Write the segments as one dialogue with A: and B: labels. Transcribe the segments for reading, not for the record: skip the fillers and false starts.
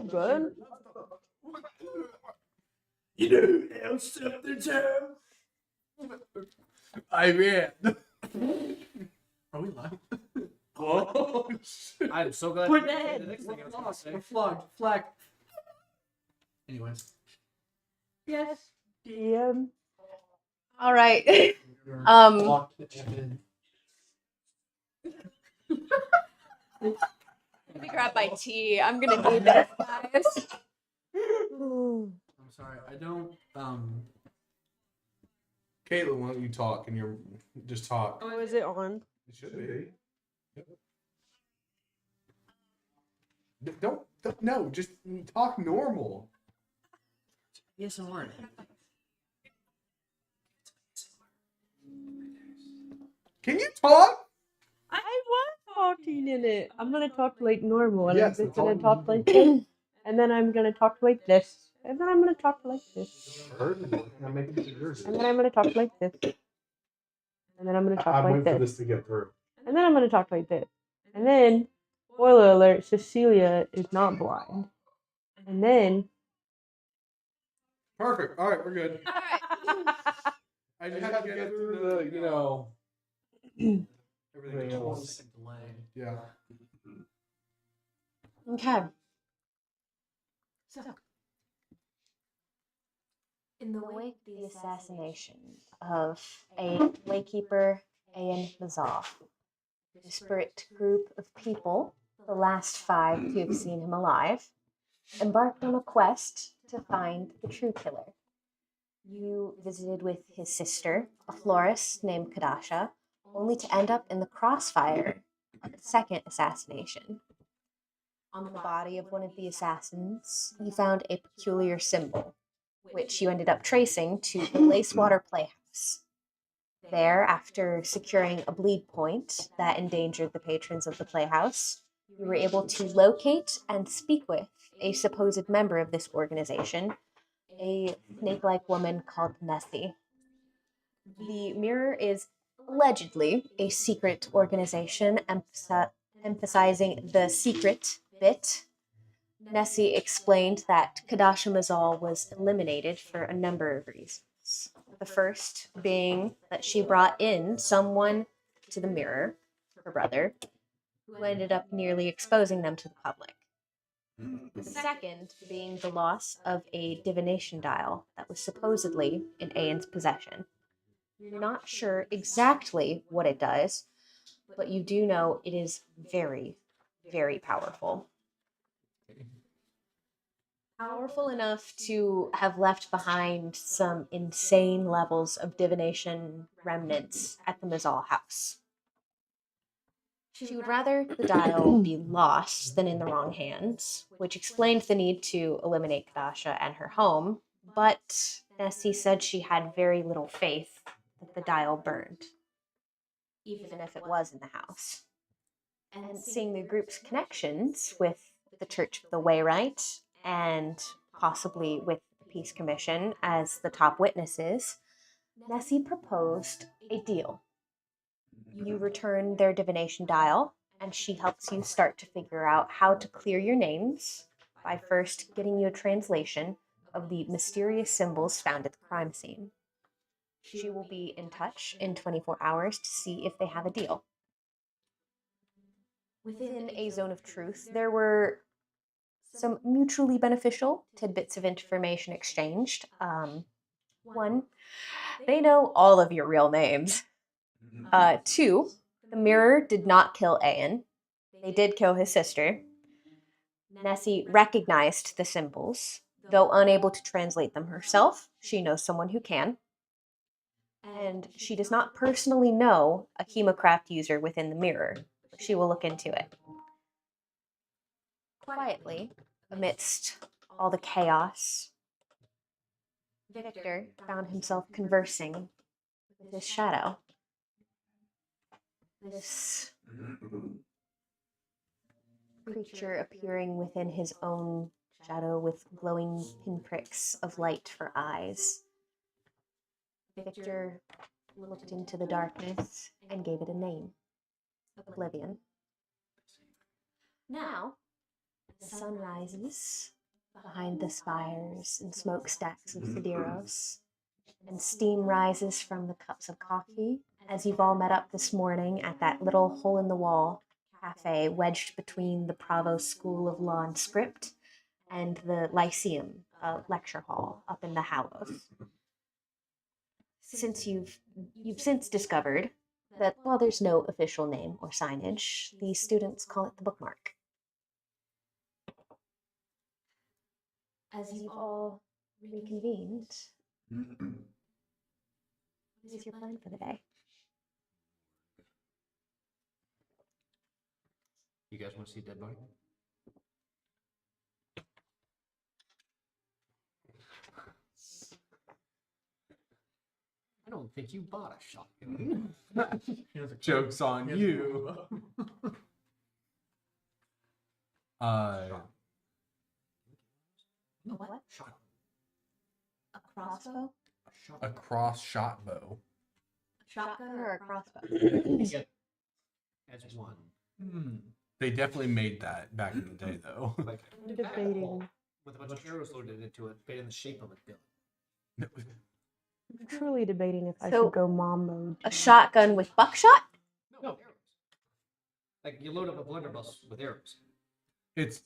A: good.
B: You know, else something time. I ran. Are we live? Oh, shit.
C: I'm so glad.
A: Put
C: you
A: that
C: said the next thing I was gonna say.
B: We're flogged. Flag. Anyways.
A: Yes. DM.
D: All right. Let me grab my tea. I'm gonna need this, guys.
B: I'm sorry. I don't. Caitlin, why don't you talk and you're just talk?
A: Oh, is it on?
B: It should be. Don't no, just talk normal.
C: Yes, I'm learning.
B: Can you talk?
A: I was talking in it. I'm gonna talk like normal, and
B: Yes,
A: I'm
B: that's
A: just gonna
B: all
A: talk like this, and then I'm gonna talk like this, and then I'm gonna talk like this,
B: I'm making it yours.
A: and then I'm gonna talk like this, and then I'm gonna talk
B: I'm
A: like
B: waiting for
A: this,
B: this to get through.
A: and then I'm gonna talk like this, and then, spoiler alert, Cecilia is not blind, and then.
B: Perfect. All right, we're good.
D: All right.
B: I just had to get through the, everything else. Yeah.
D: Okay.
E: So, in the wake of the assassination
D: Of a laykeeper and Medrazh, a disparate group of people, the last 5 to have seen him alive, embarked on a quest to find the true killer. You visited with his sister, a florist named Kadasha, only to end up in the crossfire of the second assassination. On the body of one of the assassins, you found a peculiar symbol, which you ended up tracing to the Lacewater Playhouse. There, after securing a bleed point that endangered the patrons of the playhouse, you were able to locate and speak with a supposed member of this organization, a snake-like woman called Neci. The Mirror is allegedly a secret organization emphasizing the secret bit. Neci explained that Kadasha Mazal was eliminated for a number of reasons. The first being that she brought in someone to the Mirror, her brother, who ended up nearly exposing them to the public. The second being the loss of a divination dial that was supposedly in Aen's possession. You're not sure exactly what it does, but you do know it is very, very powerful. Powerful enough to have left behind some insane levels of divination remnants at the Medrazh house. She would rather the dial be lost than in the wrong hands, which explained the need to eliminate Kadasha and her home, but Neci said she had very little faith that the dial burned, even if it was in the house. And seeing the group's connections with the Church of the Wayrite and possibly with the Peace Commission as the top witnesses, Neci proposed a deal. You return their divination dial, and she helps you start to figure out how to clear your names by first getting you a translation of the mysterious symbols found at the crime scene. She will be in touch in 24 hours to see if they have a deal. Within a zone of truth, there were some mutually beneficial tidbits of information exchanged. One, they know all of your real names. 2, the Mirror did not kill Aen. They did kill his sister. Neci recognized the symbols. Though unable to translate them herself, she knows someone who can. And she does not personally know a Hemocraft user within the Mirror. She will look into it. Quietly, amidst all the chaos, Victor found himself conversing with his shadow. This creature appearing within his own shadow with glowing pinpricks of light for eyes. Victor looked into the darkness and gave it a name, Oblivion. Now, the sun rises behind the spires and smokestacks of Sidiros, and steam rises from the cups of coffee as you've all met up this morning at that little hole-in-the-wall cafe wedged between the Provost School of Law and Script and the Lyceum lecture hall up in the Hallows. Since you've since discovered that while there's no official name or signage, the students call it the bookmark. As you've all reconvened, what is your plan for the day?
C: You guys want to see dead body? I don't think you bought a shotgun.
B: Joke's on you.
D: What? A crossbow?
B: A cross shot bow.
D: Shotgun or a crossbow?
C: As one.
B: They definitely made that back in the day, though.
C: Like
A: I'm debating.
C: with a bunch of arrows loaded into it, made in the shape of a gun.
A: I'm truly debating if I
D: So-
A: should go mom mode.
D: A shotgun with buckshot?
C: No, arrows. Like you load up a blunderbuss with arrows.
B: It's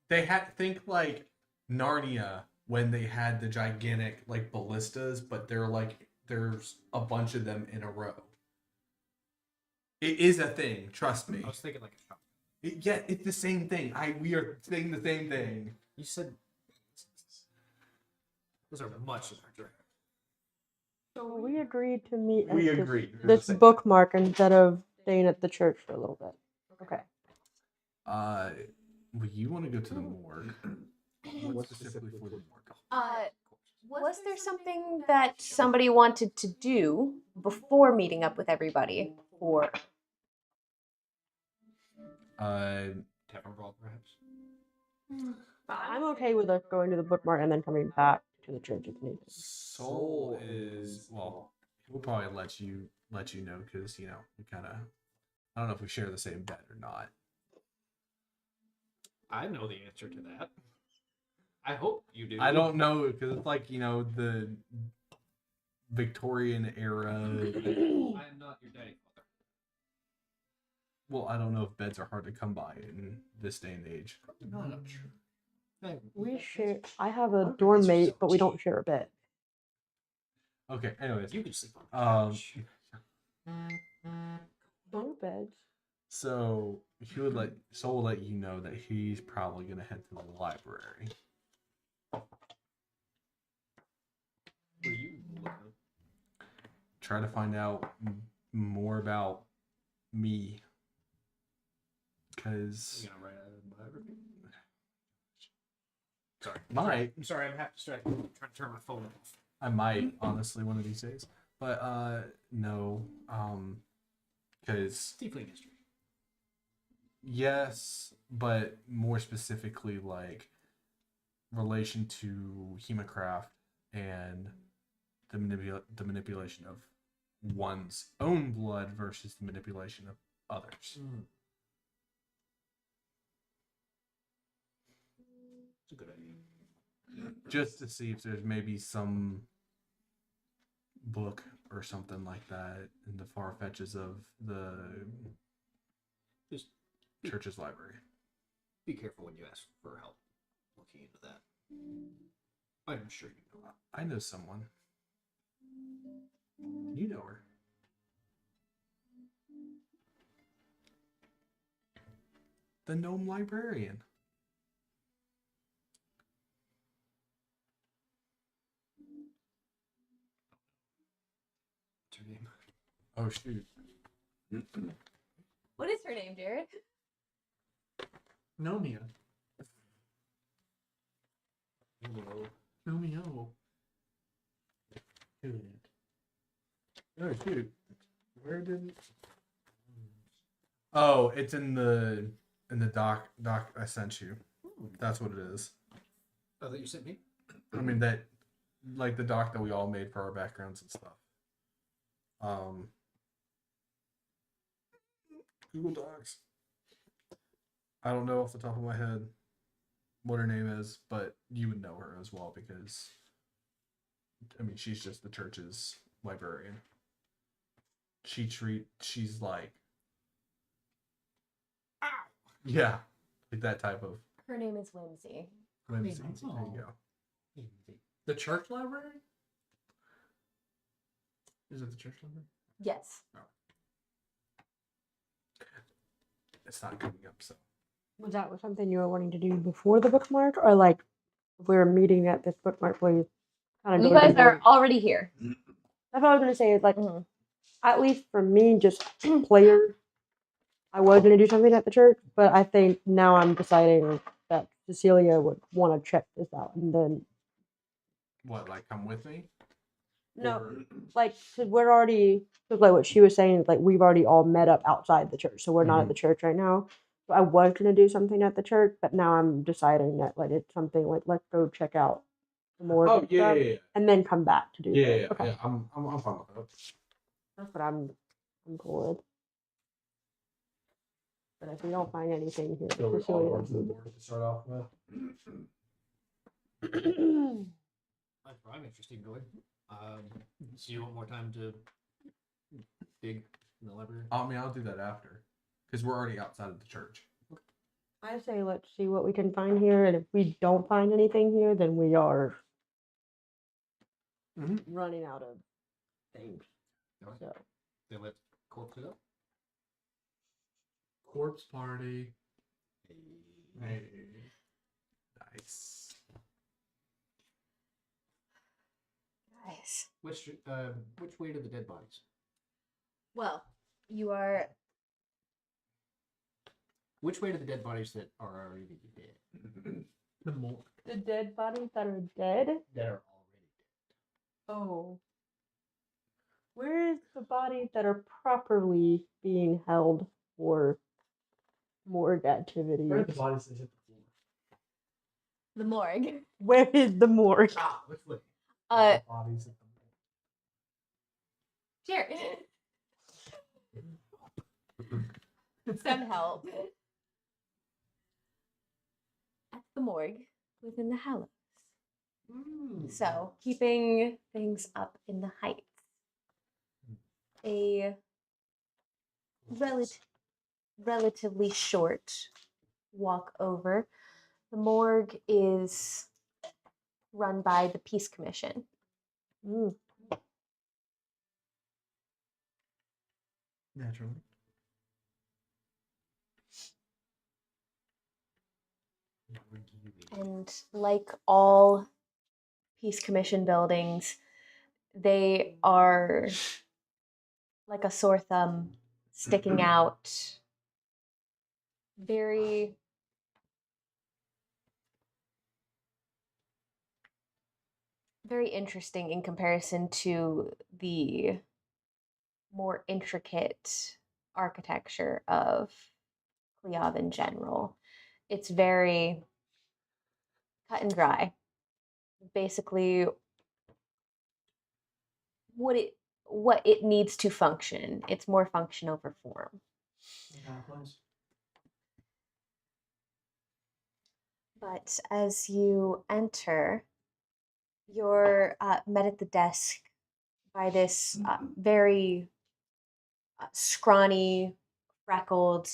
B: they had think like Narnia when they had the gigantic like ballistas, but they're like there's a bunch of them in a row. It is a thing, trust me.
C: I was thinking like a shotgun.
B: Yeah, it's the same thing. We are saying the same thing.
C: You said those are much larger.
A: So we agreed to meet at
B: We
A: this-
B: agreed.
A: this bookmark instead of staying at the church for a little bit. Okay.
B: Well, you want to go to the morgue? What specifically for the morgue?
D: Was there something that somebody wanted to do before meeting up with everybody? Or
C: Tavern brawl, perhaps.
A: I'm okay with us going to the bookmark and then coming back to the church if needed.
B: Soul is well. We'll probably let you know because we kind of. I don't know if we share the same bed or not.
C: I know the answer to that. I hope you do.
B: I don't know because it's like the Victorian era.
C: I am not your daddy father.
B: Well, I don't know if beds are hard to come by in this day and age.
C: No, I'm sure.
A: We share. I have a dorm mate, but we don't share a bed.
B: Okay. Anyways,
C: You can sleep on the couch.
A: No beds.
B: so Soul will let you know that he's probably gonna head to the library.
C: What are you looking at?
B: Try to find out more about me. Because
C: You gonna write a biography? Sorry.
B: might
C: I'm sorry, I'm half distracted. I'm trying to turn my phone off.
B: I might honestly one of these days, but no, because
C: Tiefling history.
B: yes, but more specifically like relation to Hemocraft and the manipulation of one's own blood versus the manipulation of others.
C: It's a good idea.
B: Just to see if there's maybe some book or something like that in the far fetches of the
C: Just
B: church's library.
C: be careful when you ask for help looking into that. I'm sure you know.
B: I know someone. You know her. The gnome librarian.
C: What's her name?
B: Oh shoot.
D: what is her name, Jared?
B: Nomia.
C: Hello.
B: Nomio. Oh shoot. Where did Oh, it's in the doc I sent you. That's what it is.
C: Oh, that you sent me?
B: I mean that like the doc that we all made for our backgrounds and stuff. Google Docs. I don't know off the top of my head what her name is, but you would know her as well because, I mean, she's just the church's librarian. She's like,
C: Ow!
B: yeah, like that type of
D: Her name is Whimsy.
B: whimsy.
C: Whimsy.
B: There you go.
C: The church library?
B: Is it the church library?
D: Yes.
B: It's not coming up, so.
A: Was that something you were wanting to do before the bookmark, or like if we were meeting at this bookmark place? Kind
D: You
A: of
D: guys are already here.
A: That's what I was gonna say. Is like
D: Mhm.
A: at least for me, just player. I was gonna do something at the church, but I think now I'm deciding that Cecilia would want to check this out, and then
B: What, like, come with me?
A: no,
B: Or-
A: like cause we're already cause like what she was saying is like we've already all met up outside the church, so we're not at the church right now. So I was gonna do something at the church, but now I'm deciding that like it's something like let's go check out the more
B: Oh, yeah.
A: and then come back to do
B: Yeah,
A: that. Okay,
B: I'm fine with that.
A: that's what I'm cool with. But if we don't find anything here,
B: So we all
A: Cecilia.
B: go to the board to start off with.
C: That's probably interesting going. So you want more time to dig in the library?
B: I mean, I'll do that after. Because we're already outside of the church.
A: I say let's see what we can find here, and if we don't find anything here, then we are running out of things.
C: Alright.
A: So
C: Then let's corpse it up.
B: Corpse party. Hey. Nice.
D: Nice.
C: Which way to the dead bodies?
D: Well, you are.
C: Which way to the dead bodies that are already dead?
B: The more.
A: the dead bodies that are dead.
C: That are already dead.
A: Oh, where is the bodies that are properly being held for morgue activity?
B: Where are the bodies that hit the floor?
D: The morgue.
A: Where is the morgue?
C: Ah, which way?
B: The bodies at
D: Jared. Some help. At the morgue within the Hallows. So, keeping things up in the heights. A relatively short walk over. The morgue is run by the Peace Commission.
A: Mm.
B: Naturally.
D: And like all Peace Commission buildings, they are like a sore thumb sticking out. Very interesting in comparison to the more intricate architecture of Cleov in general. It's very cut and dry. Basically, what it needs to function. It's more function over form. But as you enter, you're met at the desk by this very scrawny, freckled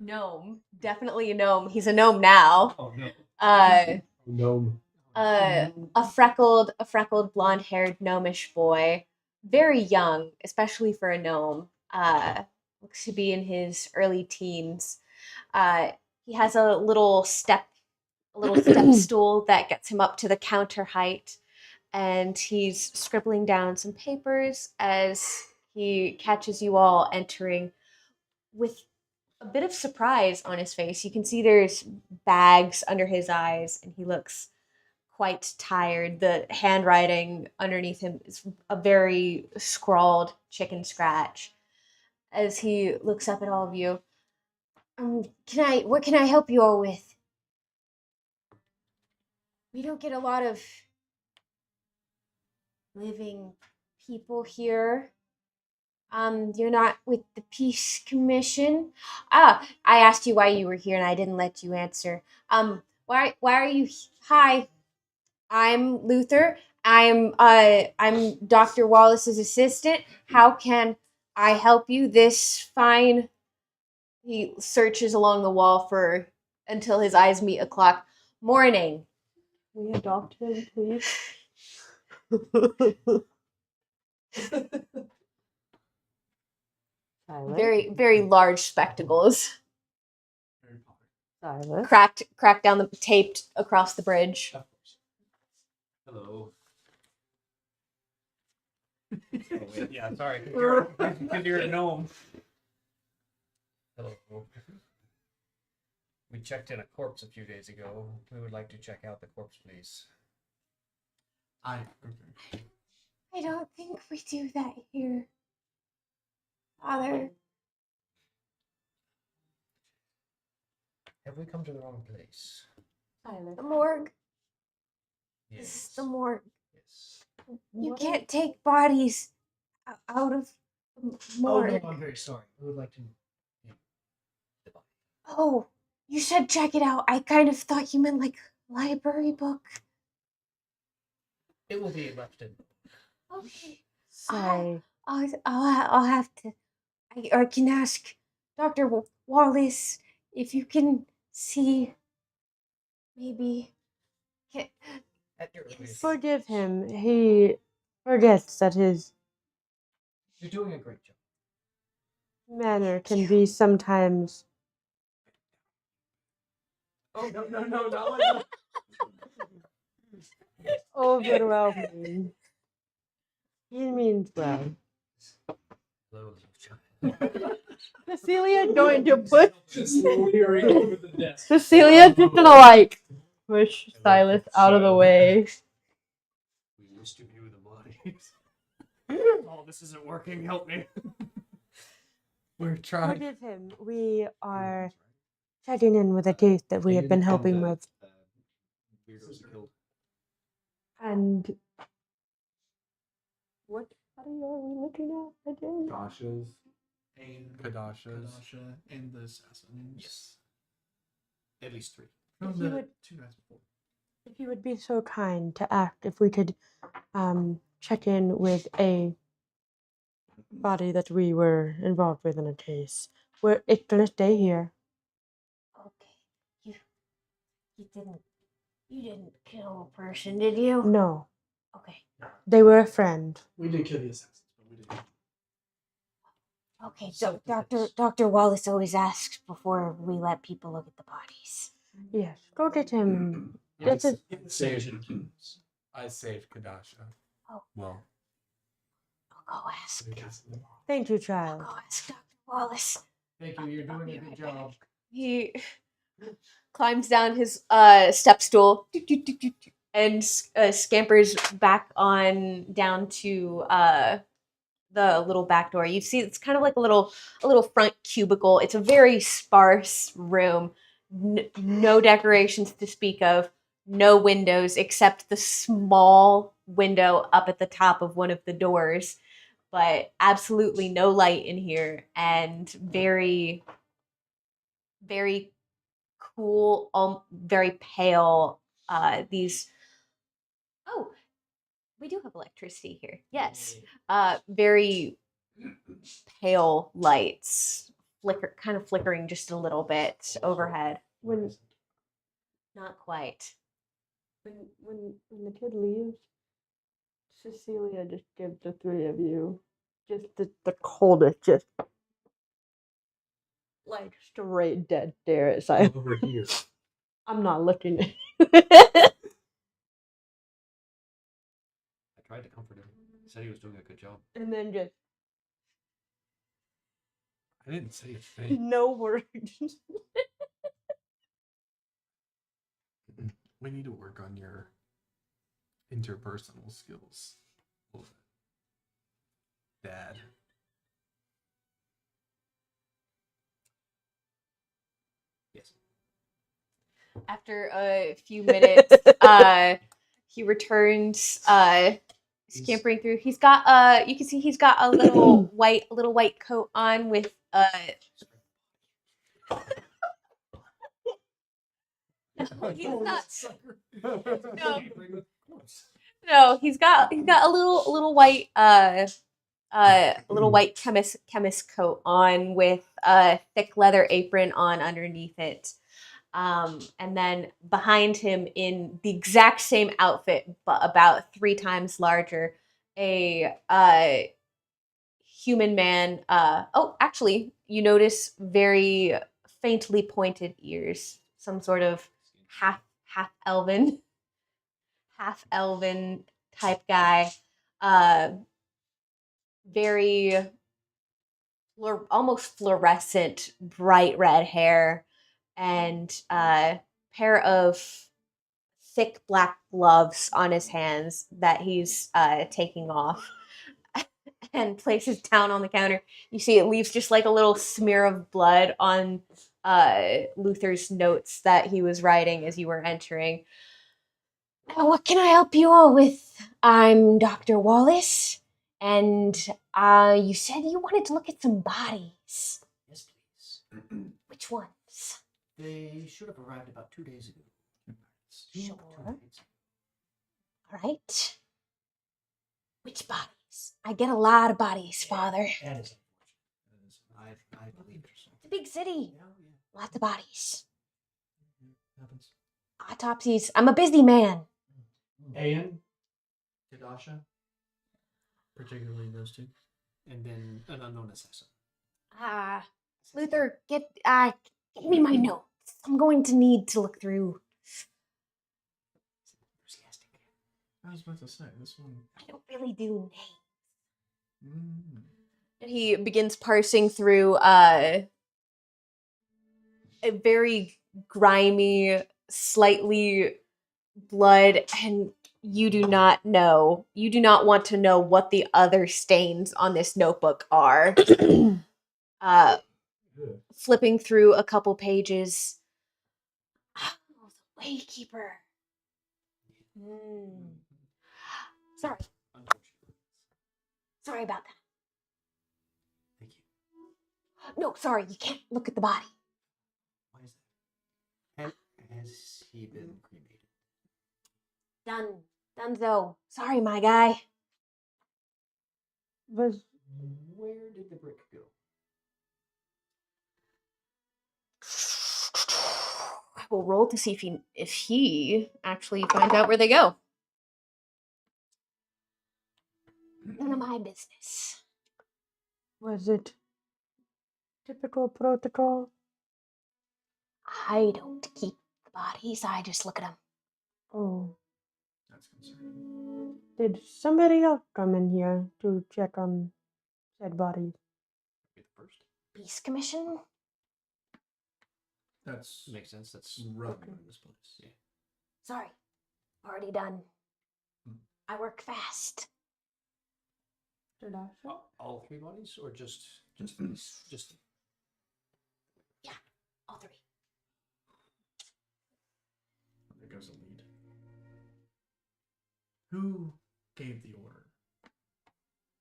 D: gnome. Definitely a gnome. He's a gnome now.
C: Oh no.
B: Gnome.
D: A freckled, blonde-haired gnomish boy, very young, especially for a gnome. Looks to be in his early teens. He has a little step stool that gets him up to the counter height, and he's scribbling down some papers as he catches you all entering with a bit of surprise on his face. You can see there's bags under his eyes, and he looks quite tired. The handwriting underneath him is a very scrawled chicken scratch. As he looks up at all of you, what can I help you all with? We don't get a lot of living people here. You're not with the Peace Commission? Ah, I asked you why you were here and I didn't let you answer. Why are you Hi, I'm Luther. I'm Dr. Wallace's assistant. How can I help you? This fine. He searches along the wall for until his eyes meet a clock. Morning.
A: We adopt him, please. Silent.
D: Very, very large spectacles.
C: Harry Potter.
A: Silent.
D: Cracked down the taped across the bridge.
C: Of course. Hello. Yeah, sorry. Because you're a gnome. Hello. We checked in a corpse a few days ago. We would like to check out the corpse, please.
B: Okay.
D: I don't think we do that here. Father.
C: Have we come to the wrong place?
A: Silent.
D: The morgue. This is
C: Yes.
D: the morgue.
C: Yes.
D: You
A: What
D: can't take bodies out of the
C: Oh,
D: morgue.
C: no, I'm very sorry. We would like to. The body.
D: Oh, you said check it out. I kind of thought you meant like library book.
C: It will be left in.
D: Okay.
A: Say.
D: I'll have to. I can ask Dr. Wallace if you can see. Maybe.
C: At your earliest.
A: Forgive him. He forgets that his
C: You're doing a great job.
A: manner can be sometimes
C: Oh, no, not like that.
A: overwhelming. He means well.
C: Hello, little child.
A: Cecilia going to push.
C: Slowly over the desk.
A: Cecilia just gonna like push Silas out of the way.
C: We wish to view the bodies. Oh, this isn't working. Help me.
B: We're trying.
A: Forgive him. We are checking in with a case that we have been helping with,
C: Weirdos killed.
A: and what body are we looking at again?
B: Dasha's.
F: And
B: Kadasha's.
F: Kadasha and the assassins.
C: Yes. At least 3.
F: From
A: If you
F: the
A: would-
F: 2 nights before.
A: If you would be so kind to act, if we could check in with a body that we were involved with in a case. It's gonna stay here.
D: Okay. You didn't kill a person, did you?
A: No,
D: Okay.
A: they were a friend.
F: We did kill the assassins, but we didn't.
D: Okay.
C: Self-defense.
D: Dr. Wallace always asks before we let people look at the bodies.
A: Yes, go get him.
F: If
A: That's
F: it's safe to kill us.
B: I saved Kadasha.
D: Oh.
B: Well,
D: I'll go ask.
A: Thank you,
D: I'll
A: child.
D: go ask Dr. Wallace.
C: Thank you. You're doing a good job.
D: He climbs down his step stool and scampers back on down to the little back door. You see, it's kind of like a little front cubicle. It's a very sparse room. No decorations to speak of. No windows except the small window up at the top of one of the doors. But absolutely no light in here, and very, very cool, very pale. These. Oh, we do have electricity here. Yes. Very pale lights, kind of flickering just a little bit overhead.
A: When
D: Not quite.
A: when the kid leaves, Cecilia just gives the 3 of you just the coldest, just like straight dead stare at Silas.
F: Over here.
A: I'm not looking at
C: I tried to comfort him. He said he was doing a good job.
A: and then just
B: I didn't say a thing.
A: no words.
B: We need to work on your interpersonal skills. Dad.
C: Yes.
D: After a few minutes, he returns, scampering through. He's got you can see he's got a little white coat on with no, he's not. No, he's got a little white chemist coat on with a thick leather apron on underneath it. And then behind him in the exact same outfit but about 3 times larger, a human man. Actually, you notice very faintly pointed ears, some sort of half elven type guy. Very almost fluorescent, bright red hair, and a pair of thick black gloves on his hands that he's taking off and places down on the counter. You see it leaves just like a little smear of blood on Luther's notes that he was writing as you were entering. What can I help you all with? I'm Dr. Wallace, and you said you wanted to look at some bodies.
C: Yes, please.
D: Which ones?
C: They should have arrived about 2 days ago.
D: Sure.
C: 2 days ago.
D: All right. Which bodies? I get a lot of bodies, Father.
C: That is unfortunate. I believe so.
D: It's a big city.
C: Yeah,
D: Lots of bodies.
C: happens.
D: Autopsies. I'm a busy man.
F: Ayan, Tadasha, particularly those two.
C: And then an unknown assassin.
D: Luther, get me my notes. I'm going to need to look through.
C: Enthusiastic.
B: I was about to say this one.
D: I don't really do names.
A: Mm.
D: He begins parsing through a very grimy, slightly blood, and you do not want to know what the other stains on this notebook are. Flipping through a couple pages. Oh, the Waykeeper. Sorry.
C: Unfortunately.
D: Sorry about that.
C: Thank you.
D: No, sorry, you can't look at the body.
C: Why is that? Has he been cremated?
D: Donezo. Sorry, my guy.
A: Was
C: Where did the brick go?
D: I will roll to see if he actually finds out where they go. None of my business.
A: was it typical protocol?
D: I don't keep the bodies. I just look at them.
A: Oh,
B: That's concerning.
A: did somebody else come in here to check on said bodies?
C: Be the first.
D: Peace Commission.
B: That's
C: Makes sense. That's
B: run
A: Okay.
B: in this place.
C: Yeah.
D: Sorry, already done.
B: Hmm.
D: I work fast.
C: All 3 bodies, or just these? Just
D: All 3.
B: There goes a lead. Who gave the order?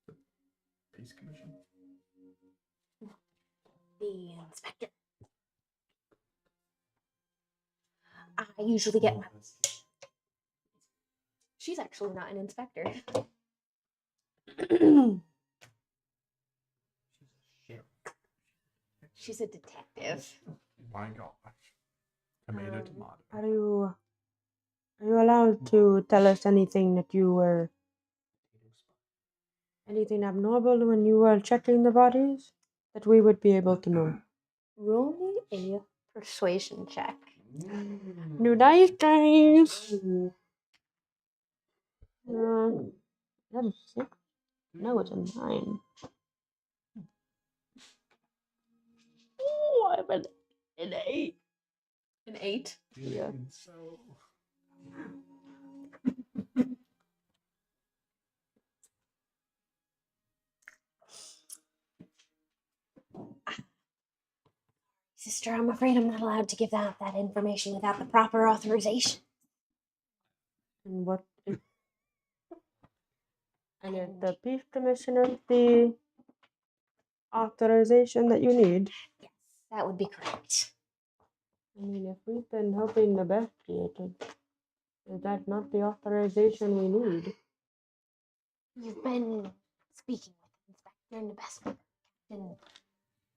B: The Peace Commission?
D: The inspector. I usually get my. She's actually not an inspector.
C: shit.
D: She's a detective.
B: My gosh. Tomato,
A: Um,
B: tomato.
A: Are you allowed to tell us anything that you were anything abnormal when you were checking the bodies that we would be able to know?
D: Roll me a persuasion check.
A: New dice, guys. That is 6. No, it's a 9. Oh, I'm an 8.
D: An 8.
A: Yeah.
B: So
D: Sister, I'm afraid I'm not allowed to give out that information without the proper authorization.
A: And what if And is the Peace Commissioner the authorization that you need?
D: Yes, that would be correct.
A: I mean, if we've been helping the best is that not the authorization we need?
D: You've been speaking with Inspector Nebesky, Captain.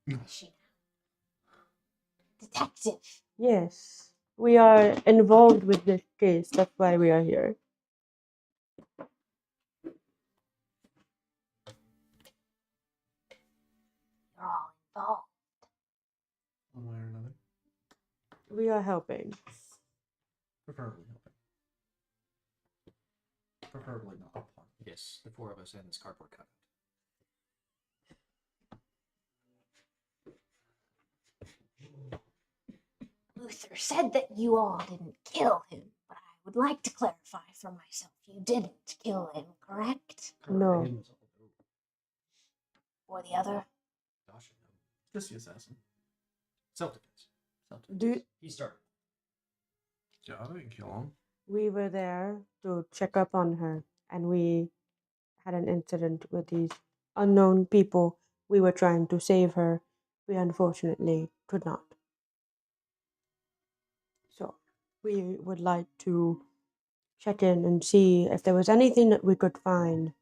D: Is she now? Detective.
A: Yes, we are involved with this case. That's why we are here.
D: You're all involved.
F: One way or another.
A: We are helping.
F: Preferably helping. Preferably not.
C: Yes, the four of us and this cardboard cutout.
D: Luther said that you all didn't kill him, but I would like to clarify for myself. You didn't kill him, correct?
A: No.
F: Ayan was all-
D: Or the other?
C: Gosh, no.
F: Just the assassin.
C: Self-defense.
A: Do
C: He started.
B: Yeah, I didn't kill him.
A: we were there to check up on her, and we had an incident with these unknown people. We were trying to save her. We unfortunately could not. So we would like to check in and see if there was anything that we could find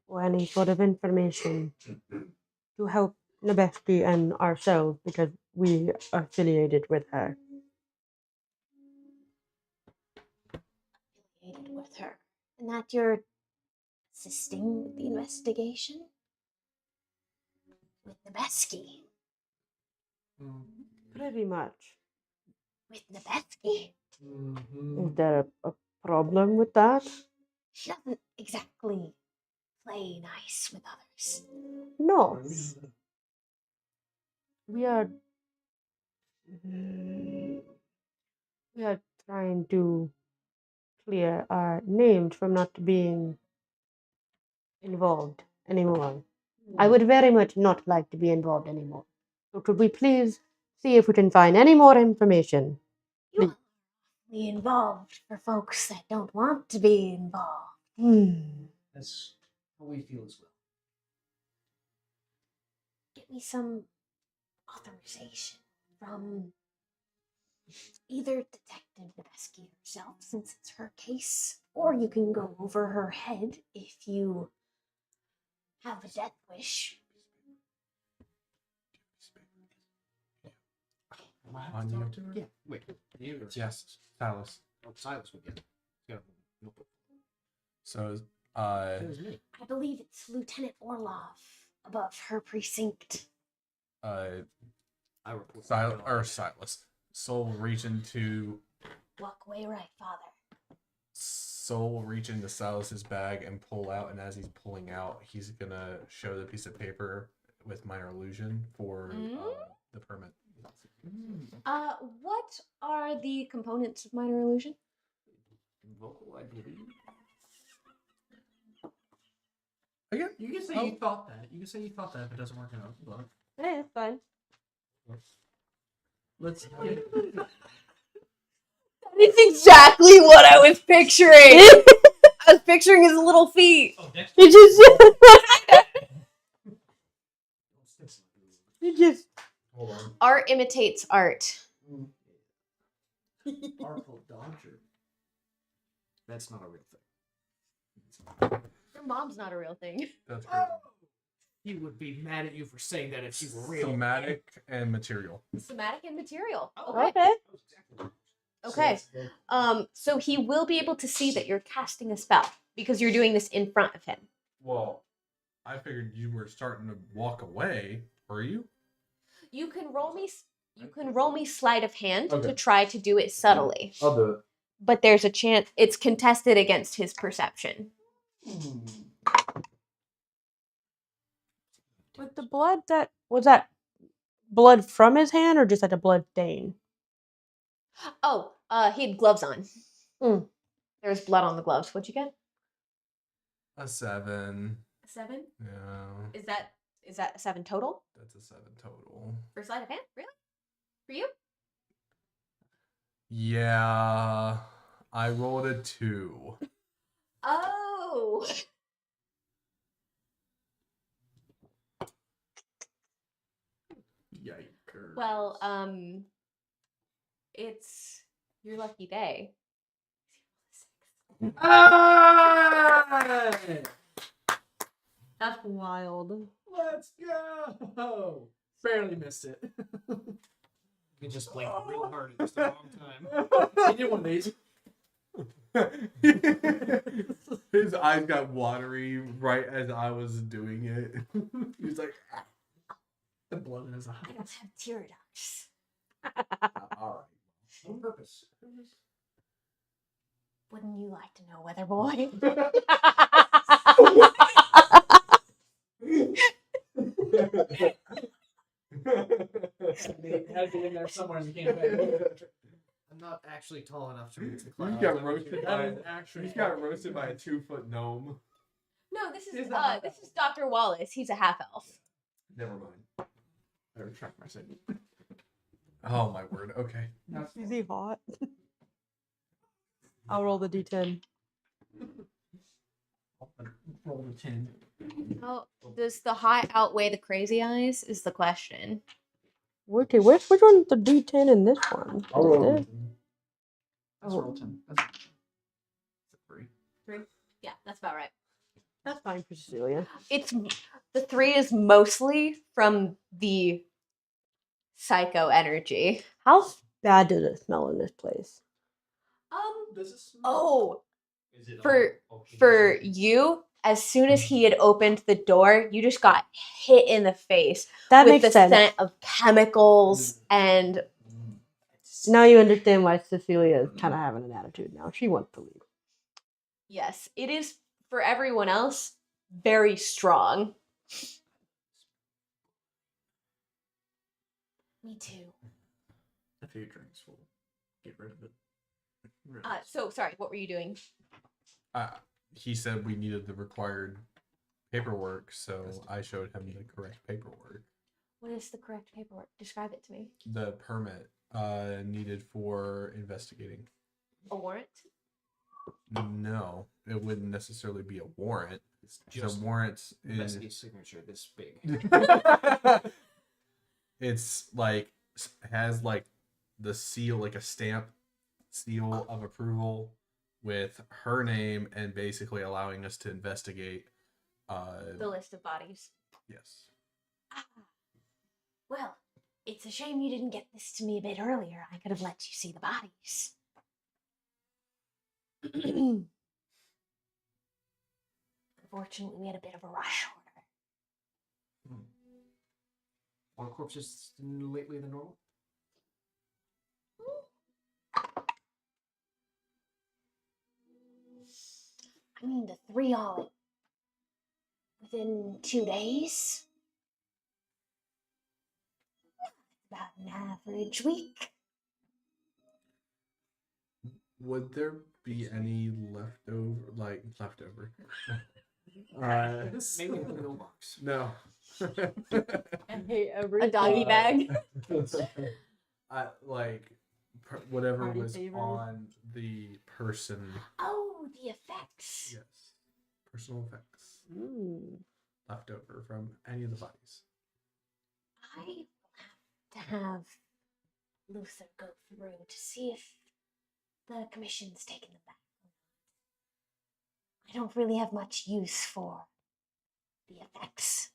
A: or any sort of information to help Nebesky and ourselves because we are affiliated with her.
D: Affiliated with her. And that you're assisting with the investigation? With Nebesky?
A: Pretty much.
D: With Nebesky?
A: Is there a problem with that?
D: She doesn't exactly play nice with others.
A: No. We are trying to clear our names from not being involved anymore. I would very much not like to be involved anymore. So could we please see if we can find any more information?
D: You are only involved for folks that don't want to be involved.
F: That's how we feel as well.
D: Get me some authorization from either Detective Nebesky herself, since it's her case, or you can go over her head if you have a death wish.
C: Am I
B: On
C: to
B: you.
C: talk to her? Yeah. Wait. You or
B: Yes, Silas.
C: Oh, Silas would get it. He's got a notebook.
B: So,
C: It was me.
D: I believe it's Lieutenant Orlov above her precinct.
B: uh,
C: I report.
B: Silas. Soul reach into
D: Walk away right, Father.
B: Silas's bag and pull out, and as he's pulling out, he's gonna show the piece of paper with minor illusion for the permit.
D: What are the components of minor illusion?
C: Vocal, I believe.
B: Again,
F: You can say
B: Oh.
F: you thought that. You can say you thought that if it doesn't work out. But
A: Hey, it's fine.
F: let's get
D: It's exactly what I was picturing. I was picturing his little feet.
F: Oh, next
A: You just
F: Hold on.
D: Art imitates art.
F: Artful dodger.
C: That's not a real thing.
D: Your mom's not a real thing.
B: that's great.
C: He would be mad at you for saying that if she were real.
B: Thematic and material.
D: Somatic and material.
A: okay.
C: That was exactly right.
D: Okay. So he will be able to see that you're casting a spell because you're doing this in front of him.
B: Well, I figured you were starting to walk away. Were you?
D: You can roll me. You can roll me sleight of hand to
B: Okay.
D: try to do it subtly,
B: I'll do it.
D: but there's a chance it's contested against his perception.
A: With the blood was that blood from his hand or just like a blood stain?
D: Oh, he had gloves on.
A: Mm.
D: There's blood on the gloves. What'd you get?
B: A 7.
D: A 7.
B: Yeah,
D: Is that a 7 total
B: that's a 7 total.
D: for sleight of hand? Really? For you?
B: Yeah, I rolled a 2.
D: Oh.
F: Yikers.
D: Well, it's your lucky day.
F: Hey!
A: That's wild.
F: Let's go! Barely missed it.
C: You just blinked real hard at just the wrong time.
F: He did one of these.
B: His eyes got watery right as I was doing it. He's like,
F: The blood in his eye.
E: I don't have tear ducts.
B: all
F: On purpose.
E: Wouldn't you like to know, Weather Boy?
F: They had to be in there somewhere in the campaign.
C: I'm not actually tall enough to reach the
B: right.
C: clouds.
B: He's got
C: I'm
B: roasted
C: just-
B: by
F: That is actually.
B: he's got roasted by a 2-foot gnome.
D: No, this is
F: He's not
D: this is Dr. Wallace. He's a half elf.
B: Never mind. I retract my statement. Oh my word. Okay.
A: Is he hot? I'll roll the d10.
F: Roll the 10.
D: How does the hot outweigh the crazy eyes? Is the question.
A: Okay, which one's the d10 in this one?
F: I'll roll
A: Is
F: it.
A: this?
F: Let's roll 10. That's a 3.
D: Yeah, that's about right.
A: That's fine for Cecilia.
D: It's the 3 is mostly from the psycho energy.
A: How bad does it smell in this place?
F: Does it smell?
D: Oh,
C: Is it
D: For-
C: all okay?
D: for you, as soon as he had opened the door, you just got hit in the face
A: That
D: with
A: makes
D: the
A: sense.
D: scent of chemicals and
A: Now you understand why Cecilia is kind of having an attitude now. She wants to leave.
D: yes, it is for everyone else very strong.
E: Me too.
F: A few drinks will get rid of it. Really.
D: So sorry, what were you doing?
B: He said we needed the required paperwork, so I showed him the correct paperwork.
D: What is the correct paperwork? Describe it to me.
B: The permit needed for investigating.
D: A warrant?
B: No, it wouldn't necessarily be a warrant.
C: It's
B: The
C: just
B: warrant is
C: investigate signature this big.
B: it's like has like the seal, like a stamp seal of approval with her name and basically allowing us to investigate.
D: The list of bodies.
B: Yes.
E: Ah. Well, it's a shame you didn't get this to me a bit earlier. I could have let you see the bodies. Unfortunately, we had a bit of a rush order.
C: More corpses lately than normal?
E: I mean, the 3 all within 2 days. About an average week.
B: Would there be any leftover?
C: Maybe in the mailbox.
B: No.
A: I hate every
D: A doggy bag.
B: Whatever
A: Party
B: was
A: favors.
B: on the person.
E: Oh, the effects.
B: Yes. Personal effects
A: Mm.
B: left over from any of the bodies.
E: I will have to have Luther go through to see if the commission's taken them back. I don't really have much use for the effects.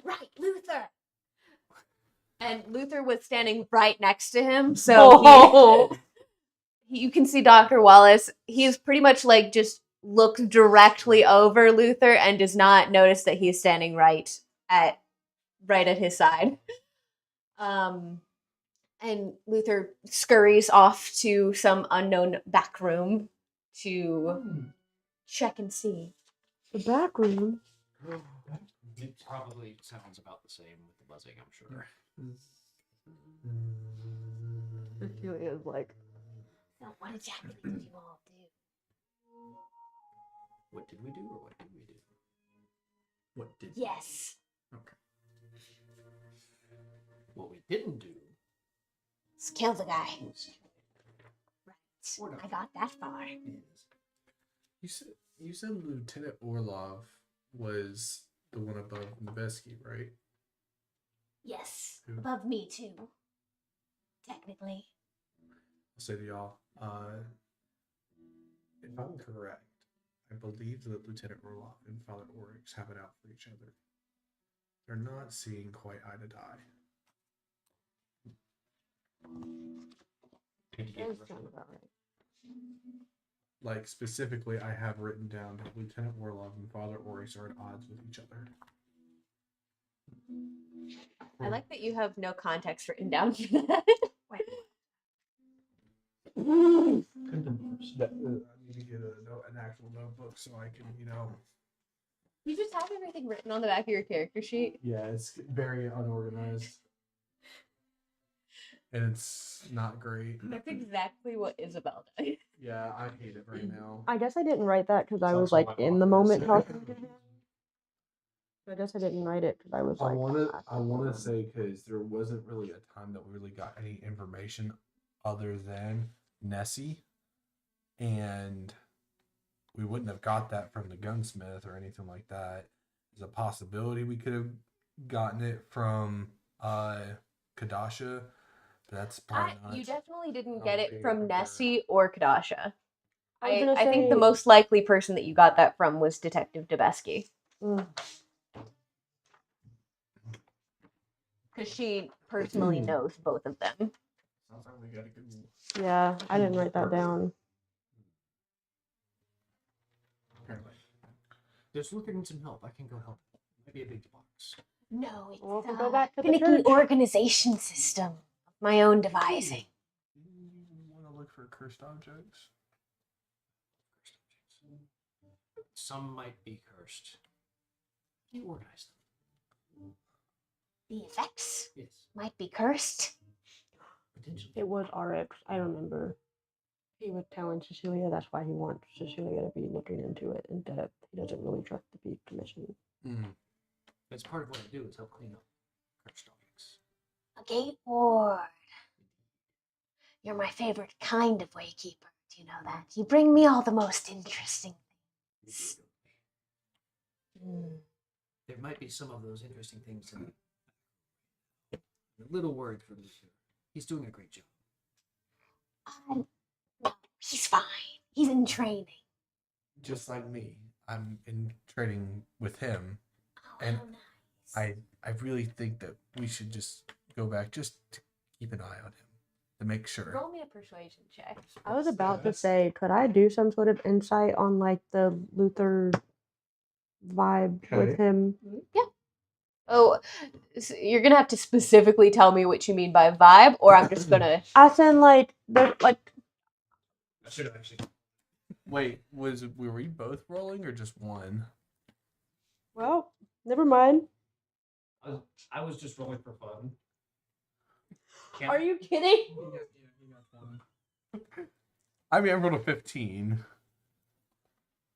E: Right, Luther!
D: And Luther was standing right next to him, so
A: Oh.
D: you can see Dr. Wallace. He's pretty much like just looks directly over Luther and does not notice that he's standing right at his side. And Luther scurries off to some unknown back room to check and see.
A: The back room.
C: It probably sounds about the same with the buzzing, I'm sure.
A: Cecilia's like,
E: So what exactly did you all do?
C: What did we do or what did we do?
F: What did
E: Yes.
F: Okay.
C: What we didn't do
E: Let's kill the guy.
C: was
E: Right. I got that far.
B: You said Lieutenant Orlov was the one above Nebesky, right?
E: Yes,
B: Who?
E: above me too. Technically.
B: I'll say to y'all, if I'm correct, I believe that Lieutenant Orloff and Father Oryx have it out for each other. They're not seeing quite eye to eye.
A: Does sound about right.
B: Like, specifically, I have written down that Lieutenant Orlov and Father Oryx are at odds with each other.
D: I like that you have no context written down for that.
B: That, I need to get an actual notebook so I can,
D: You just have everything written on the back of your character sheet.
B: Yeah, it's very unorganized. And it's not great.
D: That's exactly what Isabel does.
B: Yeah, I hate it right now.
A: I guess I didn't write that because I
B: Sounds
A: was like
B: like
A: in the
B: office.
A: moment talking to him. So I guess I didn't write it because I was
B: I
A: like.
B: want to say because there wasn't really a time that we really got any information other than Neci, and we wouldn't have got that from the gunsmith or anything like that. There's a possibility we could have gotten it from Kadasha, but that's probably not.
D: You definitely didn't
B: I
D: get
B: don't
D: it
B: think
D: from
B: I'm there.
D: Neci or Kadasha.
A: I
D: think the most likely person that you got that from was Detective Debesky. Because she personally knows both of them.
B: Sounds like we got a good.
A: Yeah, I didn't write that down.
B: Apparently.
C: Just looking some help. I can go help. Might be a big box.
E: No, it's
A: Well, if we
E: a
A: go back to the
E: finicky
A: church.
E: organization system of my own devising.
B: You want to look for cursed objects?
C: Some might be cursed. You organize them.
E: The effects
C: Yes.
E: might be cursed.
C: Potentially.
A: It was RX. I remember. He was telling Cecilia that's why he wants Cecilia to be looking into it in depth. He doesn't really trust the Peace Commission.
C: That's part of what I do is help clean up cursed objects.
E: A gate ward. You're my favorite kind of waykeeper. Do you know that? You bring me all the most interesting things.
C: There might be some of those interesting things in a little worried for Luther. He's doing a great job.
E: No, he's fine. He's in training.
B: Just like me, I'm in training with him,
E: Oh,
B: and
E: how nice.
B: I really think that we should just go back just to keep an eye on him to make sure.
D: Roll me a persuasion check.
A: I was about to say, could I do some sort of insight on like the Luther vibe with
B: Okay.
A: him?
D: Yeah. Oh, so you're gonna have to specifically tell me what you mean by vibe, or I'm just gonna.
A: I said like the like.
C: I should have actually.
B: Wait, were we both rolling or just one?
A: Well, never mind.
C: I was just rolling for fun.
D: Are you kidding?
B: I mean, I rolled a 15.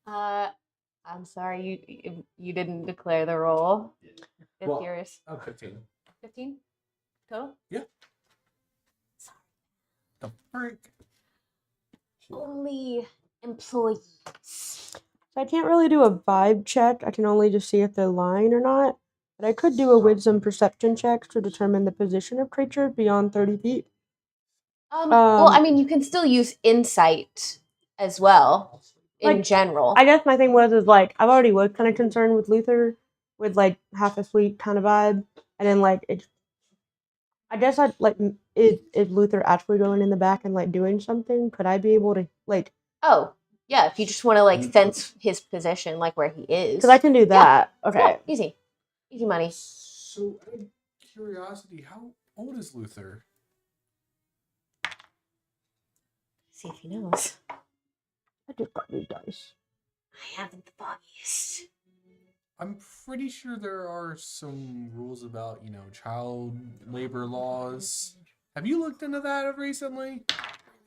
D: I'm sorry, you didn't declare the roll. It's
B: Well,
D: yours.
B: Oh, 15.
D: 15 total.
B: The frick?
E: Only employees.
A: So I can't really do a vibe check. I can only just see if they're lying or not. But I could do a wisdom perception check to determine the position of creatures beyond 30 feet.
D: Well, I mean, you can still use insight as well in
A: Like,
D: general.
A: I guess my thing was like I've already was kind of concerned with Luther, with like half asleep kind of vibe, and then like it. I guess I'd like is Luther actually going in the back and like doing something? Could I be able to like?
D: Oh, yeah. If you just want to like sense his position, like where he is,
A: Because I can do that. Okay.
D: Yeah, easy money.
B: So, out of curiosity, how old is Luther?
D: See if he knows.
A: I just got new dice.
E: I haven't the foggiest.
B: I'm pretty sure there are some rules about, child labor laws. Have you looked into that recently?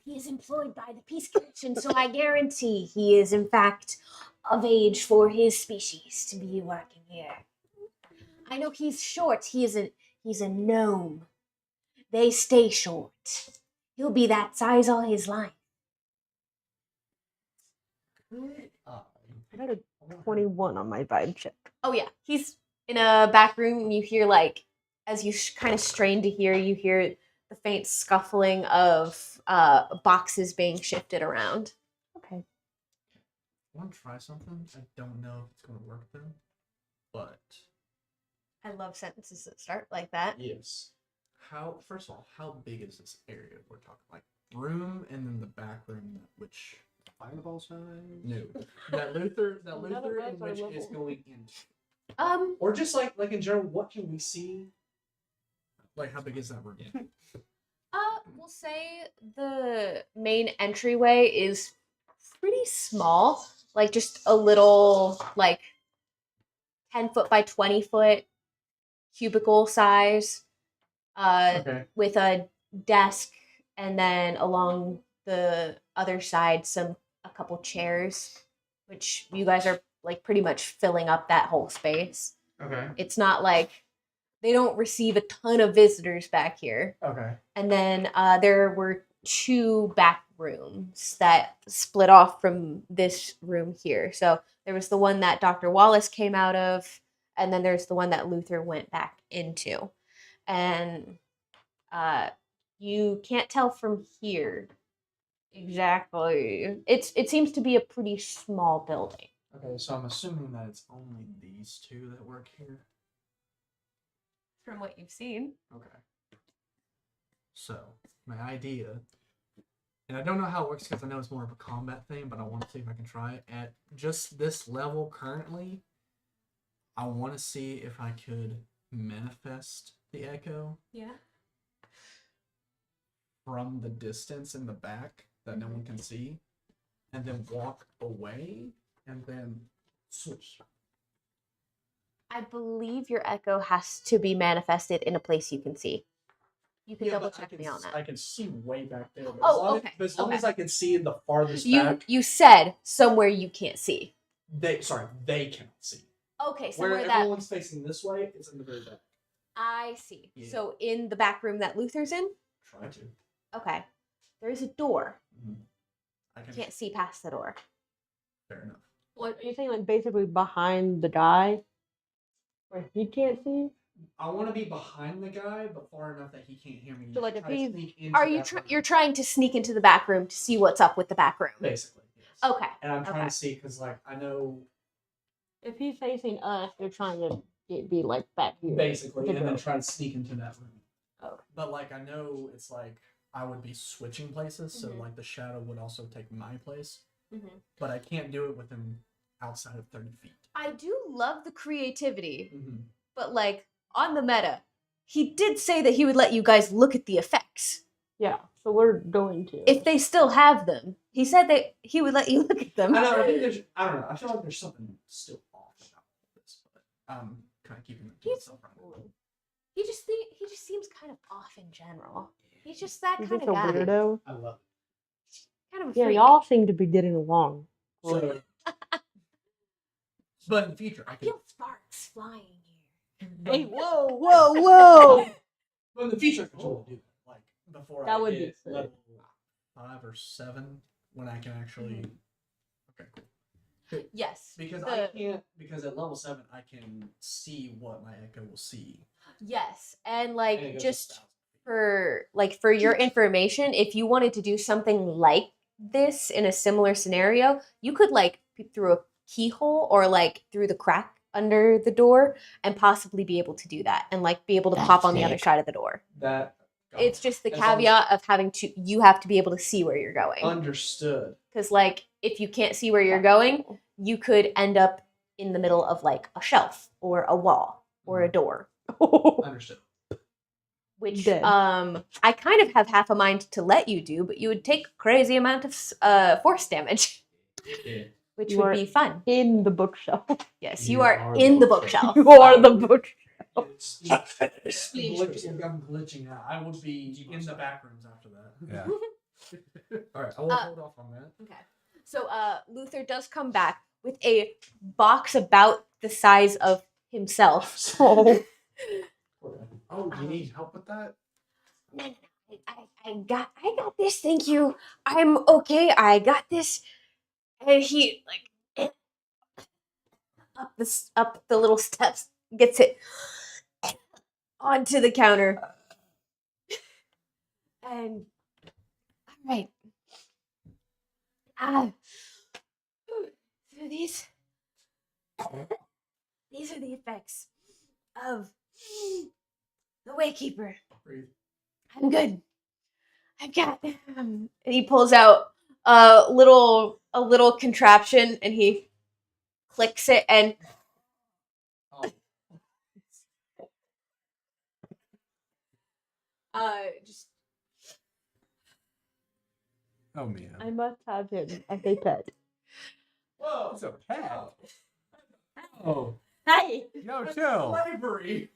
E: He is employed by the Peace Commission, so I guarantee he is, in fact, of age for his species to be working here. I know he's short. He's a gnome. They stay short. He'll be that size all his life.
A: I got a 21 on my vibe check.
D: Oh yeah, he's in a back room, you hear like as you kind of strain to hear, you hear the faint scuffling of boxes being shifted around.
A: Okay.
F: I want to try something. I don't know if it's going to work though, but
D: I love sentences that start like that.
F: yes. First of all, how big is this area we're talking? Like room and then the back room, which
C: Fireball size?
F: no, that Luther
A: None of
F: in
A: us are
F: which is
A: level.
F: going into,
B: Or just like in general, what can we see?
F: like how big is that room?
C: Yeah.
D: We'll say the main entryway is pretty small, like just a little like 10 foot by 20 foot cubicle size,
B: Okay.
D: with a desk, and then along the other side a couple chairs, which you guys are like pretty much filling up that whole space.
B: Okay.
D: It's not like they don't receive a ton of visitors back here.
B: Okay.
D: And then there were 2 back rooms that split off from this room here. So there was the one that Dr. Wallace came out of, and then there's the one that Luther went back into. And you can't tell from here exactly. It seems to be a pretty small building.
F: Okay, so I'm assuming that it's only these two that work here.
D: From what you've seen.
F: Okay. So, my idea, and I don't know how it works because I know it's more of a combat thing, but I want to see if I can try it. At just this level currently, I want to see if I could manifest the echo
D: Yeah.
F: from the distance in the back that no one can see, and then walk away, and then switch.
D: I believe your echo has to be manifested in a place you can see. You can double check me on that.
F: I can see way back there. But
D: Oh, okay.
B: But as long
D: okay.
B: as I can see in the farthest
D: You
B: back,
D: you said somewhere you can't see.
B: they cannot see.
D: Okay,
B: Where
D: somewhere that
B: everyone's facing this way, it's in the very back.
D: I see.
F: Yeah.
D: So in the back room that Luther's in,
B: Try to.
D: okay, there is a door.
F: I
D: You
F: can.
D: can't see past the door.
F: Fair enough.
A: What are you saying? Like basically behind the guy, where he can't see.
F: I want to be behind the guy, but far enough that he can't hear me.
A: So, like, if
F: Try to
A: he's-
F: sneak into
D: Are you
F: that room.
D: you're trying to sneak into the back room to see what's up with the back room?
B: Basically, yes.
D: Okay.
B: And I'm trying
D: Okay.
B: to see because, like, I know
A: If he's facing us, you're trying to be like back here.
B: basically,
A: to
B: and then
A: go.
B: try to sneak into that room.
A: Okay.
F: But like I know it's like I would be switching places, so
D: Mhm.
F: like the shadow would also take my place.
D: Mhm.
F: But I can't do it within outside of 30 feet.
D: I do love the creativity,
B: Mm-hmm.
D: but like on the meta, he did say that he would let you guys look at the effects
A: Yeah, so we're going to.
D: if they still have them. He said that he would let you look at them.
B: I know. I think there's. I don't know. I feel like there's something still off about this, but I'm kind of keeping it to myself right now.
D: He just seems kind of off in general. He's just that
A: He's
D: kind
A: just
D: of
A: a
D: guy.
A: weirdo.
C: I love
D: Kind of a
A: Yeah,
D: freak.
A: y'all seem to be getting along.
B: So,
F: But in the future, I
D: I
F: could.
D: feel sparks flying here.
A: Hey, whoa, whoa, whoa!
B: but in the future, I could totally do that. Like before
A: That
B: I
A: would be
B: hit
A: sick.
B: level 5 or 7, when I can actually. Okay, cool.
D: Yes.
B: Because
D: the-
B: I can't. Because at level 7, I can see what my echo will see.
D: Yes, and
B: And
D: like
B: it goes
D: just
B: 1,000 feet.
D: for your information, if you wanted to do something like this in a similar scenario, you could like peep through a keyhole or like through the crack under the door and possibly be able to do that and like be able to pop on the other side of the door.
B: That.
D: It's just the
B: As long as-
D: caveat of you have to be able to see where you're going.
B: Understood.
D: Because like if you can't see where you're going, you could end up in the middle of like a shelf or a wall or a door,
B: Understood.
D: which
A: Dead.
D: I kind of have half a mind to let you do, but you would take a crazy amount of force damage,
B: Yeah.
D: which
A: You
D: would
A: are-
D: be fun.
A: In the bookshelf.
D: Yes,
B: You
D: you are
B: are
D: in
B: the
D: the bookshelf.
A: You are the bookshelf.
B: It's I'm glitching out. I would be in the back rooms after that. Yeah.
F: All right, I will hold off on that.
D: Okay. So Luther does come back with a box about the size of himself.
A: Oh.
F: Oh, you need help with that?
E: No, I got this. Thank you. I'm okay. I got this.
D: And he like up the little steps gets it onto the counter. And all right. So these are the effects of the Waykeeper.
F: Breathe.
D: I'm good. I've got. And he pulls out a little contraption and he clicks it and
F: Oh,
D: just.
B: Oh man.
A: I must have him as a pet.
F: whoa!
B: It's a pet. Oh,
A: Hey,
B: yo, chill.
F: Slavery.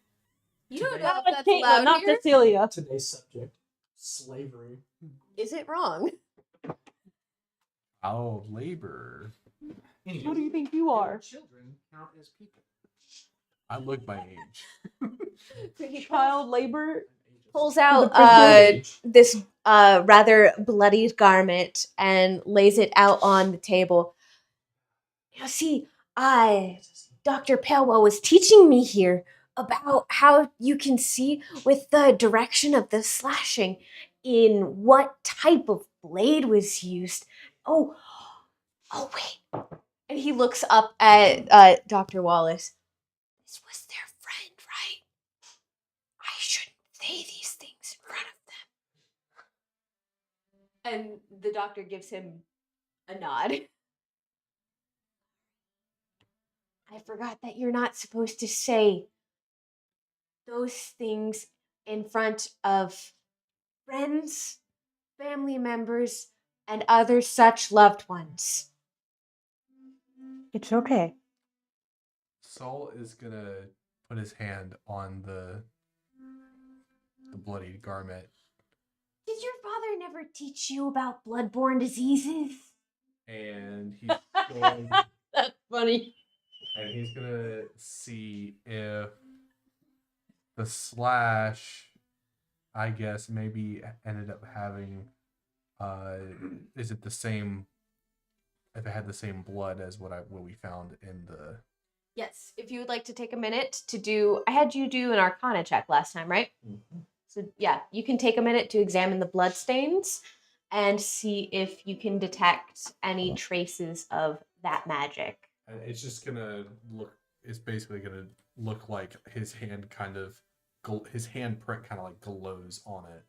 D: You don't know
A: that
D: if
A: was
D: that's
A: Caitlin,
D: allowed
A: not
D: here.
A: Cecilia.
F: Today's subject: slavery.
D: Is it wrong?
B: Oh, labor.
A: Who do you think you are?
C: Children count as people.
B: I look my age.
D: So he
A: Child labor.
D: pulls
A: the
D: out
A: privilege.
D: this rather bloodied garment and lays it out on the table. Now, see, Dr. Palewell was teaching me here about how you can see with the direction of the slashing in what type of blade was used. Oh, wait. And he looks up at Dr. Wallace. This was their friend, right? I shouldn't say these things in front of them. And the doctor gives him a nod. I forgot that you're not supposed to say those things in front of friends, family members, and other such loved ones.
A: It's okay.
B: Saul is gonna put his hand on the bloody garment,
E: Did your father never teach you about bloodborne diseases?
B: and he's going.
A: That's funny.
B: And he's gonna see if the slash, I guess, maybe ended up having, is it the same? If it had the same blood as what we found in the.
D: Yes, if you would like to take a minute to do, I had you do an Arcana check last time, right?
B: Mm-hmm.
D: So yeah, you can take a minute to examine the blood stains and see if you can detect any traces of that magic.
B: And it's just gonna look. It's basically gonna look like his hand kind of, his handprint kind of like glows on it.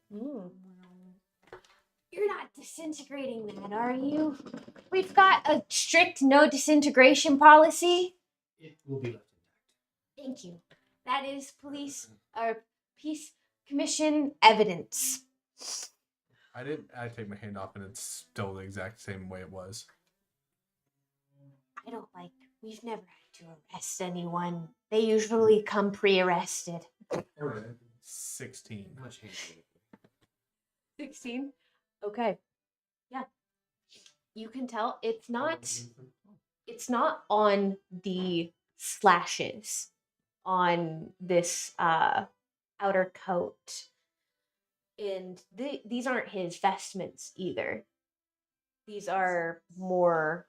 E: You're not disintegrating that, are you? We've got a strict no disintegration policy.
C: It will be left intact.
E: Thank you. That is peace commission evidence.
B: I take my hand off and it's still the exact same way it was.
E: I don't like. We've never had to arrest anyone. They usually come pre-arrested.
B: 16.
C: Much handled.
D: 16. Okay. Yeah. You can tell it's not on the slashes on this outer coat. And these aren't his vestments either. These are more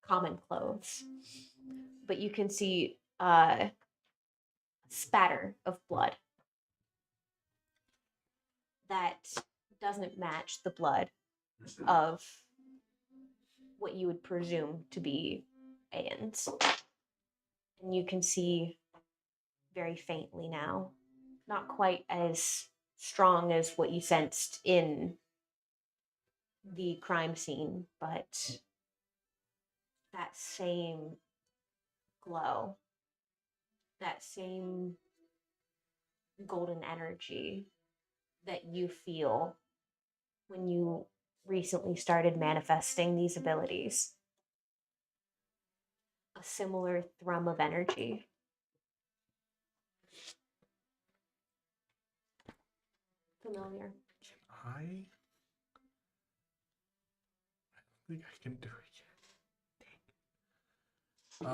D: common clothes. But you can see spatter of blood that doesn't match the blood of what you would presume to be Aeon's. And you can see very faintly now, not quite as strong as what you sensed in the crime scene, but that same glow, that same golden energy that you feel when you recently started manifesting these abilities. A similar thrum of energy. Familiar.
B: I don't think I can do it yet.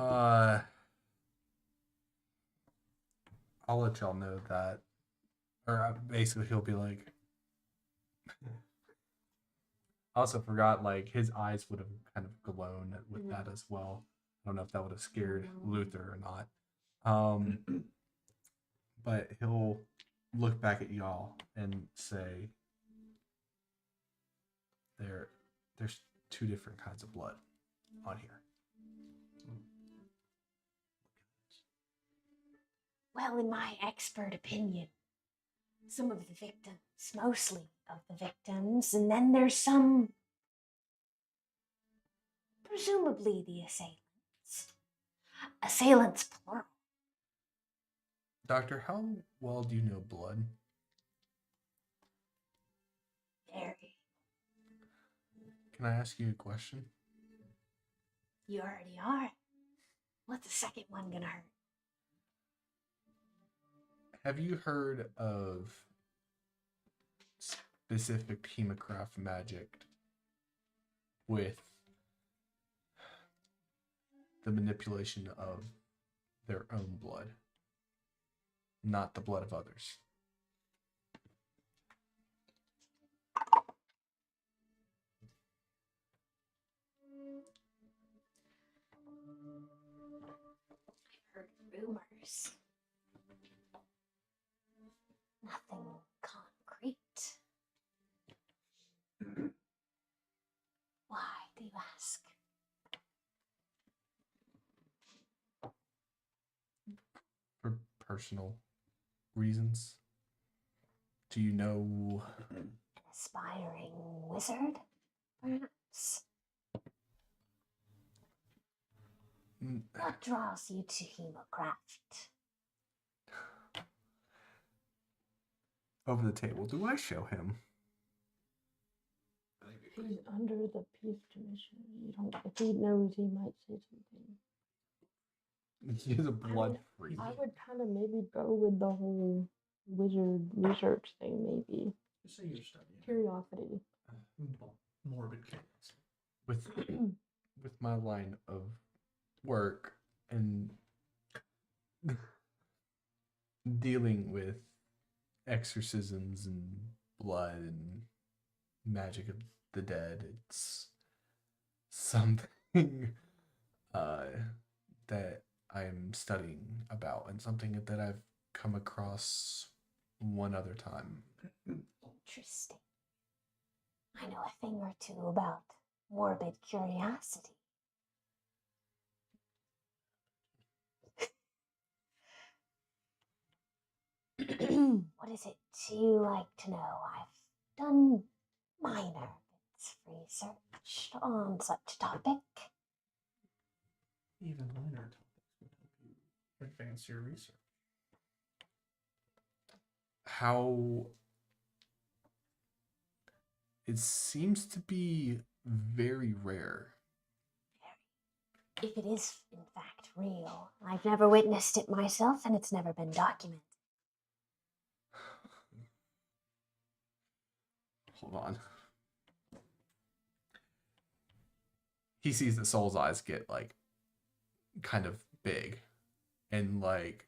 B: I'll let y'all know that. Or basically, he'll be like. I also forgot, like, his eyes would have kind of glown with that as well. I don't know if that would have scared Luther or not. Um, but he'll look back at y'all and say, there's two different kinds of blood on here.
E: Well, in my expert opinion, some of the victims, mostly of the victims, and then there's some, presumably the assailants. Assailants, plural.
B: Doctor, how well do you know blood?
E: Very.
B: Can I ask you a question?
E: You already are. What's the second one gonna hurt?
B: Have you heard of specific hemocraft magic with the manipulation of their own blood, not the blood of others?
E: I've heard rumors. Nothing concrete. Why do you ask?
B: For personal reasons? Do you know?
E: An aspiring wizard, perhaps? What draws you to hemocraft?
B: Over the table, do I show him?
A: He's under the peace commission. You don't. If he knows, he might say something.
B: He is a blood freak.
A: I would kind of maybe go with the whole wizard research thing. Maybe
F: Just say you're studying.
A: curiosity.
F: Morbid curiosity.
B: With my line of work and dealing with exorcisms and blood and magic of the dead, it's something that I'm studying about and something that I've come across one other time.
E: Interesting. I know a thing or two about morbid curiosity. What is it you like to know? I've done minor bits of research on such a topic.
F: Even minor topics would help you advance your research.
B: How it seems to be very rare.
E: If it is, in fact, real, I've never witnessed it myself, and it's never been documented.
B: Hold on. He sees that Soul's eyes get like kind of big and like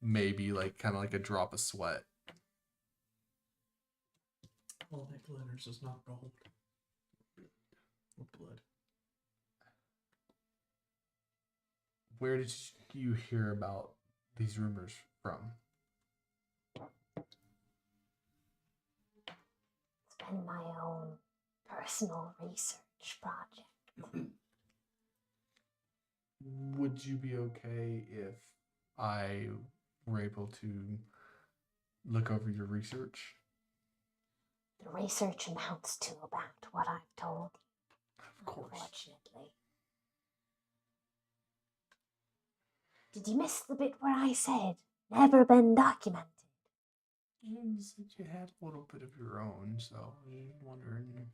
B: maybe like kind of like a drop of sweat.
F: All that glitters is not gold. Or blood.
B: Where did you hear about these rumors from?
E: It's been my own personal research project.
B: Would you be okay if I were able to look over your research?
E: The research amounts to about what I've told you,
B: Of course.
E: unfortunately. Did you miss the bit where I said, never been documented?
B: You said you had a little bit of your own, so I was wondering.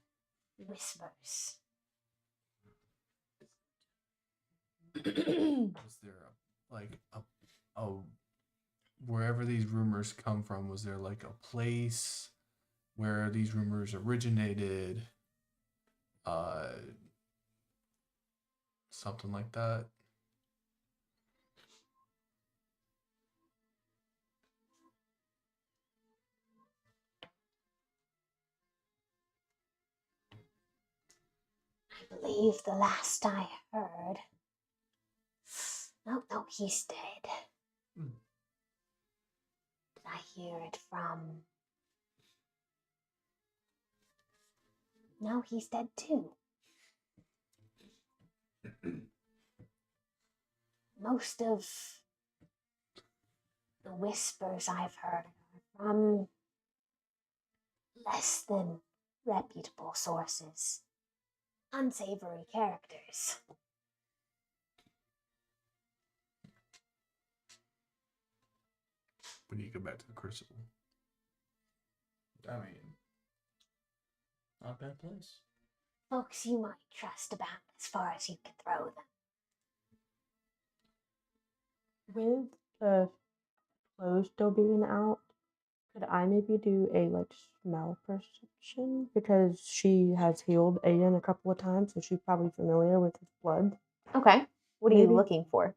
E: Whispers.
B: Was there a wherever these rumors come from, was there like a place where these rumors originated? Something like that.
E: I believe the last I heard. No, he's dead. hear it from. Now he's dead too. Most of the whispers I've heard are from less than reputable sources, unsavory characters.
B: When you go back to the Crucible.
F: I mean, not a bad place.
E: Folks you might trust about as far as you can throw them.
A: With the clothes still being out, could I maybe do a like smell perception? Because she has healed Aiden a couple of times, so she's probably familiar with his blood.
D: Okay. What are you
A: Maybe.
D: looking for?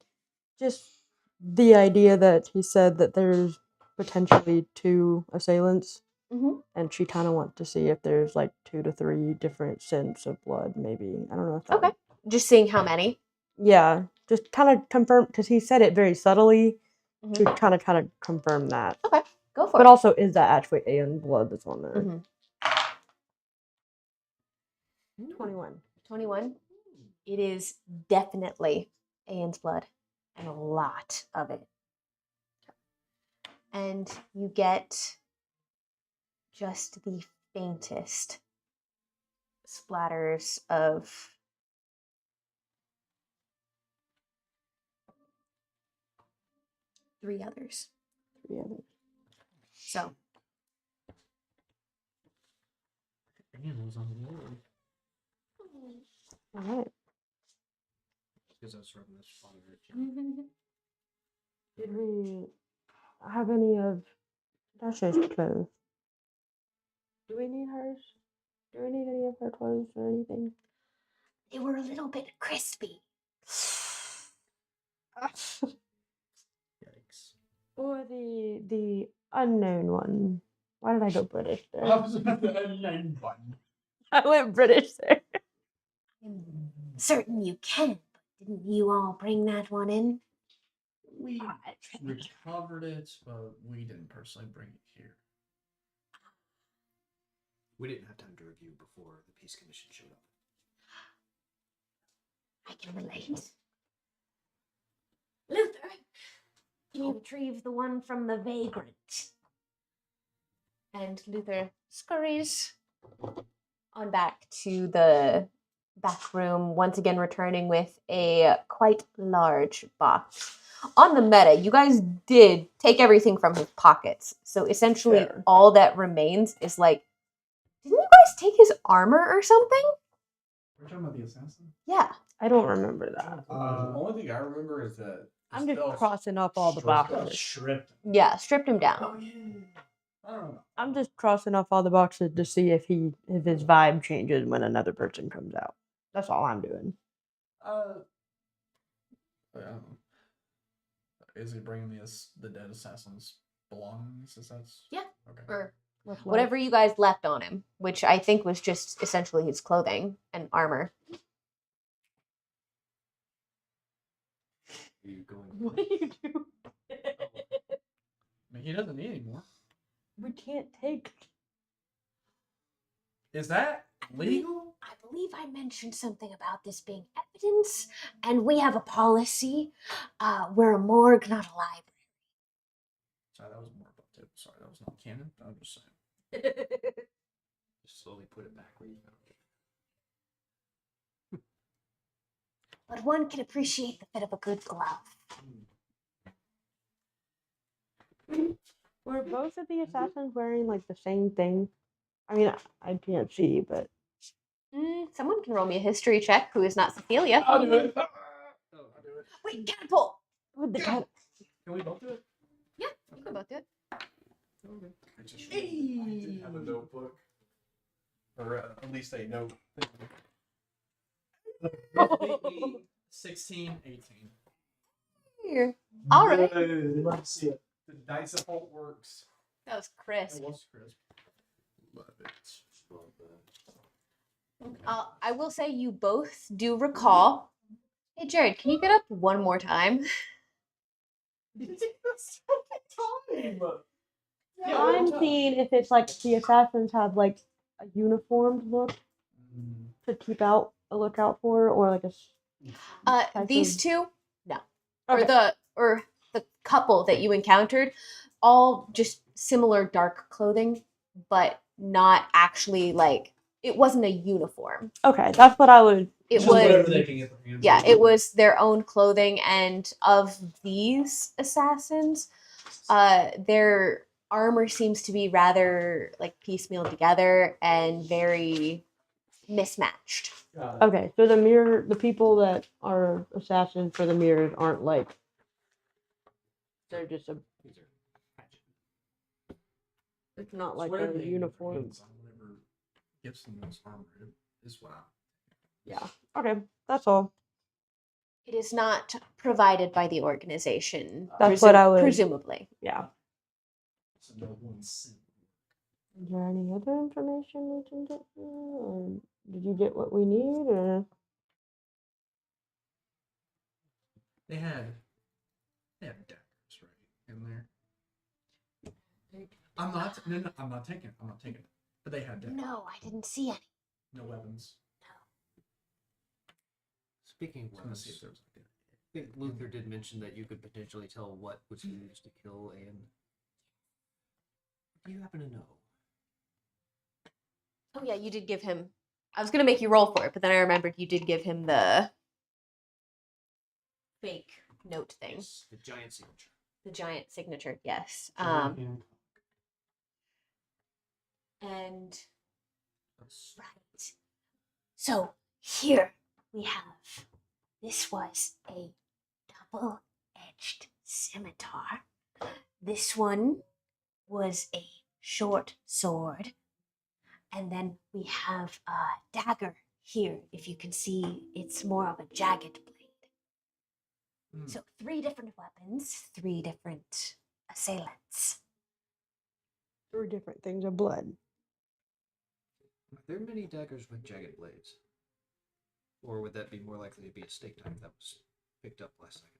A: Just the idea that he said that there's potentially 2 assailants,
D: Mhm.
A: and she kind of wants to see if there's like 2 to 3 different scents of blood. Maybe I don't know if that.
D: Okay. Just seeing how many.
A: Yeah, just kind of confirm because he said it very subtly
D: Mhm.
A: to kind of confirm that.
D: Okay. Go for
A: But
D: it.
A: also, is that actually Aeon blood that's on there?
D: Mhm.
A: 21.
D: 21. It is definitely Aeon's blood, and a lot of it. And you get just the faintest splatters of three others.
A: Yeah.
D: So
F: Animals on the wall.
A: All right.
C: Because I was rubbing this on her
D: Mm-hmm.
A: Did we have any of Dasha's clothes? Do we need hers? Do we need any of her clothes or anything?
E: They were a little bit crispy.
F: Yikes.
A: Or the unknown one. Why did I go British there? I went British there.
E: Certain you can, but didn't you all bring that one in?
F: We recovered it, but we didn't personally bring it here.
C: We didn't have time to review before the Peace Commission showed up.
E: I can relate. Luther, can you retrieve the one from the vagrant?
D: And Luther scurries on back to the back room, once again returning with a quite large box. On the meta, you guys did take everything from his pockets. So essentially,
A: Fair.
D: all that remains is like, didn't you guys take his armor or something?
F: We're talking about the assassin?
D: Yeah.
A: I don't remember that.
B: The only thing I remember is that
A: I'm just
B: Estelle
A: crossing off all the
B: stripped
A: boxes.
F: Stripped.
D: Yeah, stripped him down.
F: Oh, yeah. I don't know.
A: I'm just crossing off all the boxes to see if his vibe changes when another person comes out. That's all I'm doing.
F: I don't know. Is he bringing the dead assassin's belongings? Is that?
D: Yeah.
F: Okay.
D: Or
A: What's
D: whatever you guys left on him, which I think was just essentially his clothing and armor.
C: Are you going?
A: What do you do?
F: I mean, he doesn't need any more.
A: We can't take.
F: Is that legal?
E: I believe I mentioned something about this being evidence, and we have a policy. We're a morgue, not a library.
F: Sorry, that was more about it. Sorry, that was not canon. I'm just saying.
C: Just slowly put it back where you found it.
E: But one can appreciate the fit of a good glove.
A: Were both of the assassins wearing like the same thing? I mean, I can't see, but
D: Someone can roll me a history check who is not Cecilia.
F: I'll do it. I'll do it.
E: Wait, catapult!
A: with the cat.
F: Can we both do it?
D: Yeah, you can both do it.
B: I just did have a notebook, or at least a note.
F: 16, 18.
D: Here. All right.
F: Let's see it.
B: The dice of hope works.
D: That was crisp.
F: It was crisp. Love it.
D: I will say you both do recall. Hey, Jared, can you get up one more time?
A: I'm seeing if it's like the assassins have like a uniformed look to keep out a lookout for, or like a
D: These
A: of-
D: two, no.
A: Okay.
D: Or the couple that you encountered, all just similar dark clothing, but not actually like it wasn't a uniform.
A: Okay, that's what I would.
D: It
F: Just whatever
D: was
F: they can get their hands
D: yeah,
F: on.
D: it was their own clothing, and of these assassins, their armor seems to be rather like piecemeal together and very mismatched.
A: Okay, so the people that are assassins for the mirrors aren't like. They're just a. It's not like
F: Whatever
A: a
F: they can get their
A: uniform.
F: hands on, whatever gives them those armor is what I.
A: Yeah. Okay, that's all.
D: It is not provided by the organization.
A: That's what I would-
D: presumably.
A: Yeah.
F: So no one sin.
A: Is there any other information we can get here, or did you get what we need, or?
F: They had daggers right in there. I'm not. No, I'm not taking it. But they had daggers.
E: No, I didn't see any.
F: No weapons.
C: Speaking of
F: I was gonna see if
C: weapons,
F: there was
C: I think Luther did mention that you could potentially tell what was used to kill Anne. Do you happen to know?
D: Oh yeah, you did give him. I was gonna make you roll for it, but then I remembered you did give him the fake note thing,
C: Yes, the giant signature.
D: the giant signature. Yes. And
E: Right. So here we have. This was a double-edged scimitar. This one was a short sword. And then we have a dagger here. If you can see, it's more of a jagged blade.
F: Mm.
E: So 3 different weapons, 3 different assailants.
A: 3 different things of blood.
C: Are there many daggers with jagged blades? Or would that be more likely to be a stake knife that was picked up last second?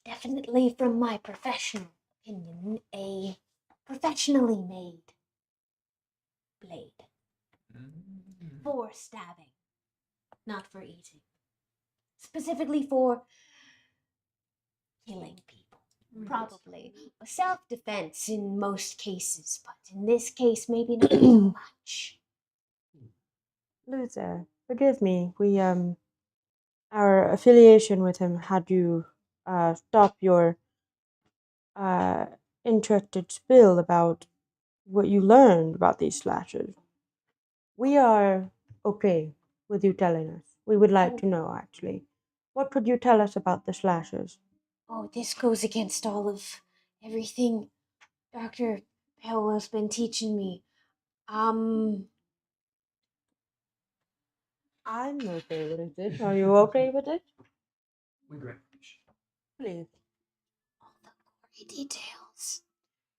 E: Definitely, from my professional opinion, a professionally made blade. For stabbing, not for eating. Specifically for killing people. Probably. Self-defense in most cases, but in this case, maybe not so much.
A: Luther, forgive me. We our affiliation with him had you stop your interested spill about what you learned about these slashes. We are okay with you telling us. We would like to know, actually. What could you tell us about the slashes?
E: Oh, this goes against all of everything Dr. Pell has been teaching me.
A: I'm okay with it. Are you okay with it?
F: We grant permission.
A: Please.
E: All the gory details.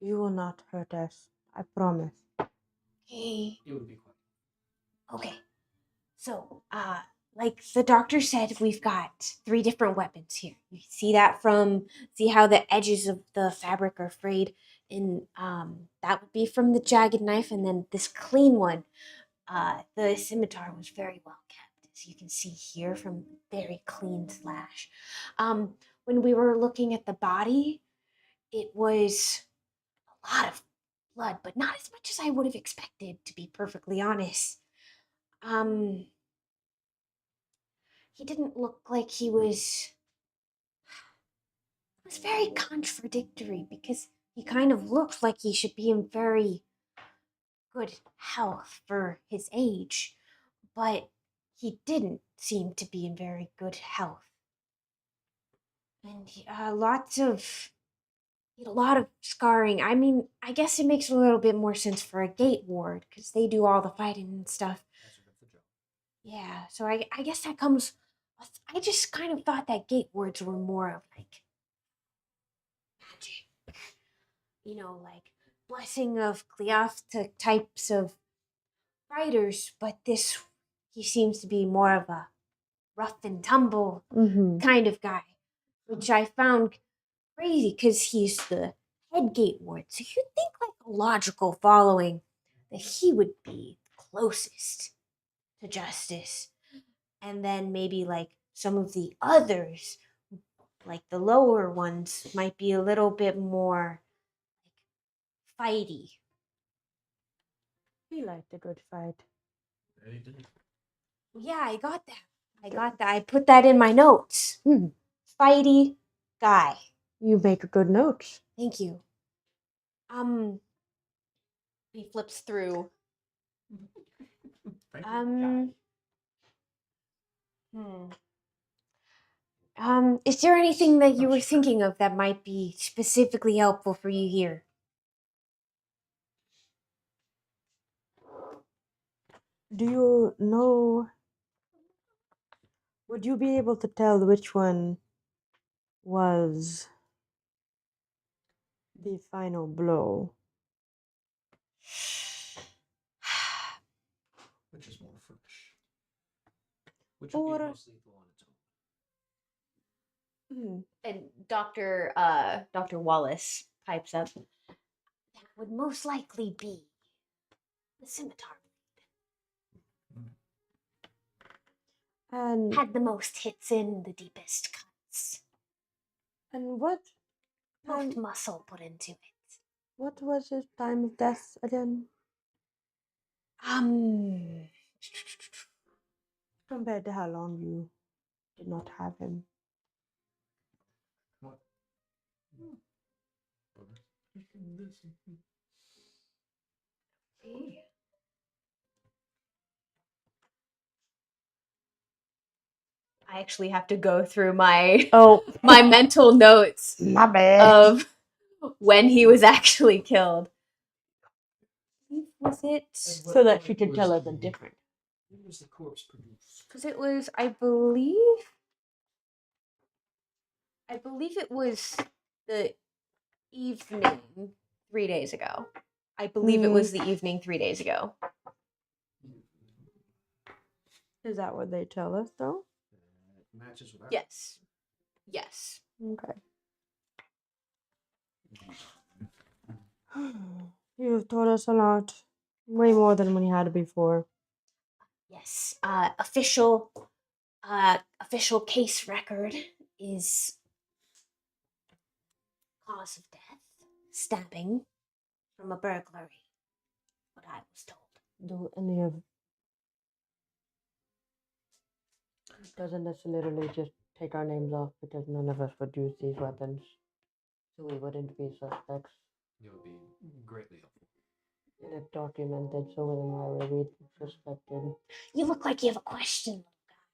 A: You will not hurt us. I promise.
E: Okay.
F: It would be quite.
E: Okay. So, like the doctor said, we've got 3 different weapons here. You see that see how the edges of the fabric are frayed, and that would be from the jagged knife, and then this clean one, the scimitar was very well kept, as you can see here from very clean slash. When we were looking at the body, it was a lot of blood, but not as much as I would have expected, to be perfectly honest. He didn't look like he was. It was very contradictory because he kind of looked like he should be in very good health for his age, but he didn't seem to be in very good health. And he had a lot of scarring. I mean, I guess it makes a little bit more sense for a gate ward because they do all the fighting and stuff.
C: That's the job.
E: Yeah, so I guess that comes. I just kind of thought that gate wards were more of like magic, like blessing of Cleophta types of fighters, but he seems to be more of a rough and tumble
A: Mm-hmm.
E: kind of guy, which I found crazy because he's the Headgate ward. So you'd think, like, a logical following, that he would be closest to justice. And then maybe, like, some of the others, like the lower ones, might be a little bit more, like, fighty.
A: We liked a good fight.
F: Very good.
E: Yeah, I got that. I put that in my notes. Fighty guy.
A: You make good notes.
E: Thank you. He flips through. Is there anything that you were thinking of that might be specifically helpful for you here?
A: Do you know? Would you be able to tell which one was the final blow?
C: Which is more fresh? Which would
A: Or-
C: be most lethal on its own?
E: And Dr. Wallace pipes up. That would most likely be the scimitar.
A: And
E: Had the most hits in, the deepest cuts.
A: what
E: Most muscle put into it.
A: what was his time of death again? Compared to how long you did not have him.
F: What?
E: I actually have to go through my
A: Oh,
E: my mental notes
A: my bad.
E: of when he was actually killed. Was it?
A: So that she could tell us the difference.
C: When was the corpse produced?
E: Because it was, I believe it was the evening 3 days ago. I believe it was the evening 3 days ago.
A: Is that what they tell us, though?
C: It matches with ours.
E: Yes. Yes.
A: Okay. You've told us a lot. Way more than we had before.
E: Yes. Official case record is cause of death, stabbing from a burglary. What I was told.
A: Do any of... Doesn't this literally just take our names off because none of us would use these weapons? So we wouldn't be suspects.
C: It would be greatly helpful.
A: And if documented, so then why would we be suspected?
E: You look like you have a question, little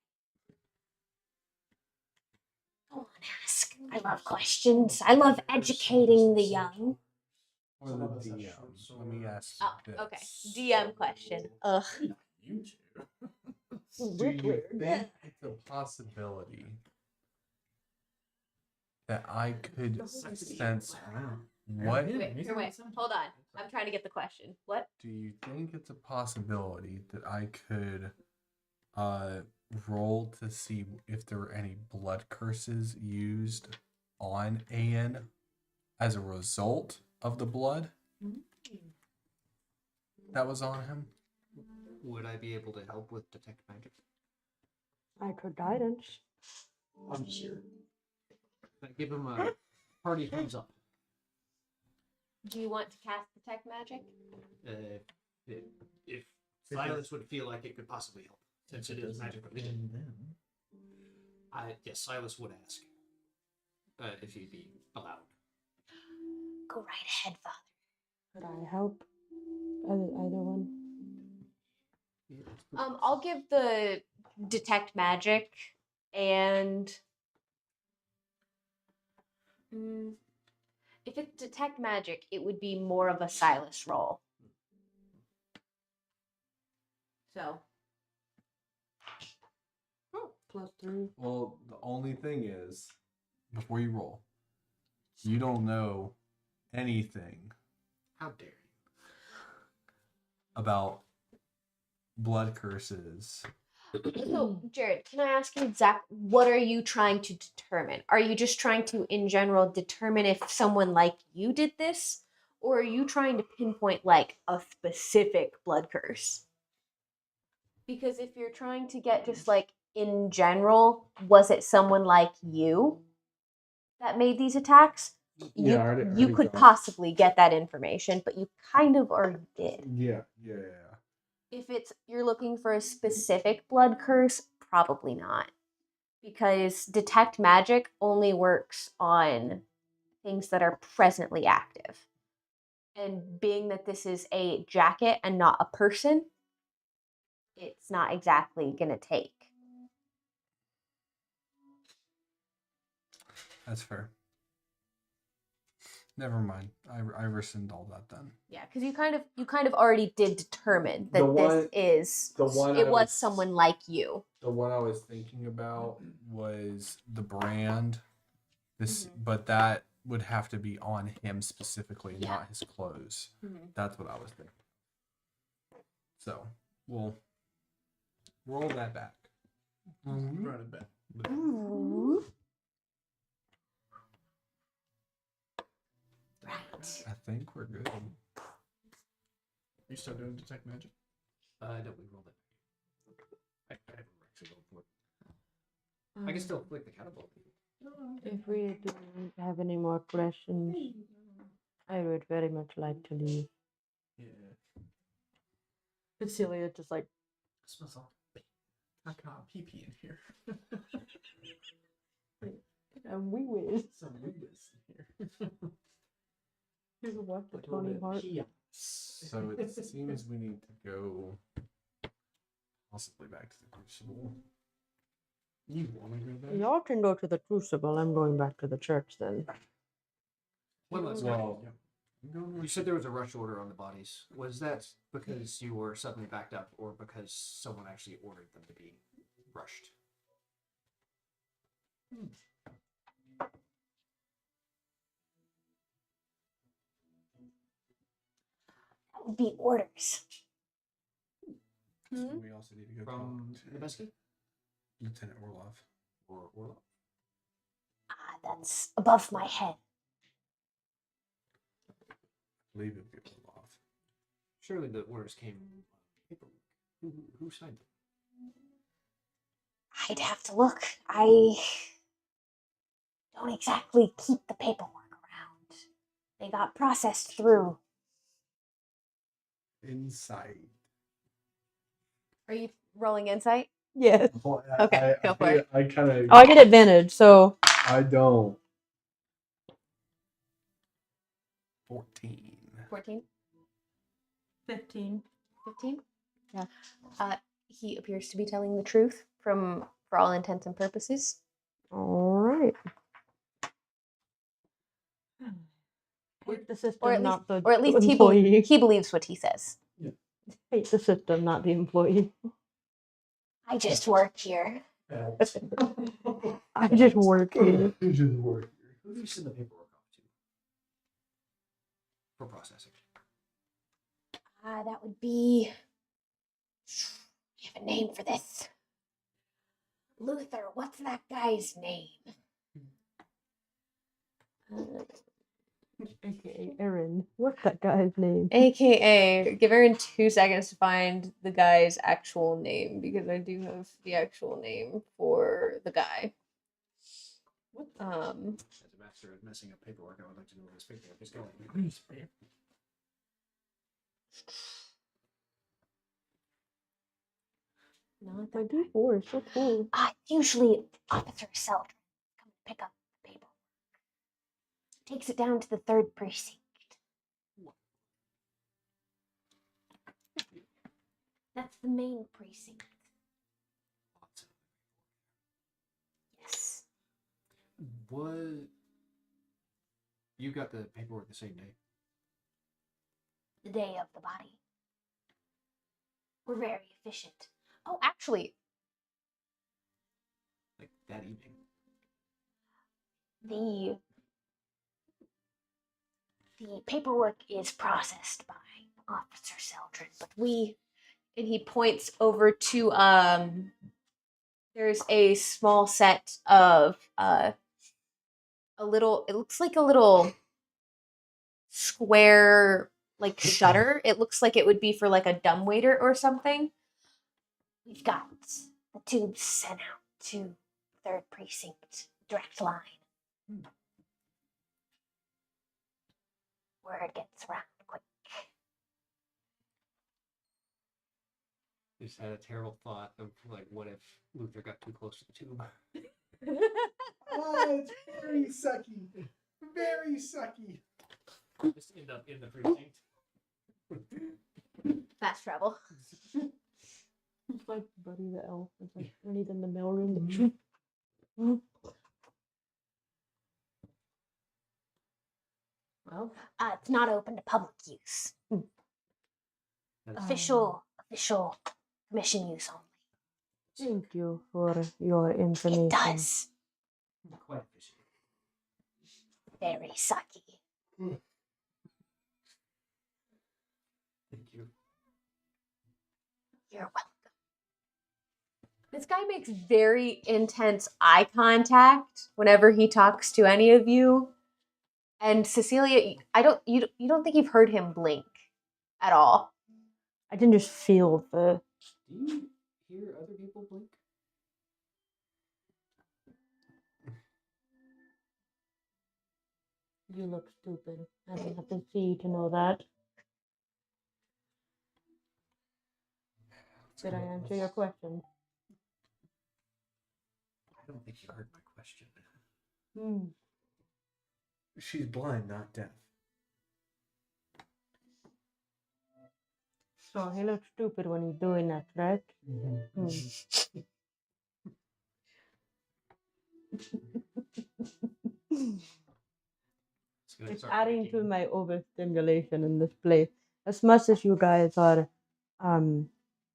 E: guy. Go on, ask. I love questions. I love educating the young.
B: Or the DM. Let me ask
E: Oh,
B: this.
E: okay. DM question. Ugh.
B: You two. Do
A: We're
B: you
A: weird.
B: think it's a possibility that I could sense what?
E: Wait, hold on. I'm trying to get the question. What?
B: Do you think it's a possibility that I could roll to see if there were any blood curses used on An as a result of the blood that was on him?
C: Would I be able to help with detect magic?
A: I could guidance.
C: I'm sure. I give him a hearty thumbs up.
E: Do you want to cast detect magic?
C: If Silas would feel like it could possibly help, since it is magic related. Yes, Silas would ask if he'd be allowed.
E: Go right ahead, Father.
A: Could I help? Either one?
E: I'll give the detect magic and if it's detect magic, it would be more of a Silas roll. So
A: +3.
B: Well, the only thing is, before you roll, you don't know anything
C: How dare you?
B: about blood curses
E: So, Jared, can I ask you what are you trying to determine? Are you just trying to, in general, determine if someone like you did this? Or are you trying to pinpoint, like, a specific blood curse? Because if you're trying to get just, like, in general, was it someone like you that made these attacks?
B: Yeah, I already
E: You could
B: got-
E: possibly get that information, but you kind of already did.
B: Yeah.
E: If you're looking for a specific blood curse, probably not. Because detect magic only works on things that are presently active. And being that this is a jacket and not a person, it's not exactly going to take.
B: That's fair. Never mind. I rescind all that then.
E: Yeah, because you kind of already did determine that it was someone like you.
B: The one I was thinking about was the brand. But that would have to be on him specifically,
E: Yeah.
B: not his clothes. That's what I was thinking. So we'll roll that back.
F: Run it back.
E: Ooh.
B: I think we're good.
F: You still doing detect magic?
C: No, we rolled it. I haven't actually rolled for it. I can still click the catapult.
A: If we don't have any more questions, I would very much like to leave.
F: Yeah.
A: Cecilia just like,
F: It smells all I got pee in here.
A: and we wish.
F: Some weakness in here.
A: Here's what the
F: Like a little
A: Tony
F: bit of
A: Hart.
F: pee.
B: So it seems we need to go possibly back to the crucible. You want to go back?
A: Y'all can go to the crucible. I'm going back to the church then.
C: One last
B: Well,
C: question.
B: I'm going
C: You said there was a rush order on the bodies. Was that because you were suddenly backed up, or because someone actually ordered them to be rushed?
E: That would be orders.
B: We also need to go
C: From
B: talk to
C: Nebesky
B: Lieutenant Orlov.
C: or Orlov?
E: Ah, that's above my head.
B: I believe it would be Orlov.
C: Surely the orders came paperwork. Who signed them?
E: I'd have to look. I don't exactly keep the paperwork around. They got processed through.
B: Insight.
E: Are you rolling insight?
A: Yes.
E: Okay, go for it.
B: I kind of.
A: Oh, I get advantage, so
B: I don't. 14.
E: 14?
A: 15.
E: 15?
A: Yeah.
E: He appears to be telling the truth for all intents and purposes.
A: All right. Hate the system,
E: Or at least,
A: not the
E: or at least
A: employee.
E: he believes what he says.
A: Hate the system, not the employee.
E: I just work here.
A: I just work here.
C: Who do you send the paperwork off to for processing?
E: That would be. We have a name for this. Luther, what's that guy's name?
A: AKA Aaron. What's that guy's name?
E: AKA, give Aaron 2 seconds to find the guy's actual name because I do have the actual name for the guy.
C: As a master of messing up paperwork, I would like to know where this paperwork is going.
E: Not
A: My
E: that guy.
A: D4 is so cool.
E: Usually Officer Seldrin comes to pick up the paperwork. Takes it down to the 3rd precinct. That's the main precinct. Yes.
C: What? You got the paperwork the same day?
E: The day of the body. We're very efficient. Oh, actually,
C: Like that evening?
E: the paperwork is processed by Officer Seldrin, but we
D: and he points over to there's a small set of a little, it looks like a little square like shutter. It looks like it would be for like a dumbwaiter or something.
E: We've got the tubes sent out to 3rd Precinct, direct line. Word gets around quick.
C: Just had a terrible thought of like, what if Luther got too close to the tube?
B: Oh, it's very sucky. Very sucky.
C: Just end up in the precinct.
D: Fast travel.
A: It's like Buddy the Elf. It's like when he's in the mailroom.
D: Well,
E: It's not open to public use. Official commission use only.
A: Thank you for your information.
E: It does.
C: Quite efficient.
E: Very sucky.
C: Thank you.
E: You're welcome.
D: this guy makes very intense eye contact whenever he talks to any of you. And Cecilia, you don't think you've heard him blink at all.
A: I can just feel the.
C: Do you hear other people blink?
A: You look stupid. I don't have to see to know that. Did I answer your question?
C: I don't think you heard my question.
B: She's blind, not deaf.
A: So he looks stupid when he's doing that, right? It's adding to my overstimulation in this place. As much as you guys are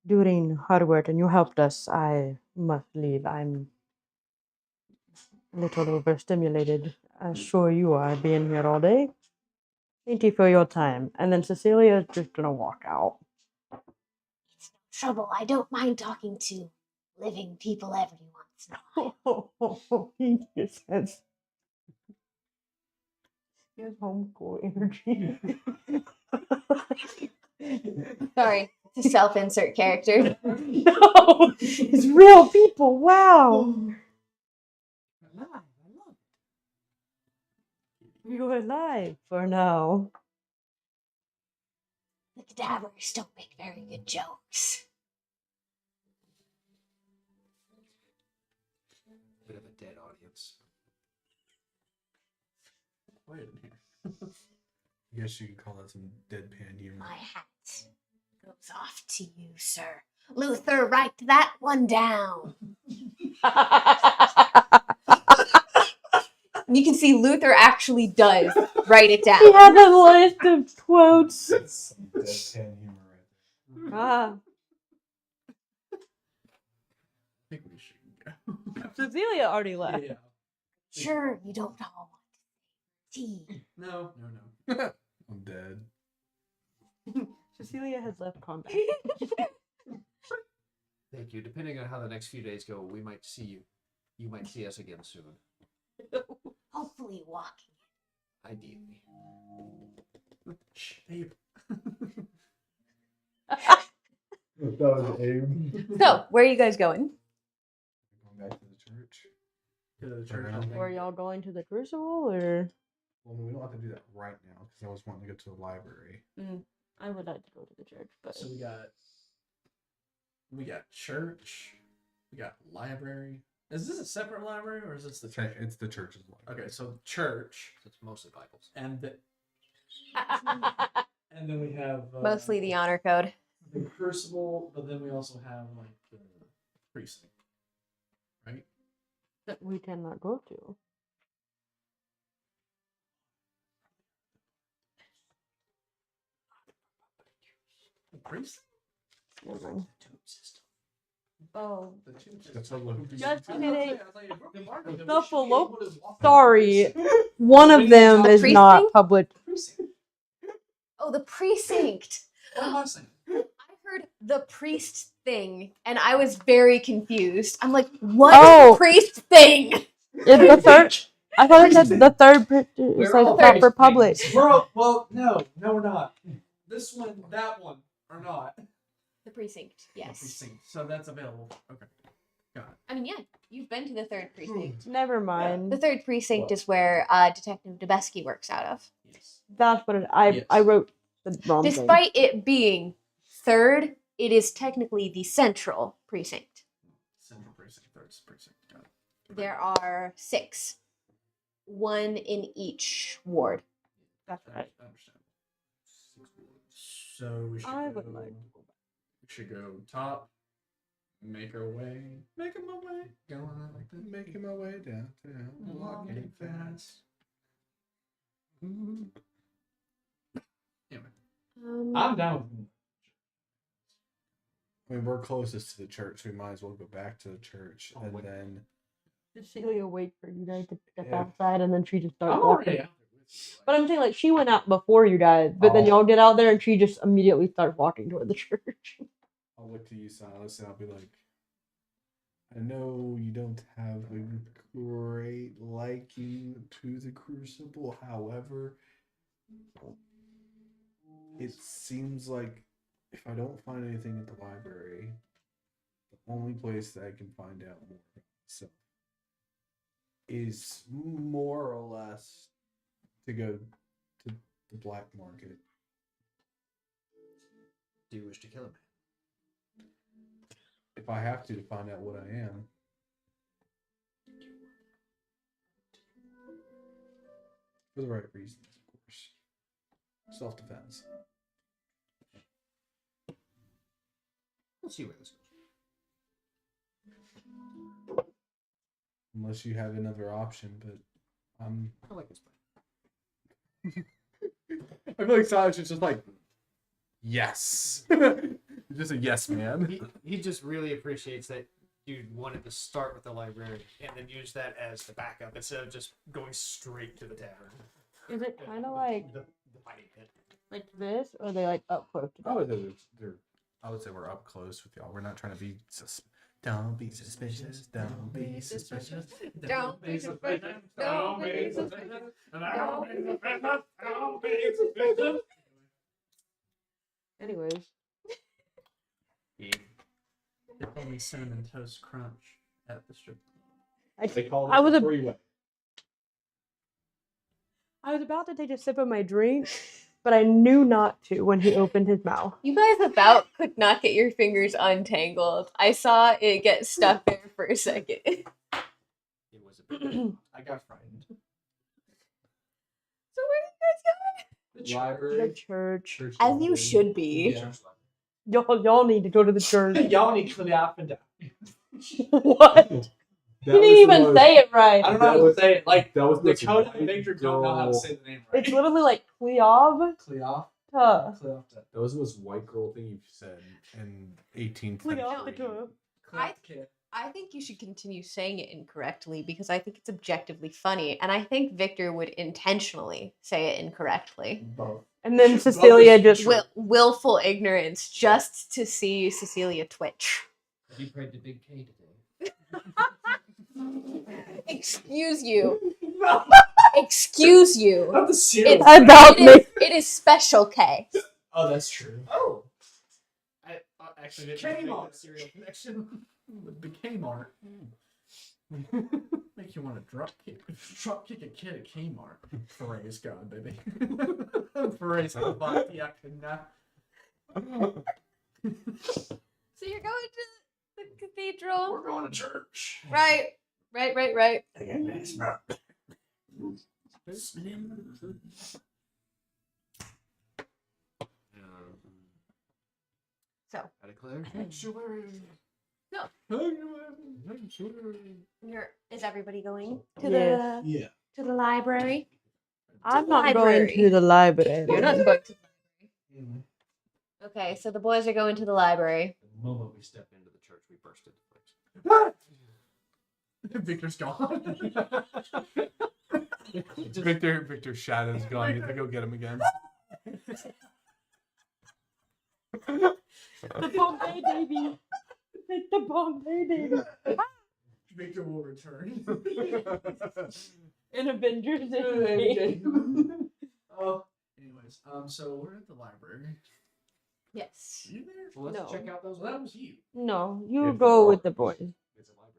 A: doing hard work and you helped us, I must leave. I'm a little overstimulated. I'm sure you are being here all day. Thank you for your time. And then Cecilia's just gonna walk out.
E: It's no trouble. I don't mind talking to living people every once in a while.
A: He just has homeschool energy.
D: Sorry, it's a self-insert character.
A: No, it's real people. Wow.
C: I love it.
A: You're alive for now.
E: The cadavers don't make very good jokes.
C: Bit of a dead audience.
B: Wait a minute. I guess you could call that some deadpan humor.
E: My hat goes off to you, sir. Luther, write that one down.
D: You can see Luther actually does write it
A: He
D: down.
A: had a list of quotes.
B: That's some deadpan humor right there.
A: Ah,
B: I think we should go.
A: Cecilia already left.
F: Yeah.
E: Sure, you don't all want tea.
F: No.
B: I'm dead.
A: Cecilia has left combat.
C: Thank you. Depending on how the next few days go, we might see you. You might see us again soon.
E: Hopefully walking.
C: Ideally.
F: Abe.
B: That was Abe.
D: So, where are you guys going?
B: Going back to the church.
F: To the church.
B: Around.
F: I think.
A: Were y'all going to the Crucible or?
B: Well, we don't have to do that right now because I was wanting to go to the library.
A: I would like to go to the church, but
F: So we got church, we got library. Is this a separate library or is this the church?
B: It's the church's library.
F: Okay, so church,
C: It's mostly Bibles.
F: and then we have
D: Mostly the honor code.
F: the crucible, but then we also have like the precinct, right?
A: that we cannot go to.
F: The precinct.
A: Never mind.
C: Tube system.
A: Oh,
F: The two.
B: That's a low.
A: Just kidding.
F: The
A: Buffalo. Sorry, one of them
D: The
A: is not
D: precinct?
A: public.
F: Precinct.
D: Oh, the precinct.
F: What am I saying?
D: I
E: heard the priest thing, and I was very confused. I'm like, what
A: Oh.
E: priest thing?
A: The third. I thought it said the third. It's like
F: all
A: not for public.
F: Well, no, we're not. This one, that one, are not.
E: The precinct, yes.
F: So that's available. Okay.
E: I mean, yeah, you've been to the third precinct.
A: Never mind.
E: The third precinct is where Detective Dubesky works out of.
F: Yes.
A: That's what I wrote the wrong thing.
E: Despite it being third, it is technically the central precinct.
F: Central precinct, third precinct. Got it.
E: There are 6, 1 in each ward.
A: That's right.
F: I understand. So we should
A: I
F: go,
A: would like to go back.
F: we should go top, make our way, making my way, going on like that, making my way downtown, walking fast. Anyway, I'm down.
B: I mean, we're closest to the church. We might as well go back to the church, and then
A: Did Celia wait for you guys to step
B: Yeah.
A: outside and then she just started
F: I'm
A: walking?
F: already out there with you.
A: But I'm saying like she went out before you guys, but then
B: Oh.
A: y'all get out there and she just immediately starts walking toward the church.
B: I'll look to you, Silas, and I'll be like, I know you don't have a great liking to the Crucible. However, it seems like if I don't find anything at the library, the only place that I can find out more about myself is more or less to go to the black market.
C: Do you wish to kill him?
B: If I have to find out what I am. For the right reasons, of course. Self-defense.
C: We'll see where this goes.
B: Unless you have another option, but I'm...
C: I like this plan.
B: I feel like Silas is just like, yes. Just a yes man.
C: He just really appreciates that you wanted to start with the library and then use that as the backup instead of just going straight to the tavern.
A: Is it kind of like
C: The fighting pit.
A: like this, or are they like up close to that?
B: I would say we're up close with y'all. We're not trying to be don't be suspicious. Don't be suspicious.
E: Don't be suspicious. Don't be suspicious.
A: Anyways,
F: They call me Cinnamon Toast Crunch at the strip.
A: I was about to take a sip of my drink, but I knew not to when he opened his mouth.
E: You guys about could not get your fingers untangled. I saw it get stuck there for a second.
C: It was a bit.
F: I got frightened.
E: So where are you guys going?
F: The
B: Library.
A: The church.
E: As you should be.
F: Yeah.
A: Y'all need to go to the church.
F: Y'all need to clear up and down.
A: What? You didn't even say it right.
F: I don't know how to say it. Like,
B: That was
F: Dakota and Victor don't know how to say the name right.
A: It's literally like Cleov.
F: Cleof.
A: Tuh.
B: That was the most white girl thing you've said in 18th
A: Cleov.
B: century.
E: I think you should continue saying it incorrectly because I think it's objectively funny, and I think Victor would intentionally say it incorrectly.
F: Both.
A: And then Cecilia just
E: Willful ignorance just to see Cecilia twitch.
C: You prayed to Big K today.
E: Excuse you. Excuse you.
F: Not the cereal.
E: It's-
A: about me.
E: It is special K.
F: Oh, that's true.
C: Oh! I actually didn't make
F: Kmart.
C: that serial connection.
F: The Kmart. Make you want to drop kick a kid at Kmart. Praise God, baby. Praise God. Yeah,
E: So you're going to the cathedral?
F: we're going to church.
E: Right. So
C: I declare.
E: is everybody going to
A: Yes.
F: Yeah.
E: the library?
A: I'm
E: the
A: not going
E: library.
A: to the library.
E: You're not going to the library. Okay, so the boys are going to the library.
C: The moment we step into the church, we burst into flames.
F: Victor's gone.
B: Victor's shadow's gone. You have to go get him again.
A: The Bombay baby. It's the Bombay baby.
F: Victor will return.
A: In Avengers
F: Okay.
A: Endgame.
F: Oh, anyways, so we're at the library.
D: Yes.
F: Are you there?
C: Well, let's
A: No.
C: check out those.
F: Well, that was you.
A: No, you
B: If
A: go
B: you
A: with
B: are-
A: the boys.
C: It's a library.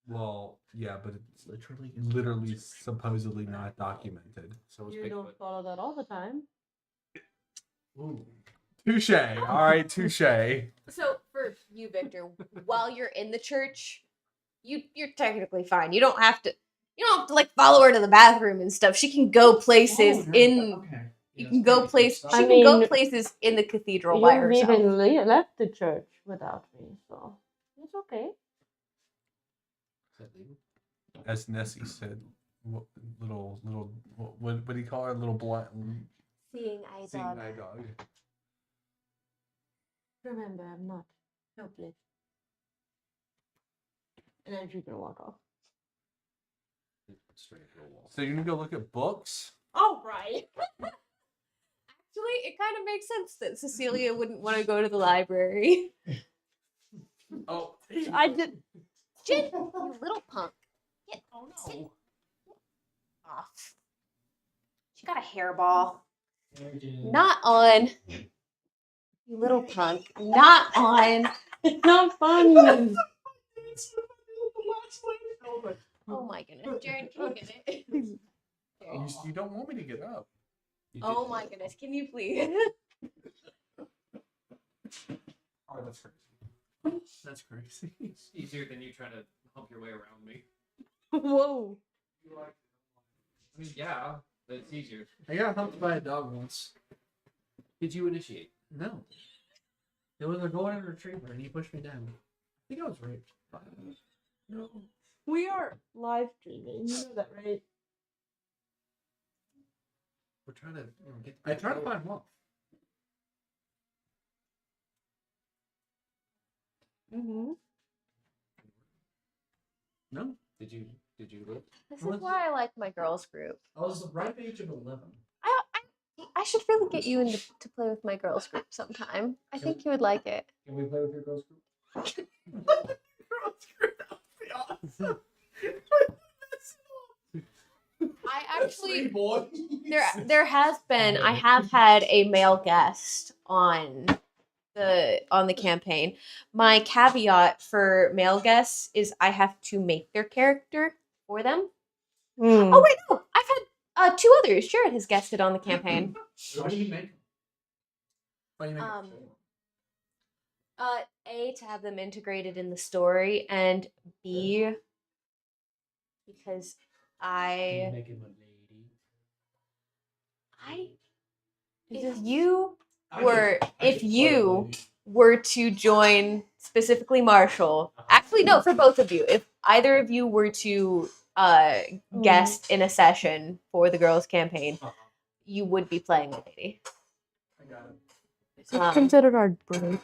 B: Well, yeah, but it's literally supposedly not documented.
C: So is
A: You
C: Bigfoot.
A: don't follow that all the time.
F: Ooh.
B: Touche. All right, touche.
D: So for you, Victor, while you're in the church, you're technically fine. You don't have to like follow her to the bathroom and stuff. She can go places in
F: Okay.
D: you
F: Yes,
D: can go
F: thank you.
D: place she
F: Stop.
A: I
D: can go
A: mean,
D: places in the cathedral by
A: You've
D: herself.
A: even left the church without me, so it's okay.
C: Is that legal?
B: As Nessie said, what do you call her? Little black
D: Seeing eye
B: seeing
D: dog.
B: eye dog.
A: Remember, I'm not helpless. And then she's gonna walk off.
C: Straight into a wall.
B: So you need to go look at books.
A: All right.
D: Actually, it kind of makes sense that Cecilia wouldn't want to go to the library.
B: Oh,
A: I did.
D: Jin, you little punk. Get
B: oh no.
D: off. She got a hairball.
F: Not.
D: Not on. You little punk. Not on.
A: It's not funny.
D: Oh my goodness. Jaren, can you get it?
B: You don't want me to get up.
D: Oh my goodness. Can you please?
B: Oh, that's crazy.
F: That's crazy.
C: It's easier than you trying to hump your way around me.
A: Whoa.
C: I mean, yeah, but it's easier.
F: I got humped by a dog once.
C: Did you initiate?
F: No. It was a golden retriever and he pushed me down. I think I was raped.
B: No.
A: We are live streaming. You know that, right?
C: We're trying to get.
F: I tried to find one.
A: Mm-hmm.
F: No.
C: Did you look?
D: This is why I like my girls group.
F: I was the ripe age of 11.
D: I should really get you into to play with my girls group sometime. I think you would like it.
C: Can we play with your girls group?
D: I actually
F: boy.
D: there has been I have had a male guest on the campaign. My caveat for male guests is I have to make their character for them.
A: Mm.
D: Oh wait, no, I've had two others. Jared has guested on the campaign.
F: Why do you make them? Why do you make
D: Um,
F: them?
D: A, to have them integrated in the story, and B, because
C: Make him a lady.
D: if you were to join specifically Marshall, actually no, for both of you, if either of you were to guest in a session for the girls' campaign, you would be playing a lady.
F: I got it.
A: Is this considered our break?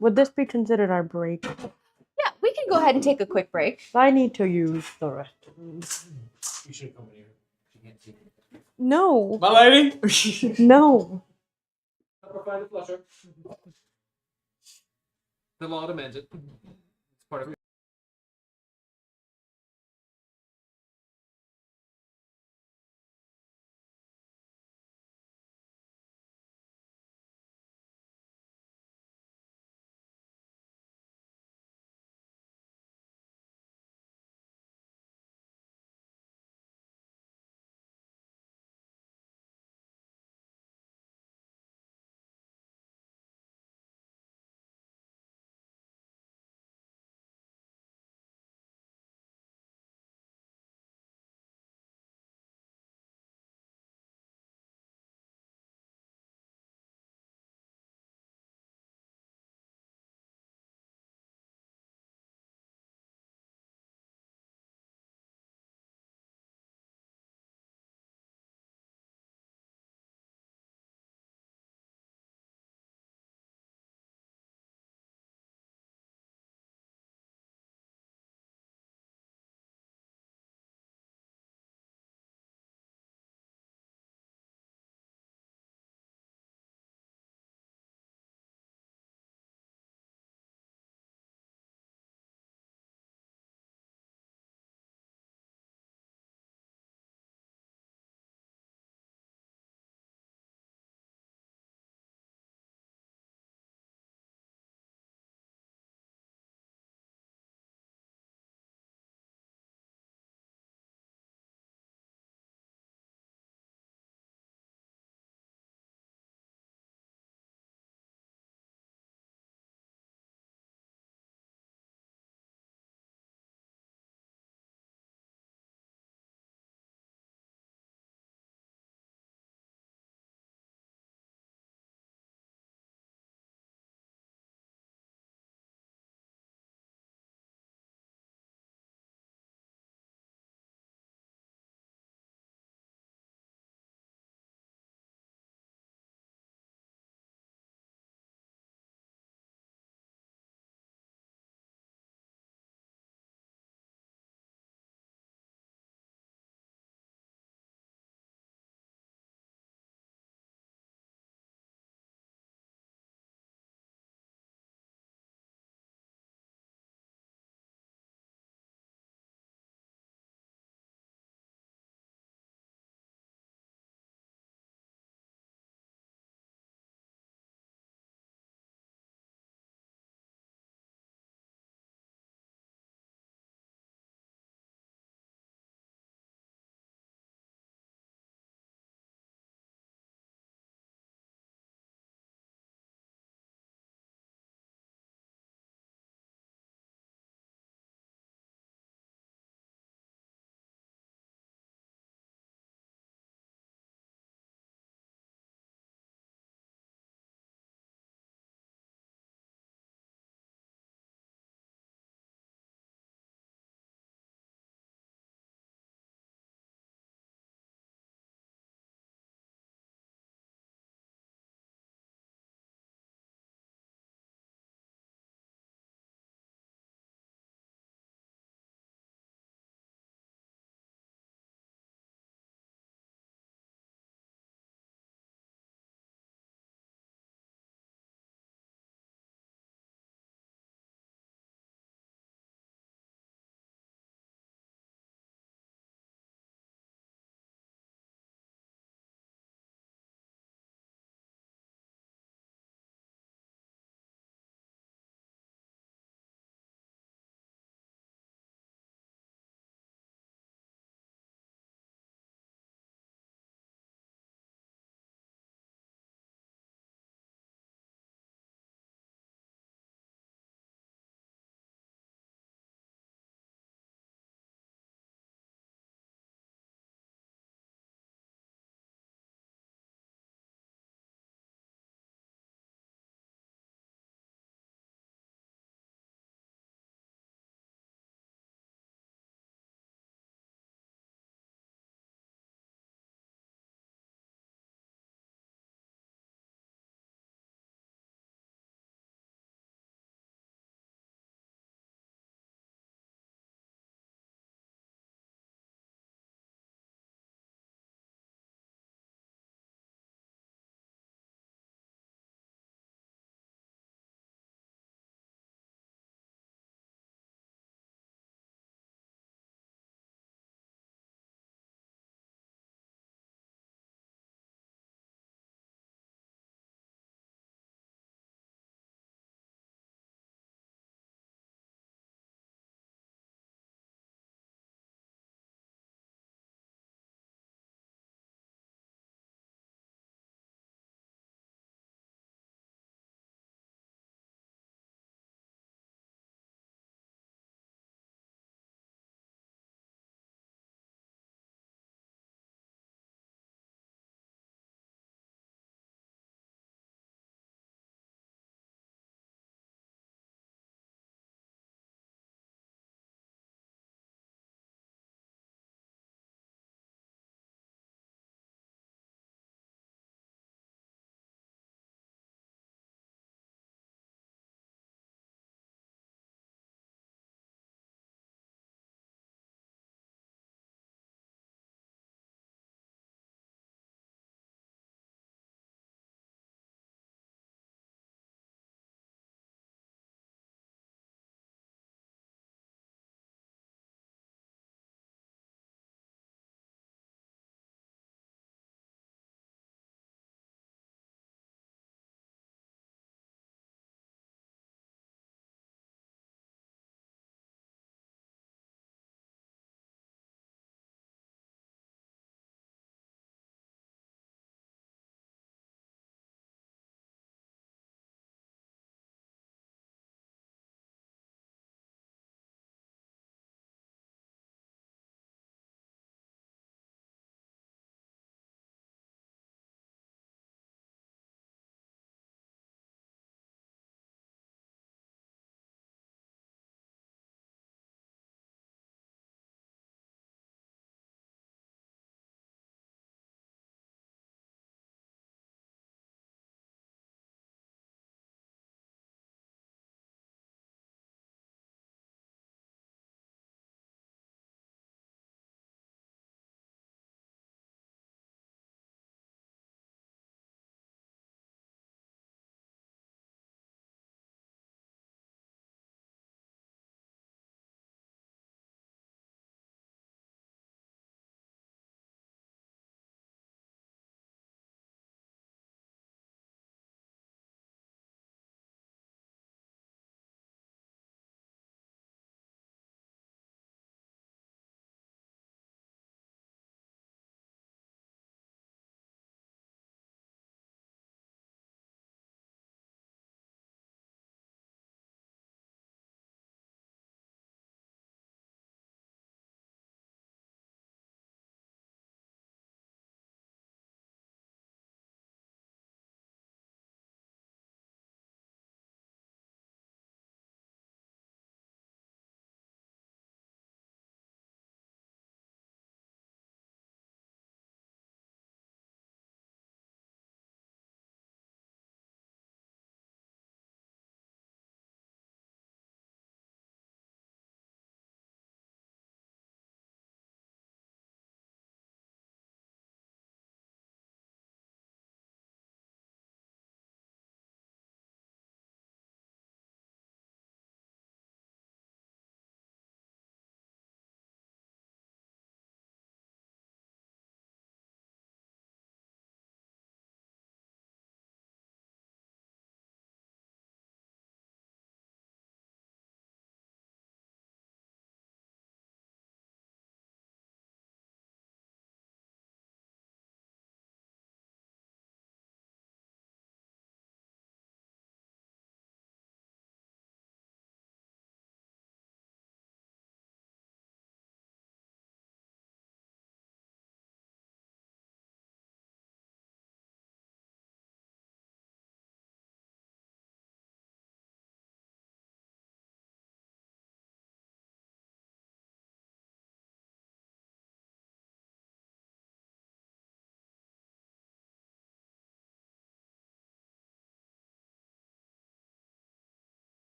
A: Would this be considered our break?
D: Yeah, we can go ahead and take a quick break.
A: I need to use the restroom.
C: You should come in here. She can't see.
A: No.
F: My lady.
A: No.
C: Help her find a flusher. The law demands it. It's part of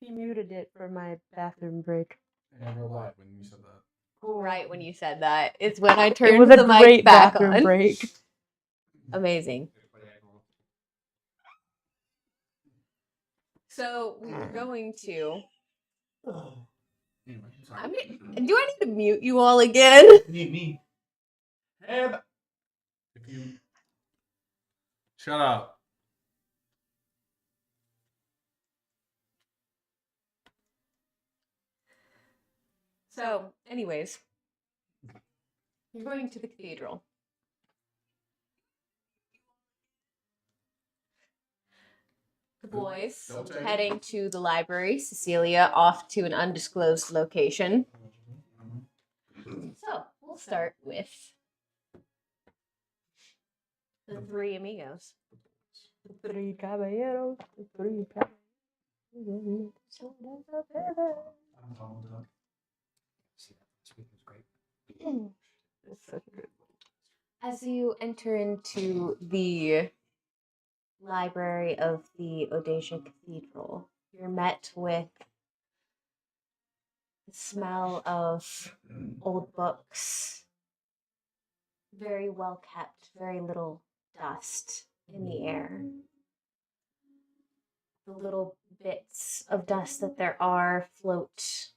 A: He muted it for my bathroom break.
B: And I lied when you said that.
D: Right when you said that, it's when I
A: It
D: turned
A: was a
D: the mic
A: great
D: back
A: bathroom
D: on.
A: break.
D: Amazing. So we're going to.
B: Anyway, sorry.
D: Do I need to mute you all again?
F: Need me.
B: If you shut up.
D: So, anyways, you're going to the cathedral. The boys
B: Don't take it.
D: heading to the library, Cecilia off to an undisclosed location. So, we'll start with the three amigos.
A: Three caballeros, three caballeros.
F: I'm Donald Duck.
C: See that this week was great.
A: It's such a good
D: As you enter into the library of the Odacia Cathedral, you're met with the smell of old books, very well kept, very little dust in the air. The little bits of dust that there are float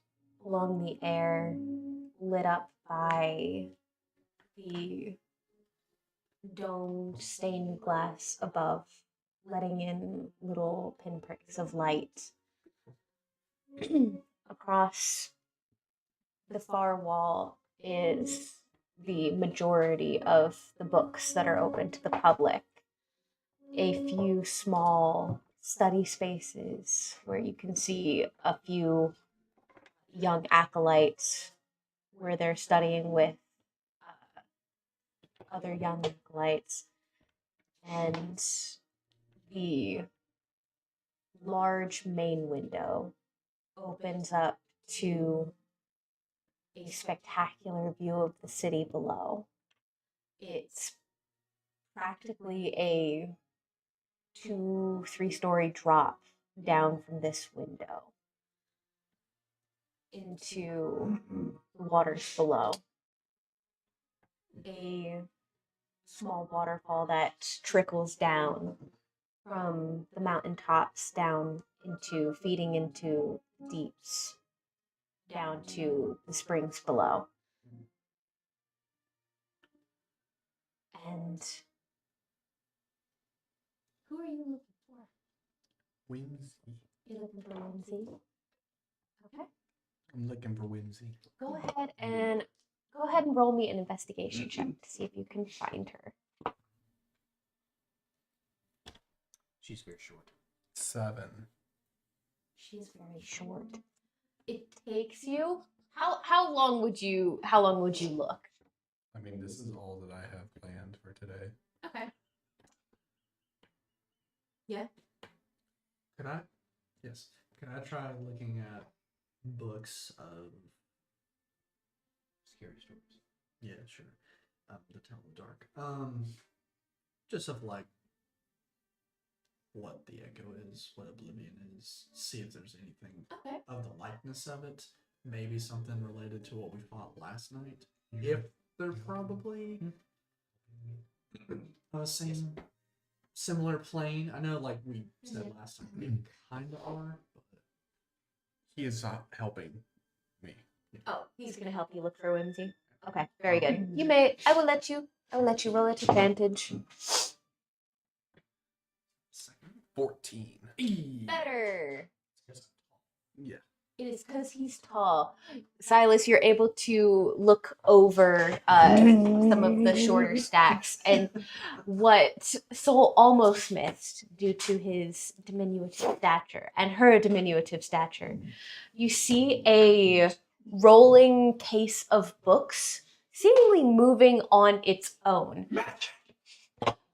D: along the air, lit up by the domed stained glass above, letting in little pinpricks of light. Across the far wall is the majority of the books that are open to the public. A few small study spaces where you can see a few young acolytes where they're studying with other young acolytes, and the large main window opens up to a spectacular view of the city below. It's practically a 2-3 story drop down from this window into the waters below. A small waterfall that trickles down from the mountaintops down into feeding into deeps down to the springs below. And who are you looking for?
B: Whimsy.
D: You're looking for Lindsay. Okay.
B: I'm looking for Whimsy.
D: Go ahead and roll me an investigation check to see if you can find her.
C: She's very short.
B: 7.
D: She's very short. It takes you how long would you look?
B: I mean, this is all that I have planned for today.
D: Okay. Yeah.
F: Could I? Yes. Could I try looking at books of
C: Scary stories.
F: Yeah, sure. The Town of Dark. Just of like what the Echo is, what Oblivion is. See if there's anything
D: Okay.
F: of the likeness of it. Maybe something related to what we fought last night. If they're probably same similar plane. I know, like we said last time, we kind of are. But
B: He is helping me.
D: Oh, he's gonna help you look for Whimsy. Okay, very good. I will let you roll at advantage.
B: 14.
D: Better.
B: Yeah.
D: It is because he's tall. Silas, you're able to look over some of the shorter stacks, and what Soul almost missed due to his diminutive stature and her diminutive stature. You see a rolling case of books seemingly moving on its own.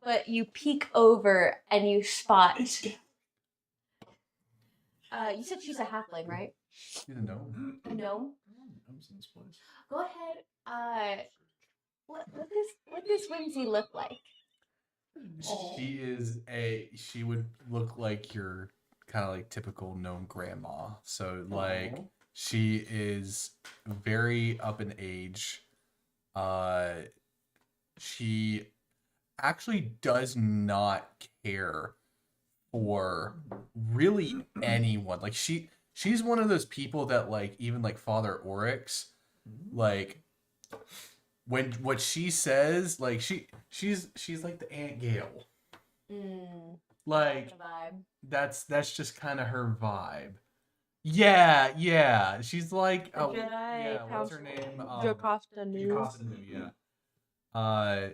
D: But you peek over and you spot. You said she's a halfling, right?
B: She's a gnome.
D: A gnome?
F: gnomes in this place.
D: Go ahead. What does Whimsy look like?
B: She would look like your kind of like typical gnome grandma. So like she is very up in age. She actually does not care for really anyone. Like she's one of those people that like even like Father Oryx, like when what she says, like she's like the Aunt Gail. Like
D: Vibe.
B: that's just kind of her vibe. Yeah. She's like
A: The Jedi
B: yeah, what's her
A: Council.
B: name?
A: Jocasta Nu.
B: Jocasta Nu, yeah.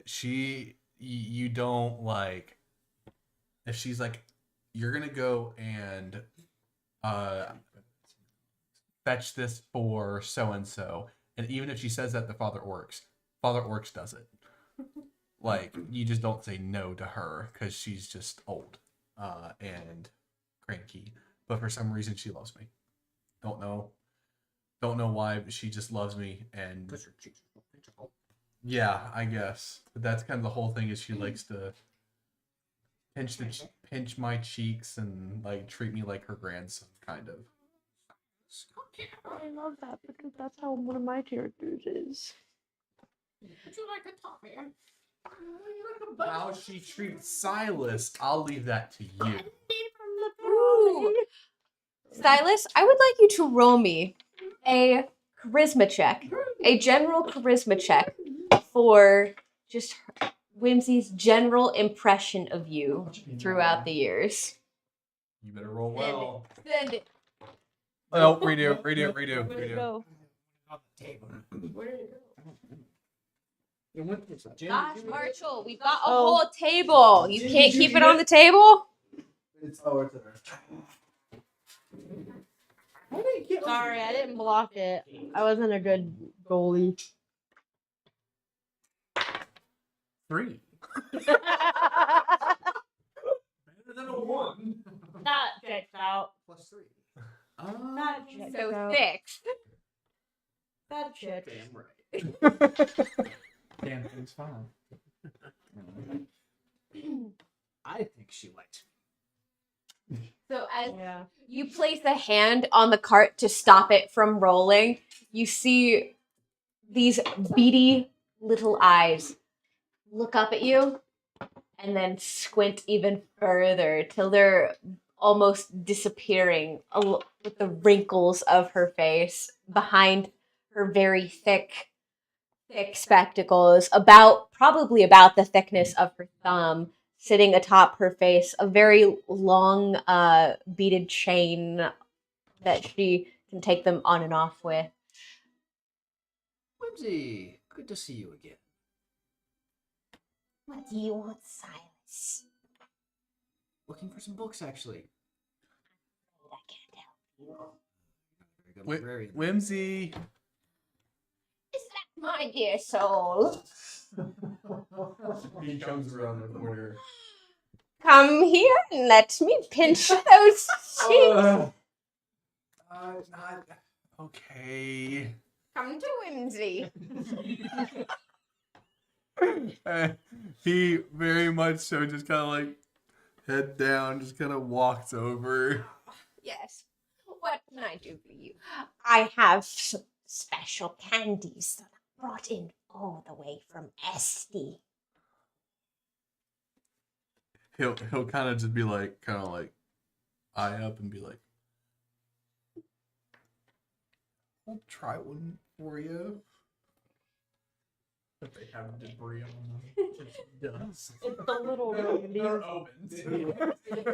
B: You don't like if she's like you're gonna go and fetch this for so and so, and even if she says that to Father Orcs does it. Like you just don't say no to her because she's just old and cranky, but for some reason she loves me. Don't know why, but she just loves me, and yeah, I guess. But that's kind of the whole thing is she likes to pinch my cheeks and like treat me like her grandson, kind of.
A: I love that because that's how one of my characters is.
C: Would you like a toffee?
B: How she treats Silas, I'll leave that to you.
D: Ooh. Silas, I would like you to roll me a charisma check, a general charisma check for just Whimsy's general impression of you throughout the years.
B: You better roll well.
D: Send it.
B: Oh, redo.
A: Where'd it go?
C: On the table.
A: Where did it go?
D: Gosh, Marshall, we've got a
A: Oh.
D: whole table. You can't keep it on the table?
F: It's there.
A: Sorry, I didn't block it. I wasn't a good goalie.
F: 3.
A: That
F: Better than a 1.
A: checks out.
C: Plus 3.
A: That checks
D: So
A: out.
D: 6.
A: That checks.
C: Damn right.
F: Damn thing's fine.
C: I think she likes me.
D: So as
A: Yeah.
D: you place a hand on the cart to stop it from rolling, you see these beady little eyes look up at you and then squint even further till they're almost disappearing with the wrinkles of her face behind her very thick spectacles, probably about the thickness of her thumb, sitting atop her face, a very long beaded chain that she can take them on and off with.
C: Whimsy, good to see you again.
E: What do you want, Silas?
C: Looking for some books, actually.
E: I can't help you.
C: Very good librarian.
B: Whimsy.
E: Is that my dear soul?
B: He comes around the corner.
D: Come here and let me pinch those cheeks.
B: Okay.
D: Come to Whimsy.
B: He very much so just kind of like head down, just kind of walks over.
D: Yes. What can I do for you? I have some
E: Special candies that I brought in all the way from Esti.
B: He'll kind of just be like, eye up and be like, I'll try one for you.
F: But they have debris on them. It does.
A: It's the little candies.
F: They're open too.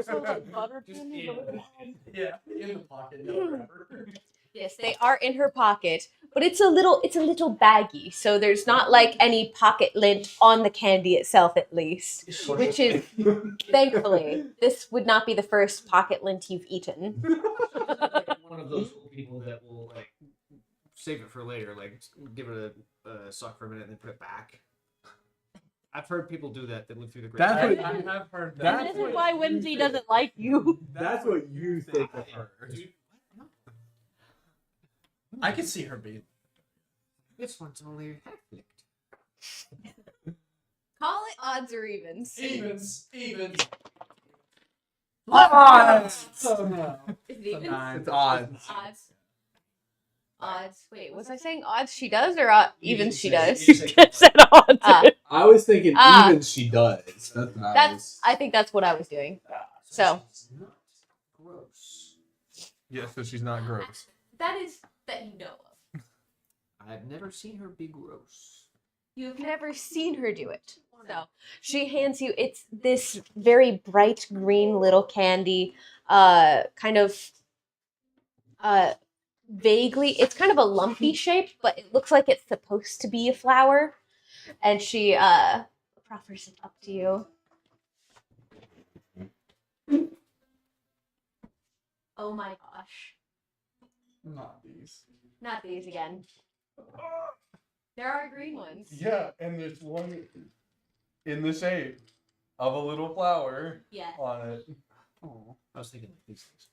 A: So like butter
F: Just
A: candies,
F: in
A: but
F: the
A: with
F: pocket. Yeah, in the pocket. No wrapper.
D: Yes, they are in her pocket, but it's a little baggy, so there's not like any pocket lint on the candy itself, at least. Which is, thankfully, this would not be the first pocket lint you've eaten.
C: One of those people that will like save it for later, like give it a suck for a minute and then put it back. I've heard people do that live through the great.
B: That's what-
F: I have heard that.
B: That's
A: This is
B: what
A: why
B: you
A: Whimsy
B: think.
A: doesn't like you.
B: That's what you think of her.
C: Dude,
F: I can see her being.
C: this one's only half licked.
D: Call it odds or evens.
F: Evens.
B: Odds!
G: Is it even?
B: It's odds.
G: Odds. Odds. Wait, was I saying odds she does or evens she does?
A: You said odds.
H: I was thinking
G: Ah.
H: even she does. That's what I
G: That's.
H: was.
G: I think that's what I was doing. So.
C: she's not gross.
B: Yeah, so she's not gross.
G: That is that you know of.
C: I've never seen her be gross.
G: You've never seen her do it. So she hands you. It's this very bright green little candy. Kind of. Vaguely, it's kind of a lumpy shape, but it looks like it's supposed to be a flower. And she proffers it up to you. Oh my gosh.
B: Not these.
G: Not these again. There are green ones.
B: Yeah, and there's one in the shape of a little flower
G: Yeah.
B: on it.
C: Oh, I was thinking like these things.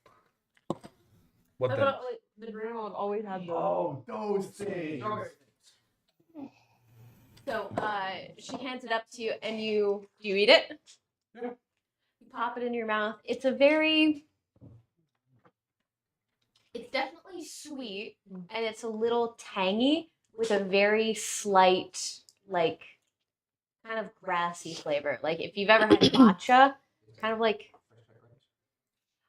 B: What then?
A: The green one always had the.
B: Oh, those things.
G: So she hands it up to you, and you eat it?
B: Yeah.
G: You pop it in your mouth. It's definitely sweet, and it's a little tangy with a very slight, like, kind of grassy flavor. Like if you've ever had matcha, kind of like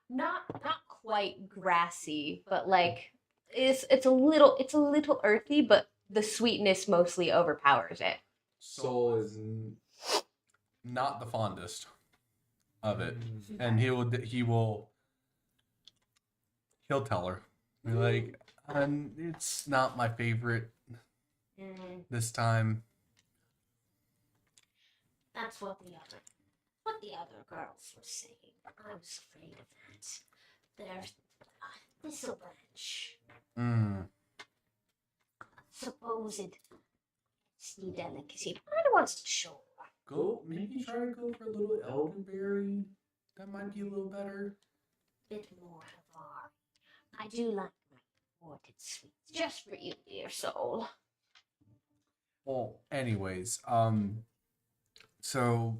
G: not quite grassy, but like it's a little earthy, but the sweetness mostly overpowers it.
B: Soul is not the fondest of it, and he'll tell her, be like, it's not my favorite this time.
E: That's what the other girls were saying. I was afraid of that. There's thistle branch, supposed sea delicacy. I wasn't sure.
B: Maybe try to go for a little elderberry. That might be a little better.
E: Bit more Havar. I do like my imported sweets. Just for you, dear soul.
B: Well, anyways, so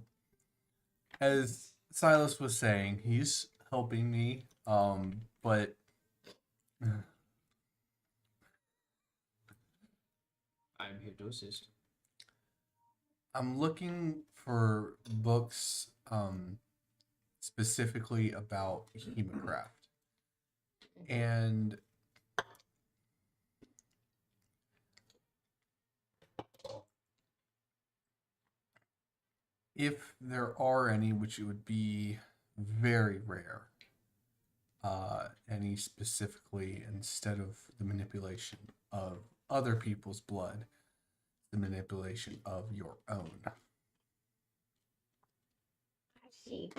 B: as Silas was saying, he's helping me, but
C: I'm here to assist.
B: I'm looking for books, specifically about Hemocraft. And if there are any, which it would be very rare, any specifically instead of the manipulation of other people's blood, the manipulation of your own.
E: I see.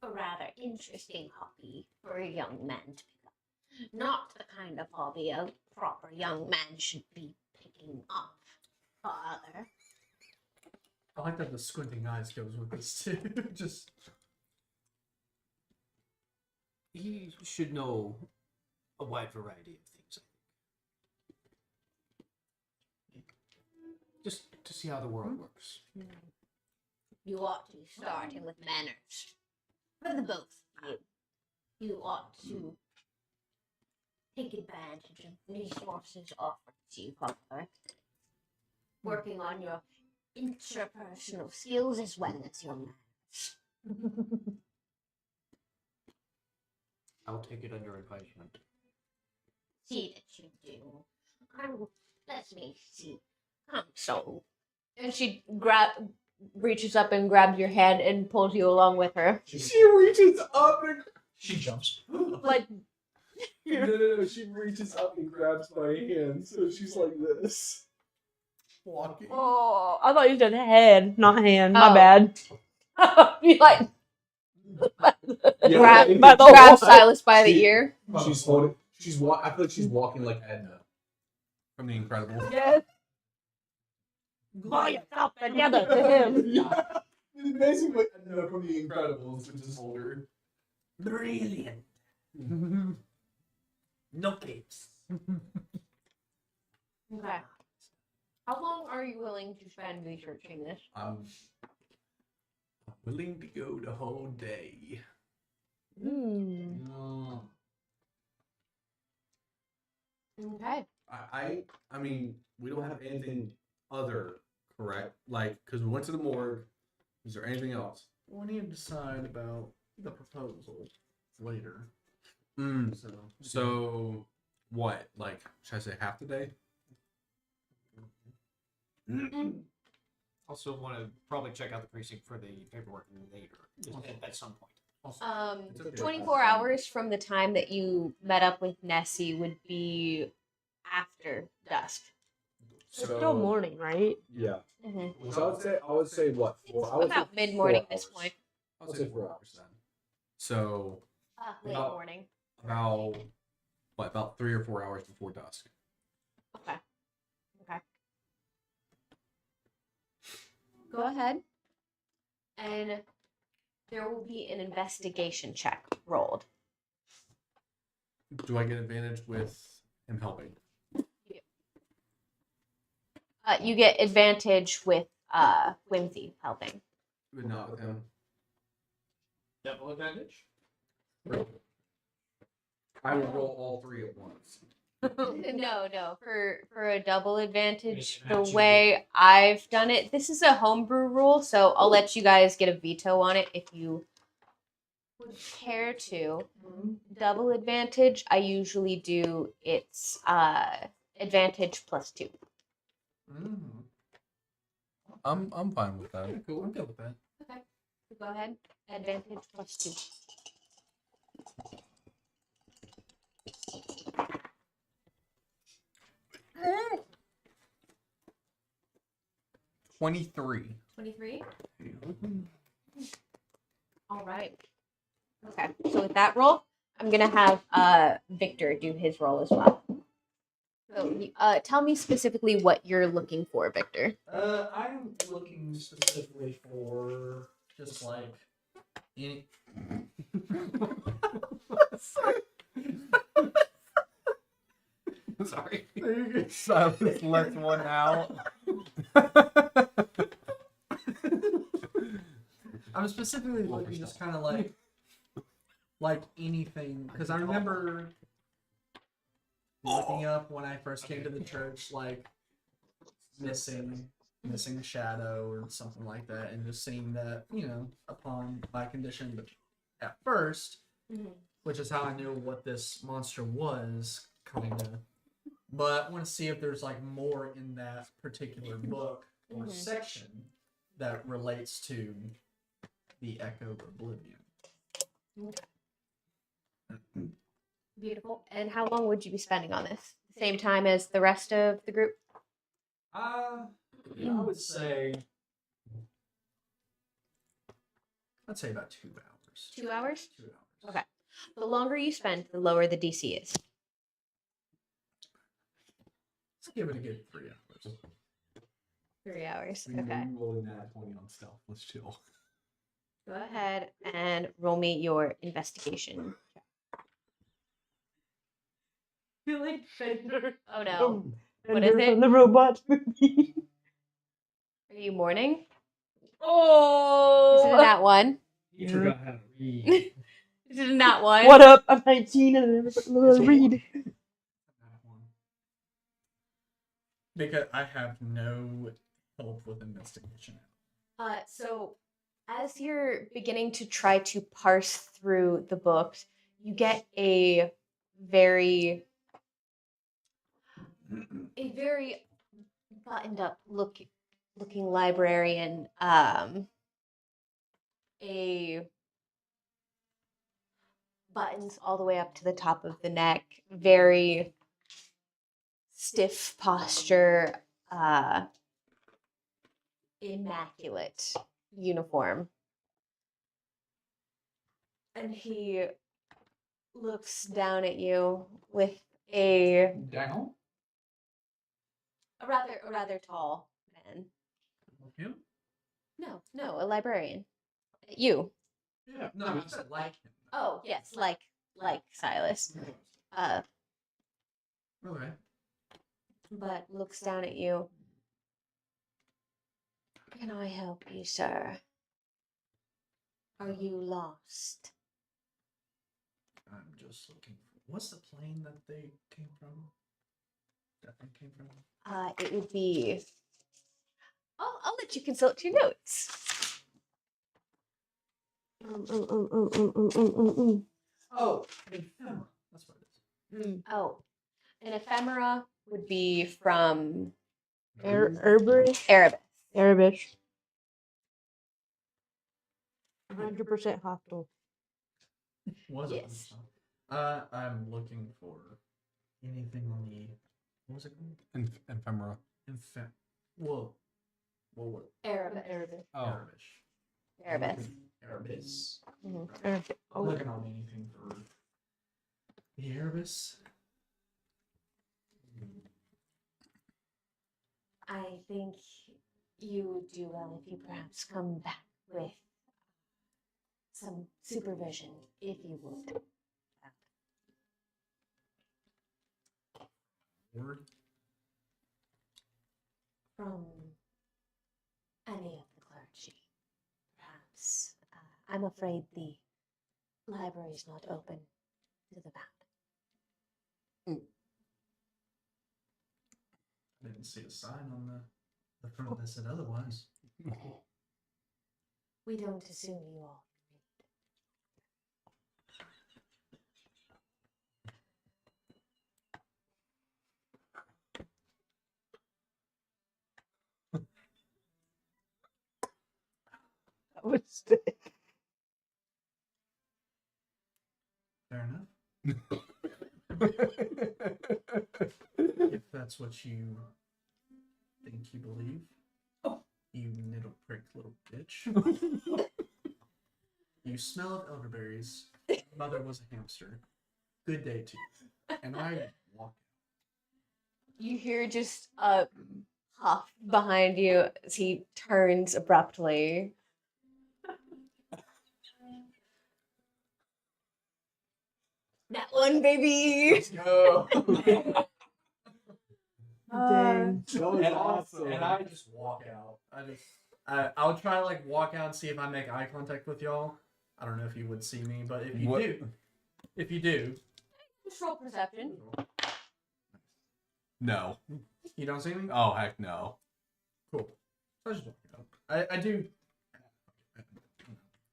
E: A rather interesting hobby for a young man to pick up. Not the kind of hobby a proper young man should be picking up, father.
F: I like that the squinting eyes goes with this too. Just
C: He should know a wide variety of things. Just to see how the world works.
E: You ought to be starting with manners. For the both of you. You ought to take advantage of resources offered to you, father. Working on your interpersonal skills as well as your manners.
C: I'll take it under advisement.
E: See that you do. Let me see. Come, soul.
G: And she reaches up and grabs your hand and pulls you along with her.
H: She reaches up and
F: she jumps.
G: Like
H: no. She reaches up and grabs my hand, so she's like this, walking.
A: Oh, I thought you said head, not hand. My
G: Oh.
A: bad.
G: you like
H: Yeah,
A: by the
G: grab
A: whole-
G: Silas by the ear.
H: She's holding. I feel like she's walking like Edna.
B: From The Incredibles.
A: Yes. Pull yourself together to him.
H: Yeah. Basically Edna from The Incredibles, which is older.
F: Brilliant. No capes.
G: Okay. How long are you willing to spend researching this?
B: I'm willing to go the whole day.
A: Mm.
G: Okay.
B: I mean, we don't have anything other, correct? Like, because we went to the morgue. Is there anything else?
F: We need to decide about the proposal later.
B: So, what? Like, should I say half the day?
C: Also, want to probably check out the precinct for the paperwork later, just at some point.
B: It's okay.
G: 24 hours from the time that you met up with Neci would be after dusk.
A: It's still morning, right?
H: Yeah.
G: Mm-hmm.
H: So I would say what? I would say
G: About mid-morning
H: 4
G: at this
H: hours.
G: point.
H: I would say 4 hours then.
B: So,
G: Late
B: About-
G: morning.
B: about 3 or 4 hours before dusk.
G: Okay. Okay. Go ahead. And there will be an investigation check rolled.
B: Do I get advantage with him helping?
G: You get advantage with Whimsy helping.
B: But not with him.
C: Double advantage.
B: I would roll all 3 at once.
G: No. For a double advantage, the
C: Match you
G: way I've done it, this is a homebrew rule, so I'll let you guys get a veto on it if you would care to. Double advantage, I usually do it's advantage +2.
B: I'm fine with that.
F: Yeah, cool. I'm good with that.
G: Okay. Go ahead. Advantage +2.
B: $23.
G: 23. All right. Okay. So with that roll, I'm gonna have Victor do his roll as well. So tell me specifically what you're looking for, Victor.
F: I'm looking specifically for just like any.
B: Sorry. Silas lets one out.
F: I'm specifically looking just kind of like anything because I remember looking up when I first came to the church, like missing a shadow or something like that, and just seeing that, upon my condition, but at first, which is how I knew what this monster was, kind of. But I want to see if there's like more in that particular book or section that relates to the Echo of Oblivion.
G: Beautiful. And how long would you be spending on this? Same time as the rest of the group?
F: I would say, I'd say about 2 hours.
G: 2 hours?
F: 2 hours.
G: Okay. The longer you spend, the lower the DC is.
F: Let's give it a good 3 hours.
G: 3 hours.
B: We
G: Okay.
B: rolling that 20 on stealth. Let's chill.
G: Go ahead and roll me your investigation.
A: Feel like Fender.
G: Oh no. What
A: Fender
G: is it?
A: from the robot movie.
G: Are you mourning?
A: Oh!
G: Is it that one?
H: You forgot how to read.
G: Is it not one?
A: What up? I'm 19 and I never fucking read.
F: Because I have no help with investigation.
G: So as you're beginning to try to parse through the books, you get a very buttoned up looking librarian, a buttons all the way up to the top of the neck, very stiff posture, immaculate uniform. And he looks down at you with a
F: Down?
G: rather tall man.
F: Him?
G: No, a librarian. You.
F: Yeah. No, I said like him.
G: Oh, yes, like Silas.
F: Okay.
G: But looks down at you. Can I help you, sir? Are you lost?
F: I'm just looking for. What's the plane that they came from? That thing came from?
G: It would be. I'll let you consult your notes.
F: Oh, ephemera. That's what it is.
G: Oh, an ephemera would be from
A: Herberish.
G: Arabic.
A: Arabish. 100% hostile.
F: Was it?
G: Yes.
F: I'm looking for anything on the. What was it called?
B: Ephemera.
F: Well, what?
G: Arabic.
B: Oh,
F: Arabish.
G: Arabic.
F: Arabis.
A: Arabic.
F: I'm looking on anything for the Arabis.
D: I think you would do well if you perhaps come back with some supervision, if you would.
F: Word.
D: From any of the clergy, perhaps. I'm afraid the library is not open to the bound.
F: I didn't see a sign on the front that said otherwise.
D: We don't assume you all
A: That was
F: Fair enough. If that's what you think you believe, you niddle prick little bitch. You smell of elderberries. Mother was a hamster. Good day to you. And I walk.
G: You hear just a huff behind you as he turns abruptly. That one, baby.
F: Let's go.
A: Dang.
H: That was awesome.
F: And I just walk out. I'll try to like walk out and see if I make eye contact with y'all. I don't know if you would see me, but if you do,
G: Just roll perception.
B: no.
F: you don't see me.
B: Oh, heck no.
F: Cool. I just walk out. I do.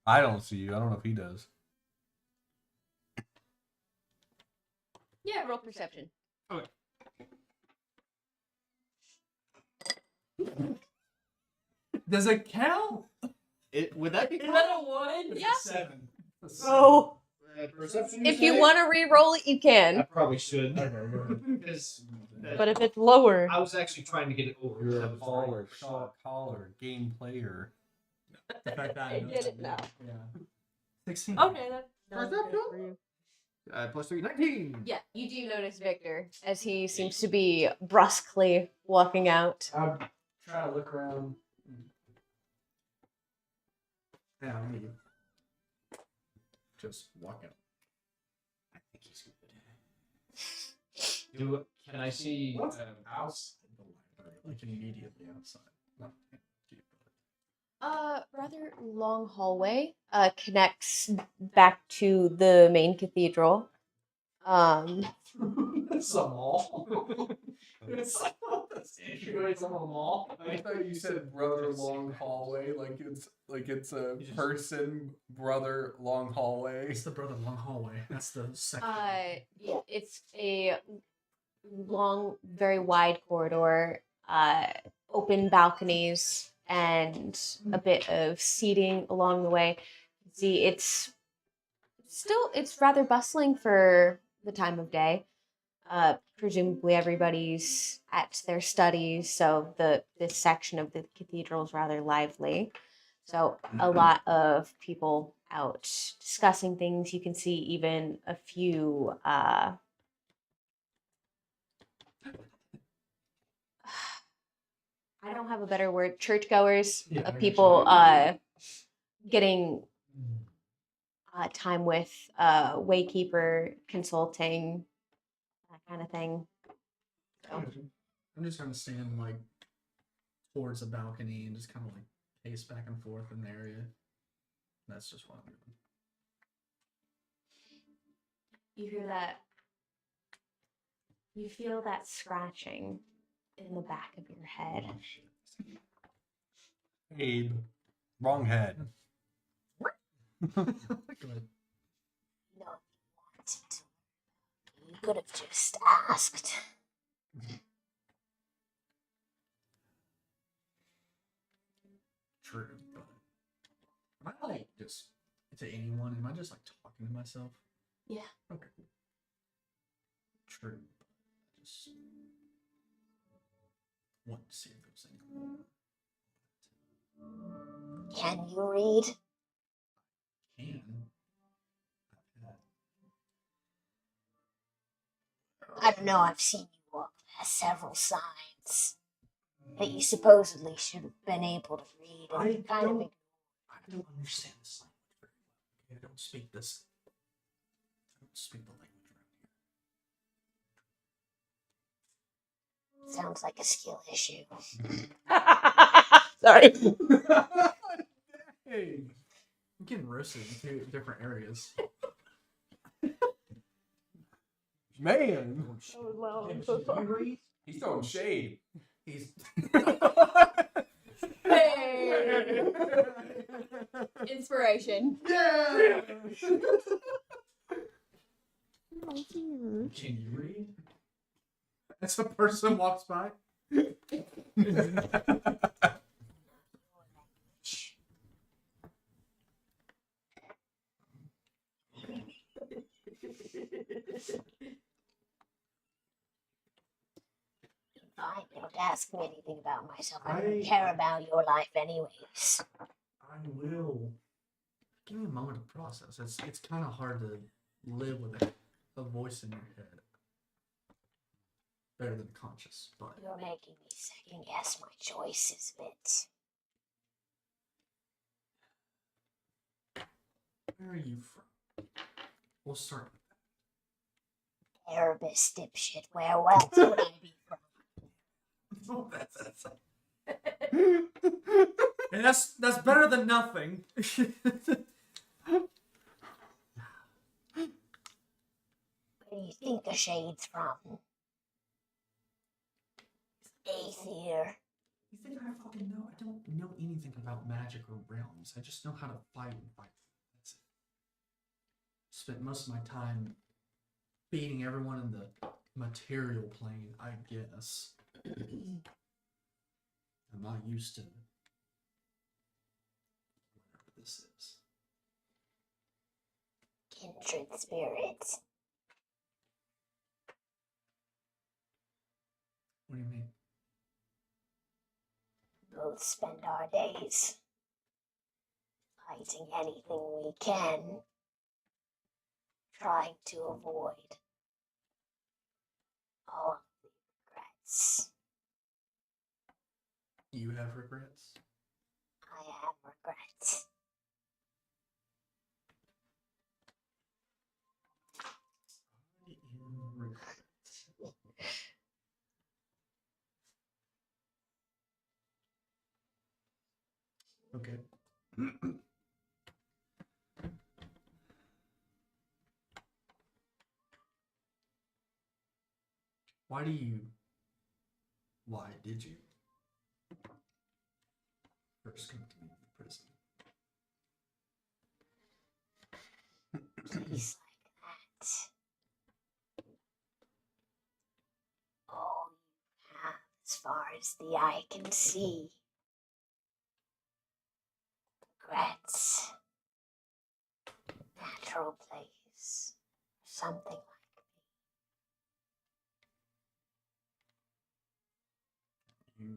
B: I don't see you. I don't know if he does.
G: Yeah, roll perception.
F: Does it count?
C: Would that be
G: Is that a 1? Yeah.
F: 7.
A: Oh.
C: perception?
G: If you want to re-roll it, you
C: I
G: can.
C: probably should.
F: Okay, go ahead.
C: Because
A: But if it's lower,
C: I was actually trying to get it over.
B: You're
C: I
B: a
C: was
B: baller,
C: right.
B: shot caller, game player.
F: The fact that
G: I get it now.
F: Yeah. 16.
A: okay, that's good for you.
C: Plus 3, 19.
G: Yeah, you do notice Victor as he seems to be brusquely walking out.
F: I try to look around. Yeah, I leave. Just walk out.
C: I think he's good. Can I see?
F: Outside the library, like immediately outside. Not deep,
G: Rather long hallway connects back to the main cathedral.
F: It's a mall. It's it's a mall.
B: I thought you said brother long hallway, like it's a person brother long hallway.
F: It's the brother long hallway. That's the section.
G: Yeah, it's a long, very wide corridor, open balconies, and a bit of seating along the way. See, it's rather bustling for the time of day. Presumably everybody's at their studies, so this section of the cathedral is rather lively. So a lot of people out discussing things. You can see even a few I don't have a better word, churchgoers,
F: Yeah,
G: people getting time with waykeeper, consulting, that kind of thing.
F: I'm just gonna stand like towards the balcony and just kind of like pace back and forth in the area. That's just what I'm doing.
G: you hear that. You feel that scratching in the back of your head.
B: Abe. Wrong head.
F: Go ahead.
E: No, you wanted to. You could have just asked.
F: True, but am I like just to anyone? Am I just like talking to myself?
G: Yeah.
F: Okay. True, but I just want to see if there's any more.
E: Can you read?
F: Can.
E: I don't know, I've seen you walk past several signs that you supposedly should have been able to read. And you kind of
F: I don't understand this language very well. Okay, I don't speak this. I don't speak the language around here.
E: sounds like a skill issue.
A: Sorry.
B: Hey.
F: I'm getting roasted in two different areas.
B: Man.
A: That was loud. I'm
F: Hey,
A: so
F: do you
A: sorry.
F: read?
B: He's throwing shade.
F: He's
G: Hey! Inspiration.
B: Yeah.
F: Can you read? As a person walks by.
E: Fine, don't ask me anything about myself. I
F: I-
E: don't care about your life anyways.
F: I will. Give me a moment to process. It's kind of hard to live with a voice in your head. Better than conscious, but
E: You're making me second guess my choices a bit.
F: where are you from? We'll start with
E: Erebus, dipshit, where else would I be from?
F: And that's better than nothing.
E: Where do you think the shade's from? Aether.
F: You think I fucking know? I don't know anything about magic or realms. I just know how to fight and fight. That's it. Spent most of my time beating everyone in the material plane, I guess. I'm not used to whatever this is.
E: Kindred spirits.
F: What do you mean?
E: Both spend our days fighting anything we can, trying to avoid all the regrets.
F: You have regrets?
E: I have regrets.
F: I am regrets. Okay. Why did you first come to me in the prison?
E: Place like that. All you have as far as the eye can see. Regrets. Natural place. Something like
F: You.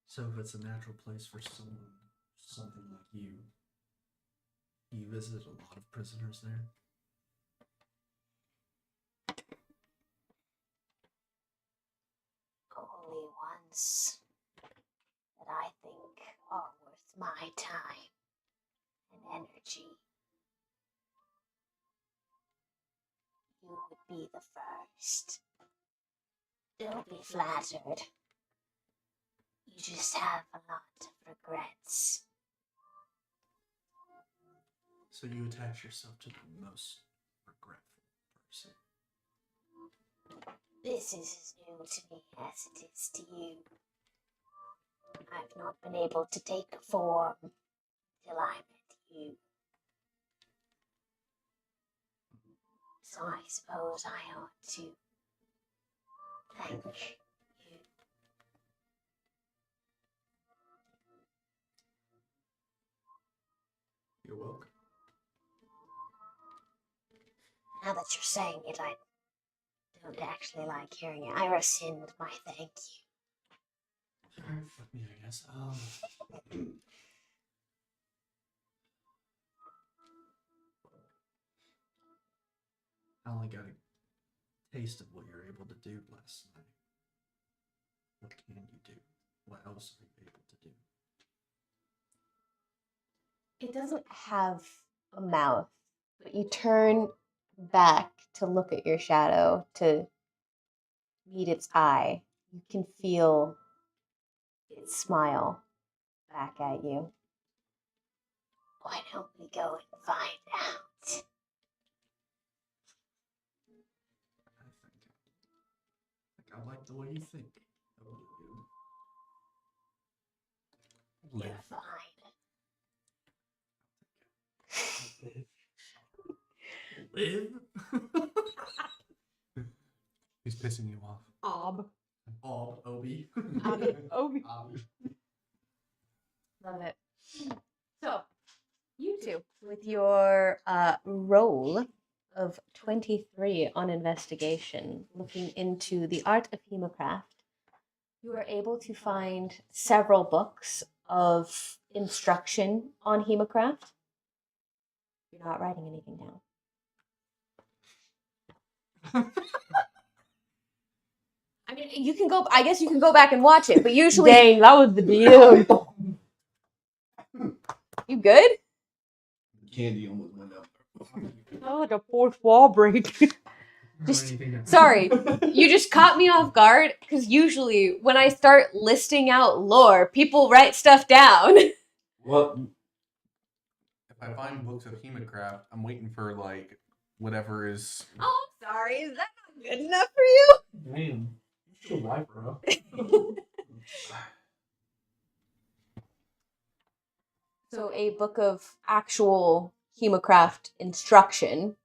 F: So if it's a natural place for something like you visited a lot of prisoners there?
E: only ones that I think are worth my time and energy. You would be the first. Don't be flattered. You just have a lot of regrets.
F: So you attach yourself to the most regretful.
E: This is as new to me as it is to you. I've not been able to take a form till I met you. So I suppose I ought to thank you.
F: You're welcome.
E: Now that you're saying it, I don't actually like hearing it. I rescind my thank you.
B: Fuck me, I guess.
F: I only got a taste of what you're able to do last night. What can you do? What else are you able to do?
D: It doesn't have a mouth, but you turn back to look at your shadow to meet its eye. You can feel its smile back at you.
E: Why don't we go and find out?
F: I like the way you think.
B: Live.
E: You're fine.
F: Live?
B: He's pissing you off.
F: Obi.
A: Obi.
D: Love it. So, you two, with your roll of 23 on investigation, looking into the art of hemocraft, you are able to find several books of instruction on hemocraft. You're not writing anything down. I mean, you can go. I guess you can go back and watch it, but usually,
A: Dang, that was the deal.
D: you good?
H: Candy almost went up.
A: That was like a fourth wall break.
D: Just sorry, you just caught me off guard because usually when I start listing out lore, people write stuff down.
H: Well,
B: If I find books of Hemocraft, I'm waiting for like whatever is.
D: Oh, I'm sorry. Is that not good enough for you?
H: damn. You should wipe her up.
D: So a book of actual hemocraft instruction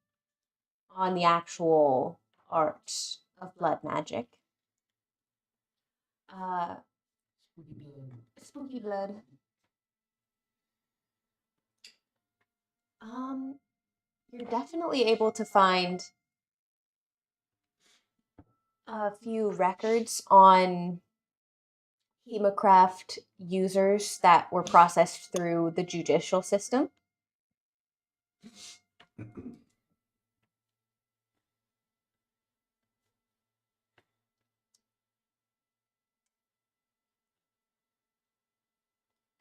D: on the actual art of blood magic. Spooky blood. You're definitely able to find a few records on hemocraft users that were processed through the judicial system.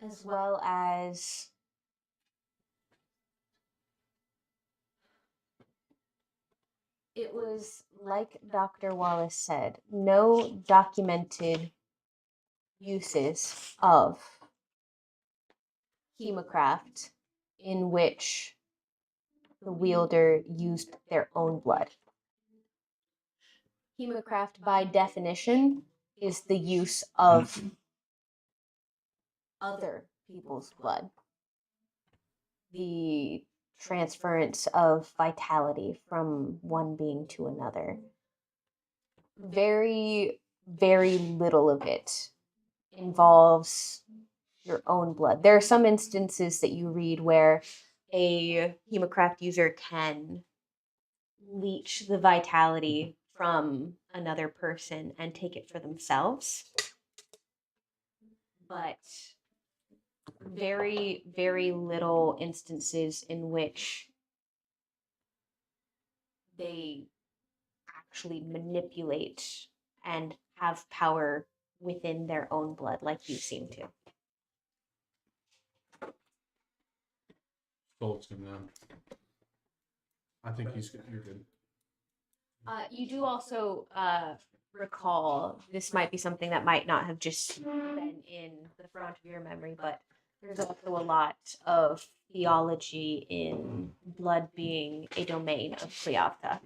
D: As well as it was like Dr. Wallace said, no documented uses of hemocraft in which the wielder used their own blood. Hemocraft, by definition, is the use of other people's blood. The transference of vitality from one being to another. Very, very little of it involves your own blood. There are some instances that you read where a hemocraft user can leech the vitality from another person and take it for themselves. But very, very little instances in which they actually manipulate and have power within their own blood like you seem to.
B: Bolts him down. I think you're good.
D: You do also recall, this might be something that might not have just been in the front of your memory, but there's also a lot of theology in blood being a domain of Cleopatra.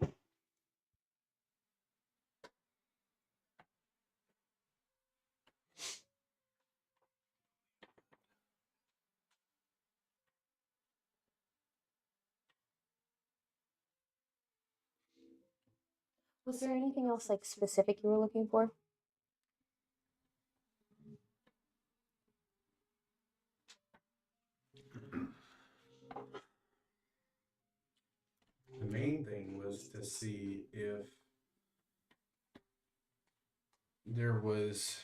D: Was there anything else like specific you were looking for?
B: The main thing was to see if there was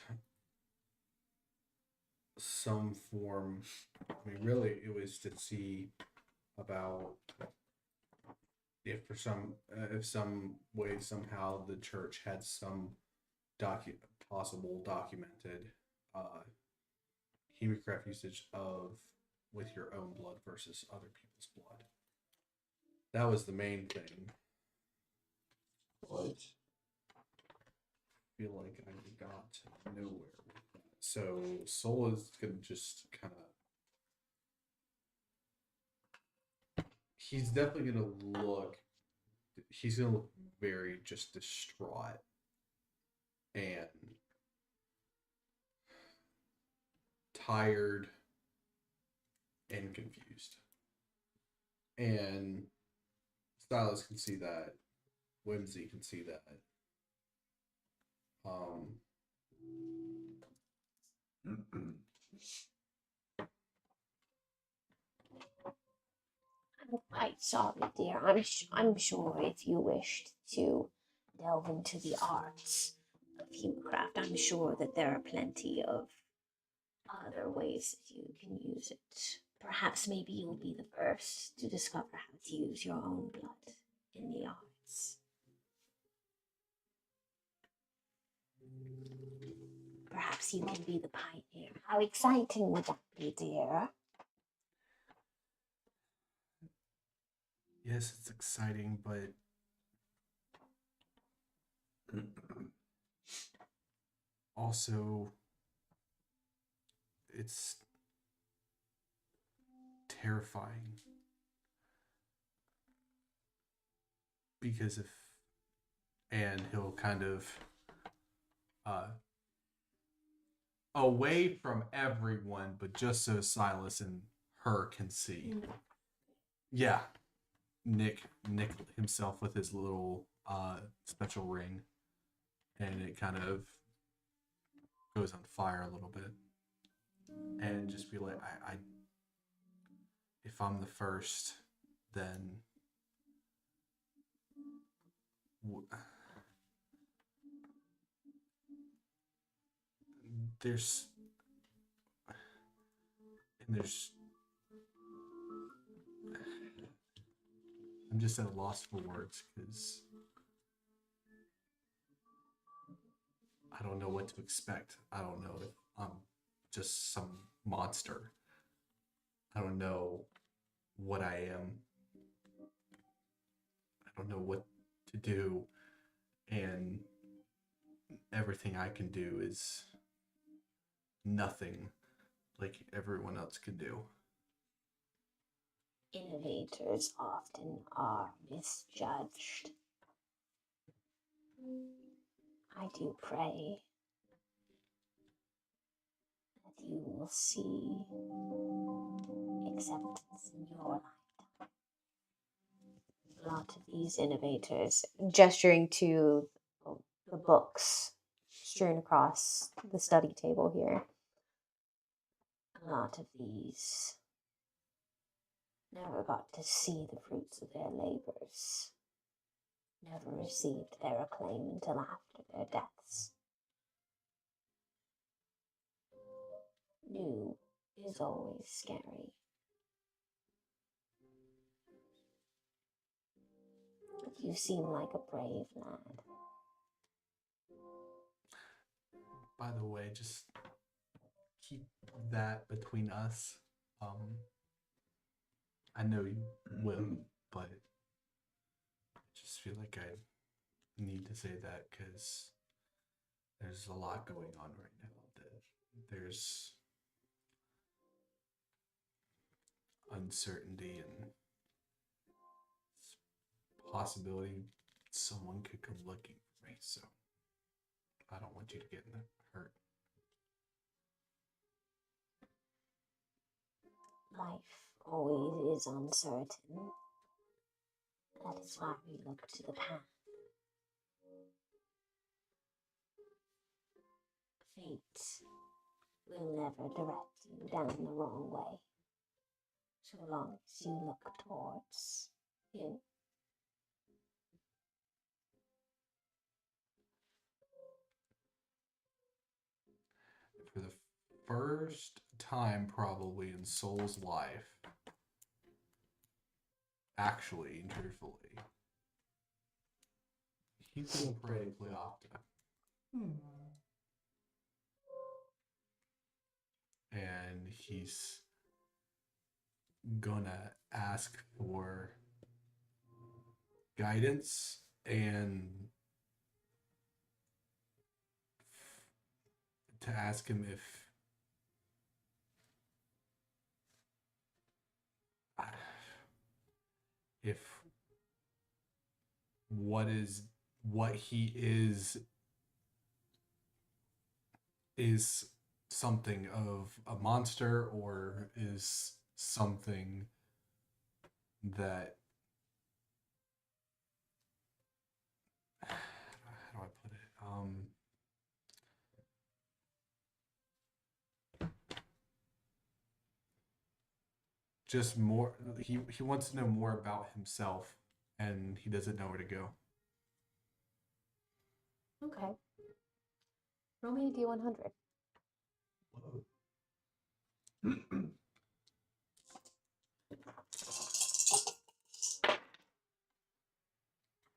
B: some form. I mean, really, it was to see about if for some if some way somehow the church had some possible documented hemocraft usage of with your own blood versus other people's blood. That was the main thing. But I feel like I got nowhere with that. So Soul is gonna just kind of. He's definitely gonna look. He's gonna look very just distraught and tired and confused. And Stylus can see that. Whimsy can see that.
E: I'm quite sorry, dear. I'm sure if you wished to delve into the arts of humancraft, I'm sure that there are plenty of other ways that you can use it. Perhaps maybe you'll be the first to discover how to use your own blood in the arts. Perhaps you can be the pioneer. How exciting would that be, dear?
B: Yes, it's exciting, but also it's terrifying because and he'll kind of away from everyone, but just so Silas and her can see. Yeah, Nick himself with his little special ring, and it kind of goes on fire a little bit, and just be like, I if I'm the first, then there's I'm just at a loss for words because I don't know what to expect. I don't know if I'm just some monster. I don't know what I am. I don't know what to do. And everything I can do is nothing like everyone else can do.
E: Innovators often are misjudged. I do pray that you will see acceptance in your life. A lot of these innovators,
D: Gesturing to the books strewn across the study table here.
E: a lot of these never got to see the fruits of their labors, never received their acclaim until after their deaths. New is always scary. You seem like a brave lad.
B: By the way, just keep that between us. I know you will, but I just feel like I need to say that because there's a lot going on right now. There's uncertainty and possibility someone could come looking for me, so I don't want you to get hurt.
E: Life always is uncertain. That is why we look to the past. Fate will never direct you down the wrong way, so long as you look towards him.
B: For the first time, probably in Soul's life, actually and truthfully, he's gonna pray to Cleopatra. And he's gonna ask for guidance and to ask him if what he is something of a monster or is something that how do I put it? Just more he wants to know more about himself and he doesn't know where to go.
D: Okay. Roll me a D100.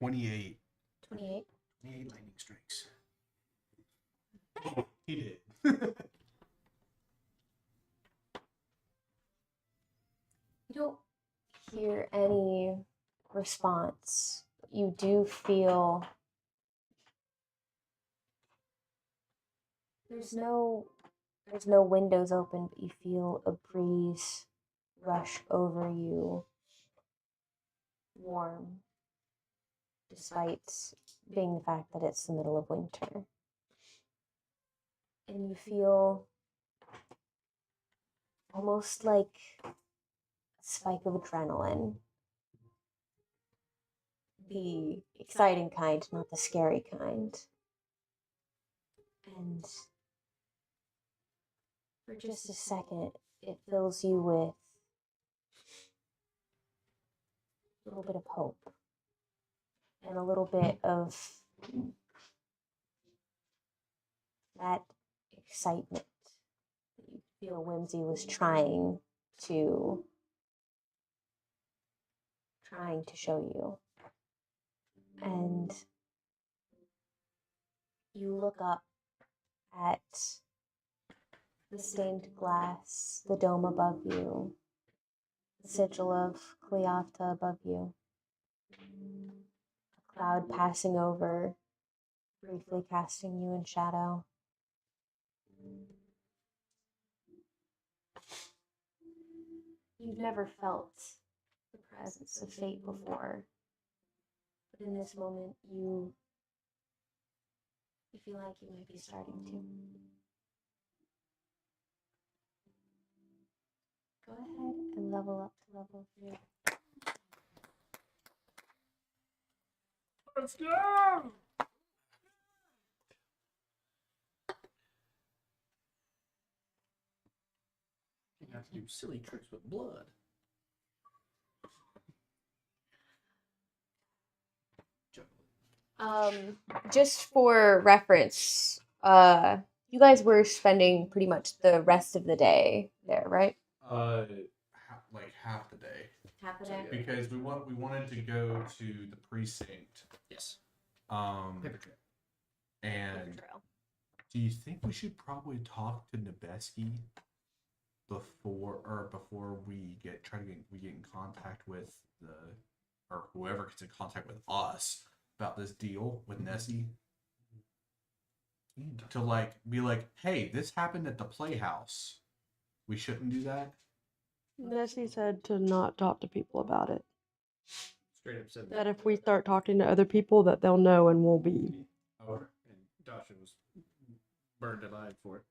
B: $28.
D: 28.
C: 28 lightning strikes.
B: He did.
D: You don't hear any response. You do feel there's no windows open, but you feel a breeze rush over you, warm, despite being the fact that it's the middle of winter. And you feel almost like a spike of adrenaline. The exciting kind, not the scary kind. And for just a second, it fills you with a little bit of hope and a little bit of that excitement that you feel Whimsy was trying to show you. And you look up at the stained glass, the dome above you, the sigil of Cleopatra above you, a cloud passing over, briefly casting you in shadow. You've never felt the presence of fate before, but in this moment you feel like you might be starting to. Go ahead and level up to level 3.
H: Let's go!
C: You have to do silly tricks with blood.
G: Just for reference, you guys were spending pretty much the rest of the day there, right?
B: Like half the day.
G: Half the day.
B: Because we wanted to go to the precinct.
C: Yes.
B: And
C: Paper trail.
B: do you think we should probably talk to Nebeski before we get in contact with or whoever gets in contact with us about this deal with Neci? To be like, hey, this happened at the Playhouse. We shouldn't do that.
A: Neci said to not talk to people about it.
C: Straight up said
A: That if we start talking to other people, that they'll know and we'll be.
C: And Dasha was burned alive for it.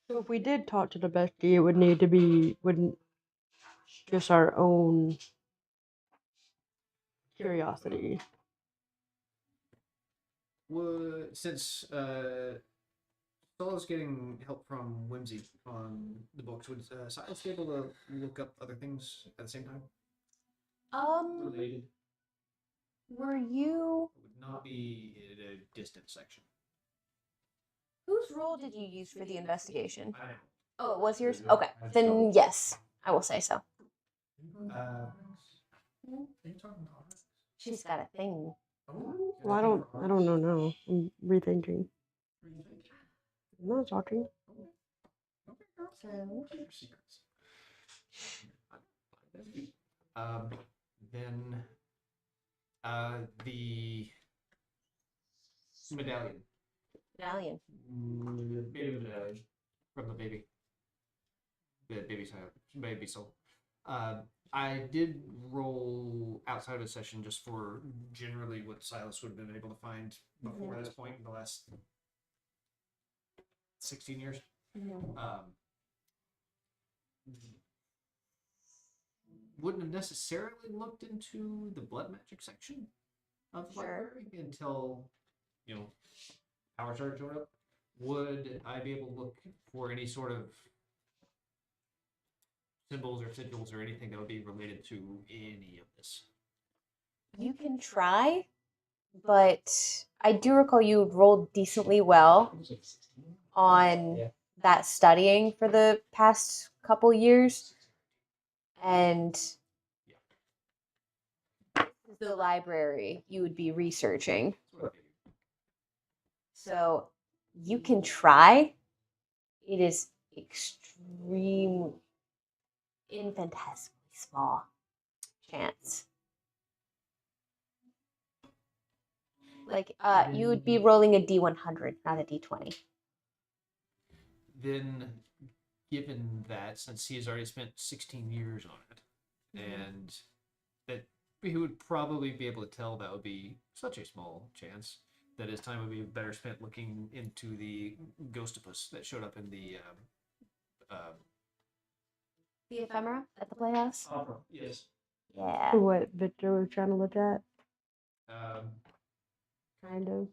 A: So if we did talk to the bestie, it would need to be wouldn't just our own curiosity.
C: Since Solo's getting help from Whimsy on the books, would Silas be able to look up other things at the same time? Related.
D: Were you?
C: It would not be in a distant section.
D: Whose role did you use for the investigation?
C: I
D: Oh, it was yours? Okay. Then yes, I will say so.
C: are you talking about?
D: She's got a thing.
A: Well, I don't know now. I'm rethinking. I'm not talking.
D: So
C: Then the medallion.
D: medallion.
C: Baby medallion from the baby. The baby soul. I did roll outside of the session just for generally what Silas would have been able to find before this point in the last 16 years. Wouldn't have necessarily looked into the blood magic section of the library until, power started showing up. Would I be able to look for any sort of symbols or sigils or anything that would be related to any of this?
D: You can try, but I do recall you rolled decently well on that studying for the past couple years. And the library you would be researching. So you can try. It is extreme, infinitesimally small chance. Like, you would be rolling a D100, not a D20.
C: Then, given that, since he has already spent 16 years on it, and that he would probably be able to tell that would be such a small chance, that his time would be better spent looking into the ghostopus that showed up in the
D: ephemera at the Playhouse?
C: opera. Yes.
D: Yeah.
A: What Victor was trying to look at? Kind of.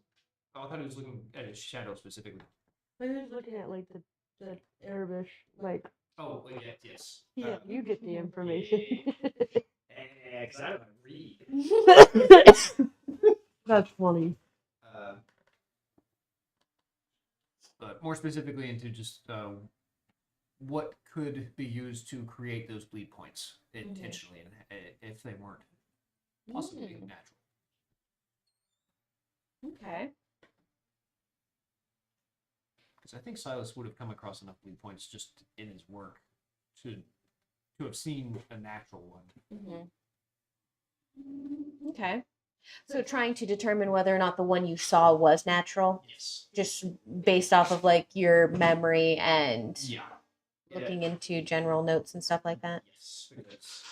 C: I thought he was looking at his shadow specifically.
A: He was looking at like the Arabish, like.
C: Oh, yes.
A: Yeah, you get the information.
C: Because I don't read.
A: That's funny.
C: But more specifically into just what could be used to create those bleed points intentionally, and if they weren't possibly natural.
D: Okay.
C: Because I think Silas would have come across enough bleed points just in his work to have seen a natural one.
D: Okay. So trying to determine whether or not the one you saw was natural,
C: Yes.
D: just based off of like your memory and
C: Yeah.
D: looking into general notes and stuff like that.
C: Yes. Because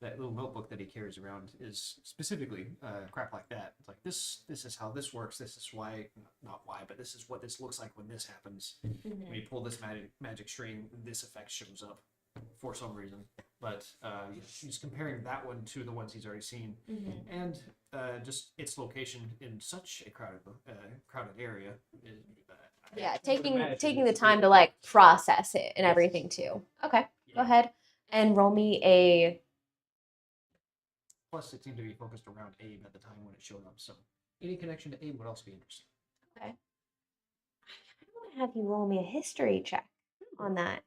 C: that little notebook that he carries around is specifically crap like that. It's like this is how this works. This is why, not why, but this is what this looks like when this happens. When you pull this magic string, this effect shows up for some reason. But he's comparing that one to the ones he's already seen, and just its location in such a crowded area.
D: Yeah, taking the time to like process it and everything too. Okay, go ahead and roll me a.
C: Plus, it seemed to be focused around Abe at the time when it showed up. So, any connection to Abe would also be interesting.
D: Okay. I want to have you roll me a history check on that.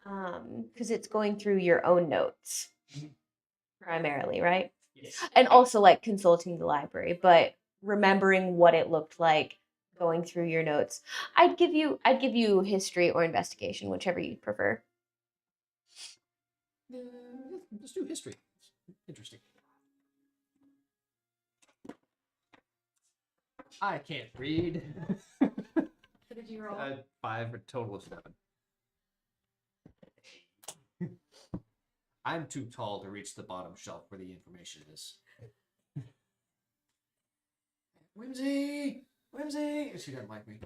D: Because it's going through your own notes primarily, right?
C: Yes.
D: And also like consulting the library, but remembering what it looked like going through your notes. I'd give you history or investigation, whichever you prefer.
C: Let's do history. Interesting. I can't read.
D: What did you roll?
C: 5, a total of 7. I'm too tall to reach the bottom shelf where the information is. Whimsy! She doesn't like me.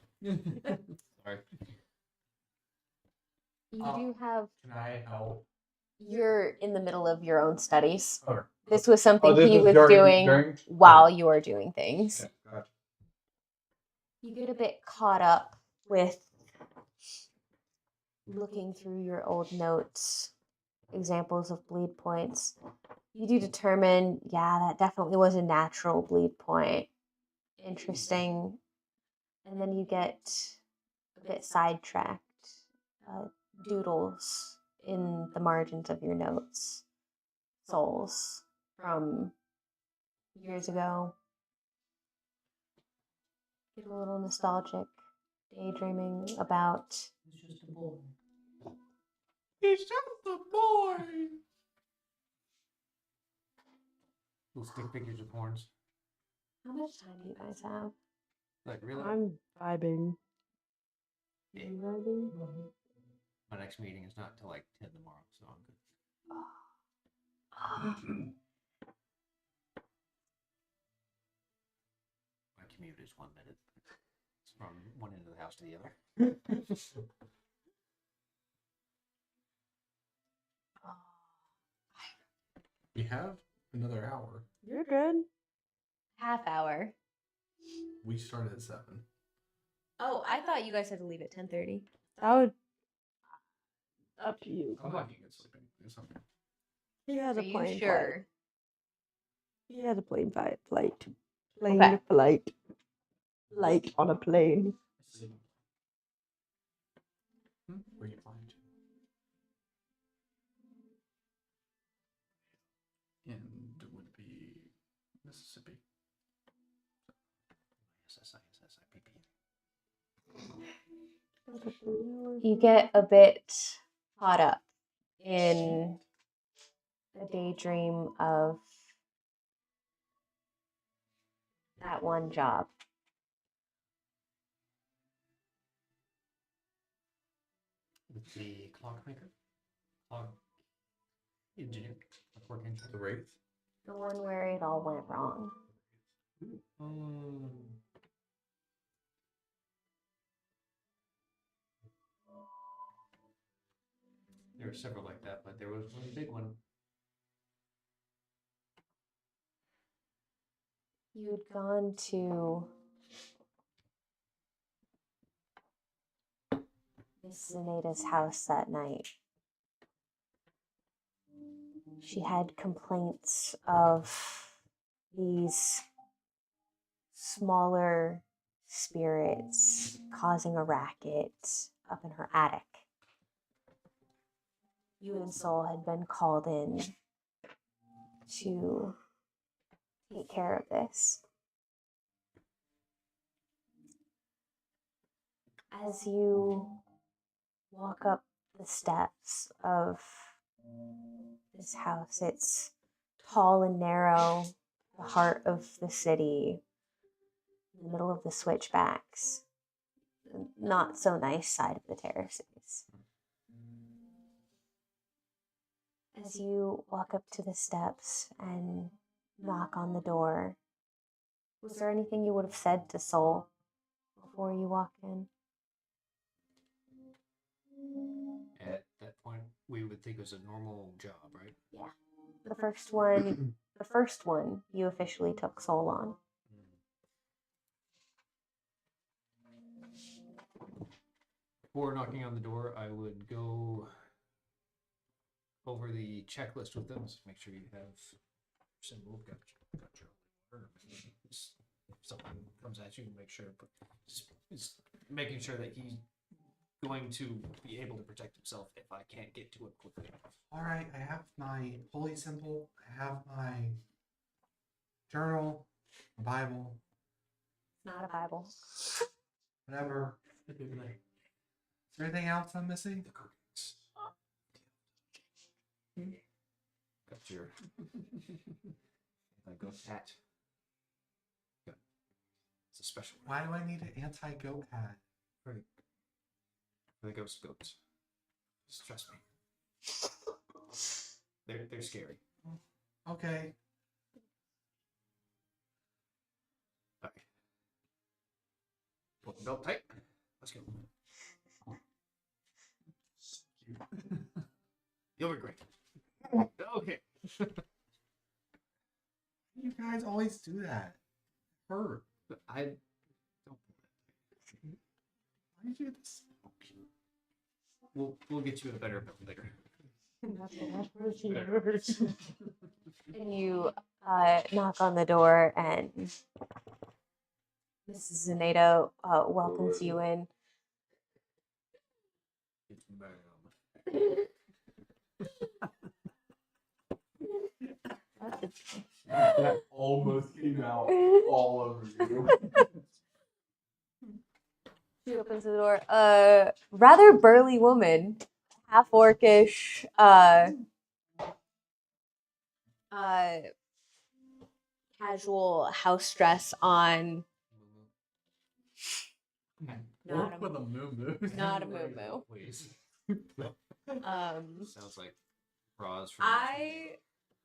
C: Sorry.
D: You do have.
F: Can I help?
D: You're in the middle of your own studies.
F: Okay.
D: This was something
H: this
D: he
H: was
D: was
H: during-
D: doing while you were doing things.
H: Yeah,
D: You get a bit caught up with looking through your old notes, examples of bleed points. You do determine, yeah, that definitely was a natural bleed point. Interesting. And then you get a bit sidetracked. Doodles in the margins of your notes. Souls from years ago. Get a little nostalgic, daydreaming about.
C: It's just a boy.
B: He's just a boy.
C: Little stick figures with horns.
D: How much time do you guys have?
C: Like really?
A: I'm vibing.
C: Yeah.
A: You vibing?
C: My next meeting is not until like 10 tomorrow, so I'm good. My commute is 1 minute. It's from one end of the house to the other.
B: We have another hour.
A: You're good.
G: Half hour.
B: We started at 7.
G: Oh, I thought you guys had to leave at 10:30.
A: That would. Up to you.
B: I'm not getting good sleeping. It's okay.
A: He has
G: Are
A: a
G: you
A: plane flight.
G: sure?
A: He has a plane flight. Plane
G: Okay.
A: flight. Flight on a plane.
B: Where are you flying to? And it would be Mississippi.
D: You get a bit caught up in a daydream of that one job.
C: With the clockmaker? Clock engineer? Clockwork engineer?
B: The Wraith?
D: The one where it all went wrong.
C: There were several like that, but there was one big one.
D: You'd gone to Miss Zenaita's house that night. She had complaints of these smaller spirits causing a racket up in her attic. You and Soul had been called in to take care of this. As you walk up the steps of this house, it's tall and narrow, the heart of the city, in the middle of the switchbacks, the not so nice side of the terraces. As you walk up to the steps and knock on the door, was there anything you would have said to Soul before you walked in?
C: At that point, we would think it was a normal job, right?
D: Yeah. The first one you officially took Soul on.
C: Before knocking on the door, I would go over the checklist with them, so make sure you have symbol, got your order. If something comes at you, make sure, just making sure that he's going to be able to protect himself if I can't get to it quickly enough.
B: All right, I have my holy symbol. I have my journal, my Bible,
D: Not a Bible.
B: whatever. Is there anything else I'm missing?
C: The cookies. Got your goat hat. Good. It's a special one.
B: Why do I need an anti-goat hat?
C: For the goats. Just trust me. They're scary.
B: Okay.
C: All right. Pull the belt tight. Let's go. You'll be great. Okay.
B: You guys always do that. Hurt.
C: I don't.
B: do the smoke.
C: We'll get you a better bill later.
D: And you knock on the door, and Mrs. Zenato welcomes you in.
C: It's ma'am.
H: That almost came out all over you.
D: She opens the door. Rather burly woman, half orcish, casual house dress on. Not
F: Orc with a moo.
D: Not a moo.
C: Please.
D: Sounds
C: like Roz from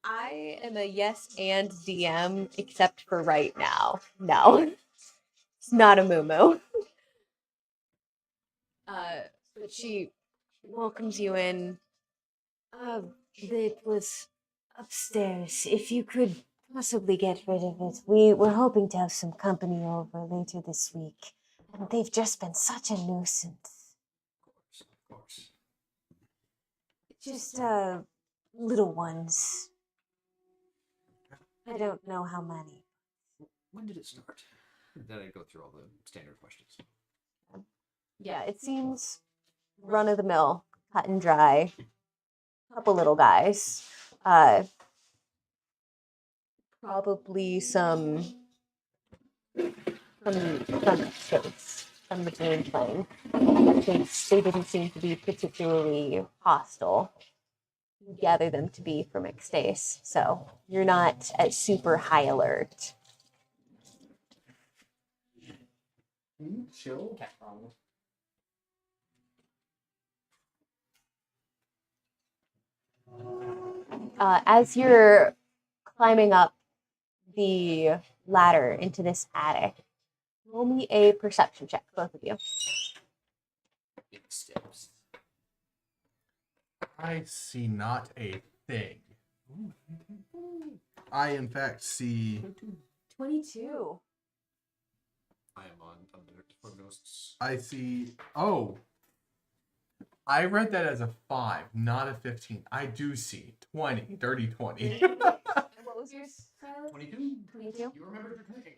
D: I am a yes and DM, except for right now. No, it's not a moo. But she welcomes you in. It was upstairs. If you could possibly get rid of it. We were hoping to have some company over later this week. And they've just been such a nuisance.
C: Of course.
D: Just, little ones. I don't know how many.
C: When did it start? Then I go through all the standard questions.
D: Yeah, it seems run of the mill, cut and dry. Couple little guys. Probably some states from the game playing. Since they didn't seem to be particularly hostile. You gather them to be from Ixtace, so you're not at super high alert.
H: Chill.
D: As you're climbing up the ladder into this attic, roll me a perception check, both of you.
C: Big steps.
B: I see not a thing. I, in fact, see.
D: 22.
C: I am on alert for ghosts.
B: I see. Oh. I read that as a 5, not a 15. I do see 20, dirty 20.
D: What was your silence?
C: 22.
D: 22.
C: You remember your thing.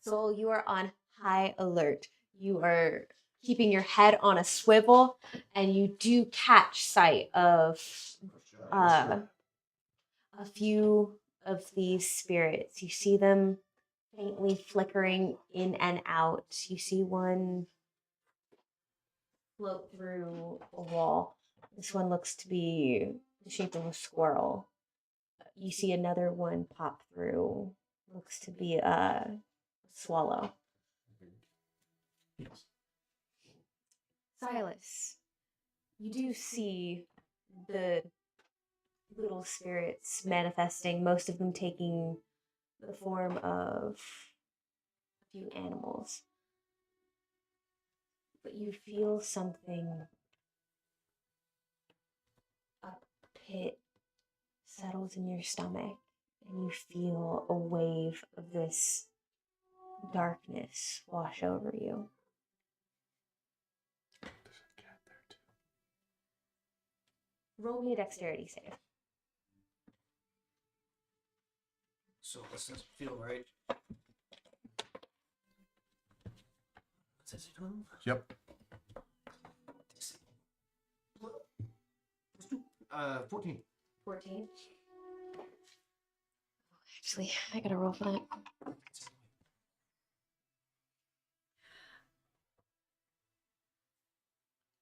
D: Soul, you are on high alert. You are keeping your head on a swivel, and you do catch sight of a few of these spirits. You see them faintly flickering in and out. You see one float through a wall. This one looks to be the shape of a squirrel. You see another one pop through. Looks to be a swallow. Silas, you do see the little spirits manifesting, most of them taking the form of a few animals. But you feel something, a pit settles in your stomach, and you feel a wave of this darkness wash over you.
B: There's a cat there, too.
D: Roll me a dexterity save.
C: So this doesn't feel right. What's that? 12?
B: Yep.
C: 14.
D: 14. Actually, I gotta roll for that.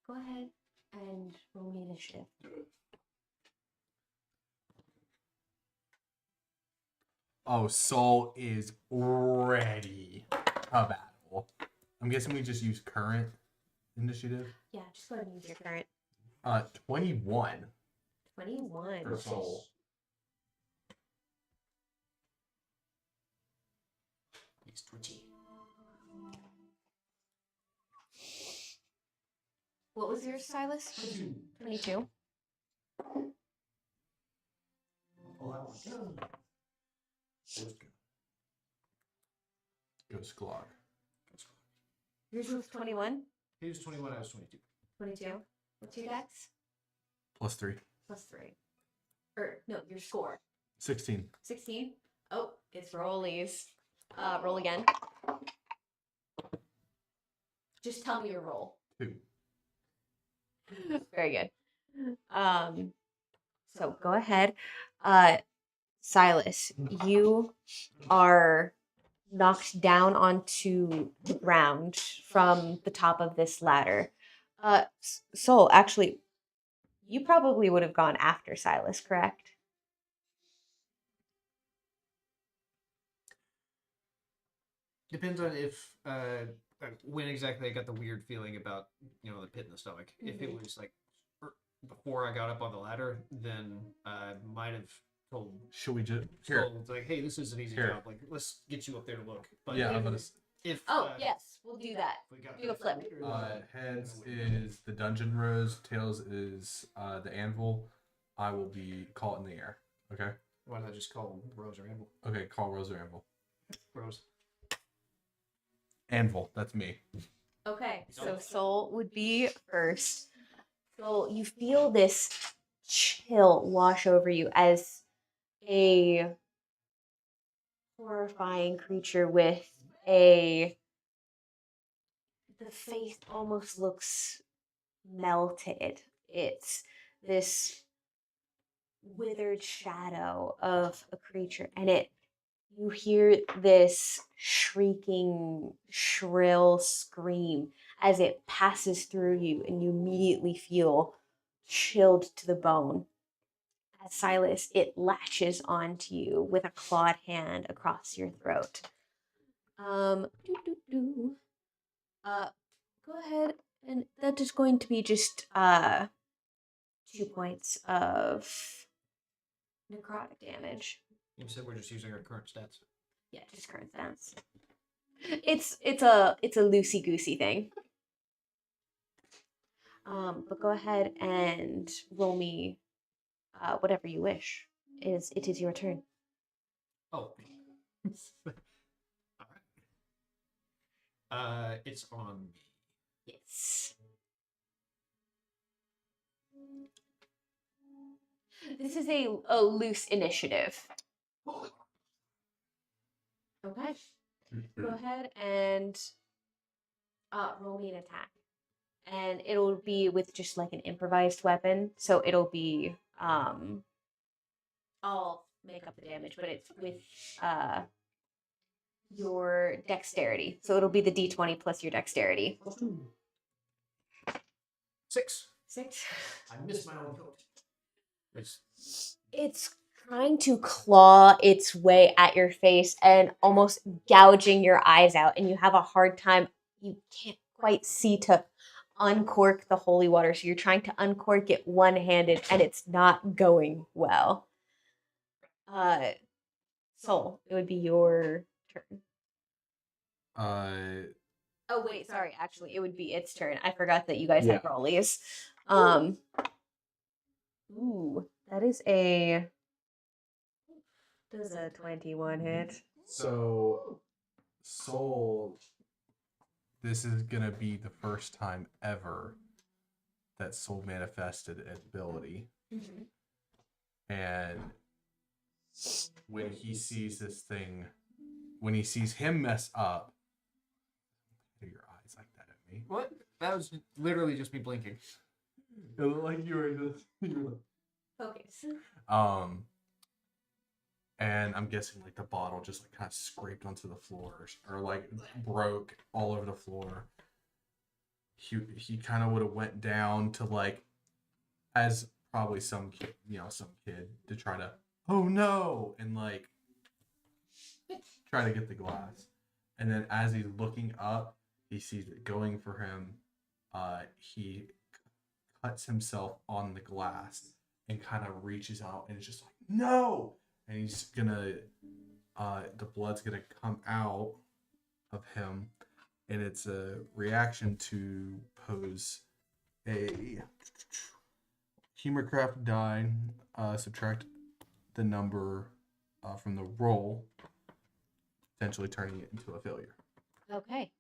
D: Go ahead and roll me initiative.
B: Oh, Soul is ready. A battle. I'm guessing we just use current initiative.
D: Yeah, just go ahead and use your current.
B: 21
D: 21.
B: for Soul.
C: He's 20.
D: What was yours, Silas? 22.
C: Oh, I want to.
B: Go Sklark.
G: Yours was 21?
C: He was 21, I was 22.
G: 22. What's your dex?
B: +3.
G: Plus 3. Or, no, your score.
B: 16.
G: 16? Oh, it's rollies. Roll again. Just tell me your roll.
B: 2.
G: Very good. So go ahead. Silas, you are knocked down onto the ground from the top of this ladder. Soul, actually, you probably would have gone after Silas, correct?
C: Depends on if when exactly I got the weird feeling about the pit in the stomach. If it was like before I got up on the ladder, then I might have told
B: Should we just here?
C: Soul, like, hey, this is an easy
B: Here.
C: job. Like, let's get you up there to look. But
B: Yeah, I'm
C: if,
B: gonna.
C: if
G: Oh, yes, we'll do that.
C: if we got
G: Do a flip.
B: Heads is the dungeon rose. Tails is the anvil. I will be caught in the air. Okay.
C: Why not just call Rose or Anvil?
B: Okay. Call Rose or anvil.
C: Rose.
B: Anvil. That's me.
G: Okay, so Soul would be first. So you feel this chill wash over you as a horrifying creature with the face almost looks melted. It's this withered shadow of a creature, and you hear this shrieking, shrill scream as it passes through you, and you immediately feel chilled to the bone. As Silas, it latches onto you with a clawed hand across your throat. Go ahead, and that is going to be just 2 points of necrotic damage.
C: You said we're just using our current stats.
G: Yeah, just current stats. It's a loosey goosey thing. But go ahead and roll me whatever you wish. It is your turn.
C: Oh. All right. It's on me.
G: Yes. This is a loose initiative. Okay. Go ahead and roll me an attack. And it'll be with just like an improvised weapon. So it'll be I'll make up the damage, but it's with your dexterity. So it'll be the D20 plus your dexterity.
C: 6.
G: 6.
C: I missed my own coat.
G: It's trying to claw its way at your face and almost gouging your eyes out, and you have a hard time. You can't quite see to uncork the holy water, so you're trying to uncork it one-handed, and it's not going well. Soul, it would be your turn. Oh wait, sorry. Actually, it would be its turn. I forgot that you guys had rollies. Ooh, that is does a 21 hit?
B: So, Soul, this is gonna be the first time ever that Soul manifested an ability. And when he sees this thing, when he sees him mess up, your eyes like that at me.
C: What? That was literally just me blinking.
B: It looked like you were just.
G: Focus.
B: And I'm guessing like the bottle just like kind of scraped onto the floors or like broke all over the floor. He kind of would have went down to like, as probably some kid, some kid to try to, oh no, and like try to get the glass. And then as he's looking up, he sees it going for him. He cuts himself on the glass and kind of reaches out and it's just like, no! And he's gonna, the blood's gonna come out of him, and it's a reaction to pose a Humorcraft die, subtract the number from the roll, potentially turning it into a failure.
G: Okay.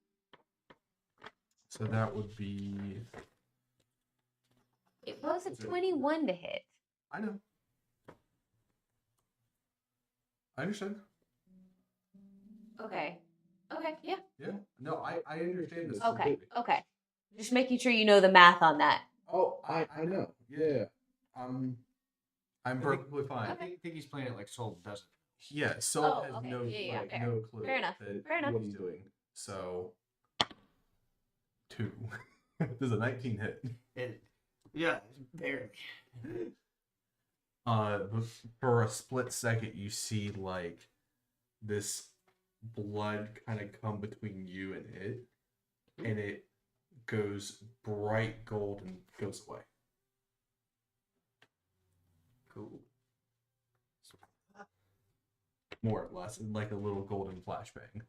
B: So that would be.
G: It was a 21 to hit.
B: I know. I understand.
G: Okay. Okay, yeah.
B: Yeah. No, I understand this.
G: Okay,
B: completely.
G: okay. Just making sure you know the math on that.
B: Oh, I know. Yeah. I'm perfectly fine.
C: I think he's playing it like Soul doesn't.
B: Yeah, Soul
G: Oh,
B: has
G: okay.
B: no
G: Yeah,
B: like
G: fair.
B: no clue
G: Fair enough.
B: that
G: Fair enough.
B: what he's doing. So 2. There's a 19 hit.
C: Yeah, barely.
B: But for a split second, you see like this blood kind of come between you and it, and it goes bright gold and goes away.
C: Cool.
B: More or less, like a little golden flashbang.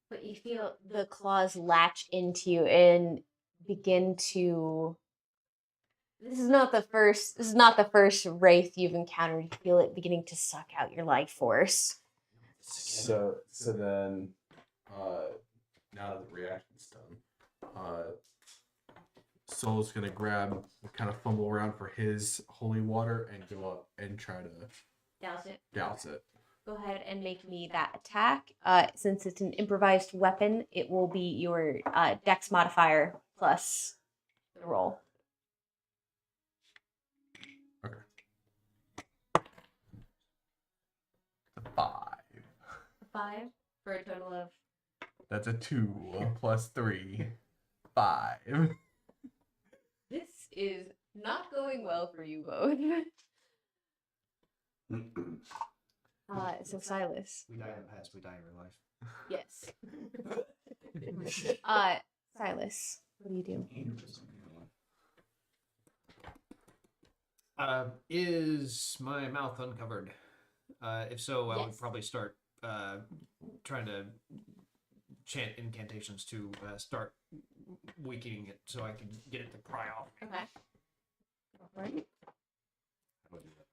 G: But you feel the claws latch into you and begin to. This is not the first wraith you've encountered. You feel it beginning to suck out your life force.
B: So then, now that the reaction's done, Soul's gonna grab, kind of fumble around for his holy water and go up and try to
G: Douse it.
B: it.
G: Go ahead and make me that attack. Since it's an improvised weapon, it will be your dex modifier plus the roll.
B: Okay. 5.
G: 5 for a total of.
B: That's a 2 plus 3. 5.
G: This is not going well for you both. So Silas.
C: We die in the past, we die in real life.
G: Yes. Silas, what do you do?
C: Is my mouth uncovered? If so, I would
G: Yes.
C: probably start trying to chant incantations to start weakening it so I can get it to pry off.
G: Okay.
C: How do I do that?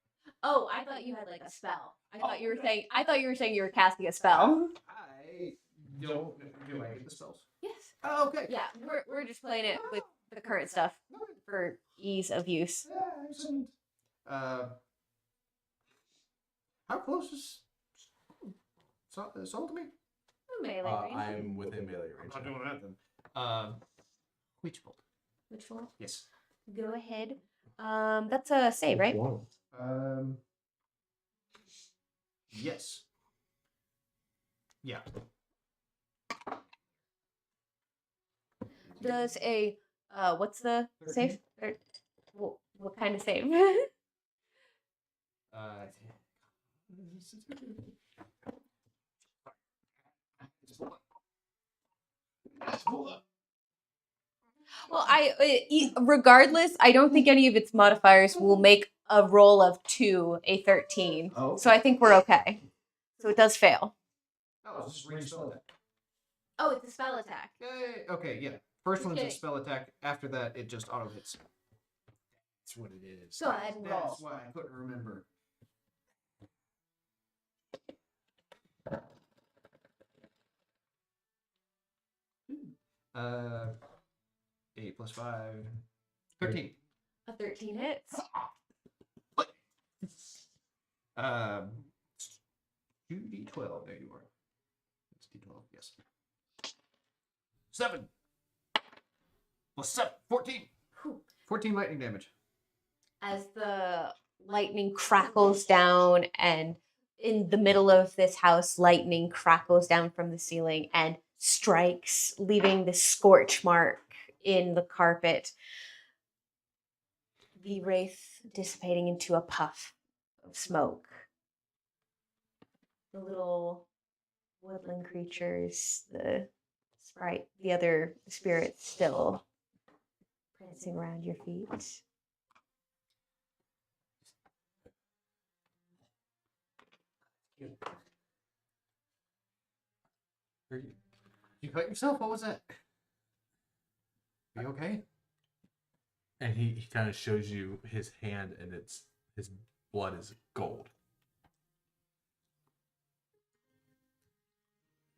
G: Oh, I thought you had like a spell. I thought you were saying you were casting a spell.
C: I don't. Do I get the spells?
G: Yes.
C: Oh, okay.
G: Yeah, we're just playing it with the current stuff for ease of use.
C: Yeah, excellent. How close is Soul to me?
G: Melee range.
B: I'm within melee range.
C: I'm not doing that then. Witch bolt.
G: Which one?
C: Yes.
G: Go ahead. That's a save, right?
C: Yes. Yeah.
G: Does a what's the save? Or, what kind of save? Well, regardless, I don't think any of its modifiers will make a roll of 2 a 13.
C: Oh.
G: So I think we're okay. So it does fail.
C: Oh, it's just range spell attack.
G: Oh, it's a spell attack.
C: Yay. Okay, yeah. First
G: Just
C: one's a
G: kidding.
C: spell attack. After that, it just auto hits. That's what it is.
G: Go ahead and roll.
C: That's why I couldn't remember. Uh, 8 plus 5. 13.
G: A 13 hits.
C: 2d12. There you are. It's d12, yes. 7. Plus 7. 14. 14 lightning damage.
G: As the lightning crackles down, and in the middle of this house, lightning crackles down from the ceiling and strikes, leaving the scorch mark in the carpet. The wraith dissipating into a puff of smoke. The little woodland creatures, the sprite, the other spirits still prancing around your feet.
C: You cut yourself? What was that? Are you okay?
B: And he kind of shows you his hand, and his blood is gold.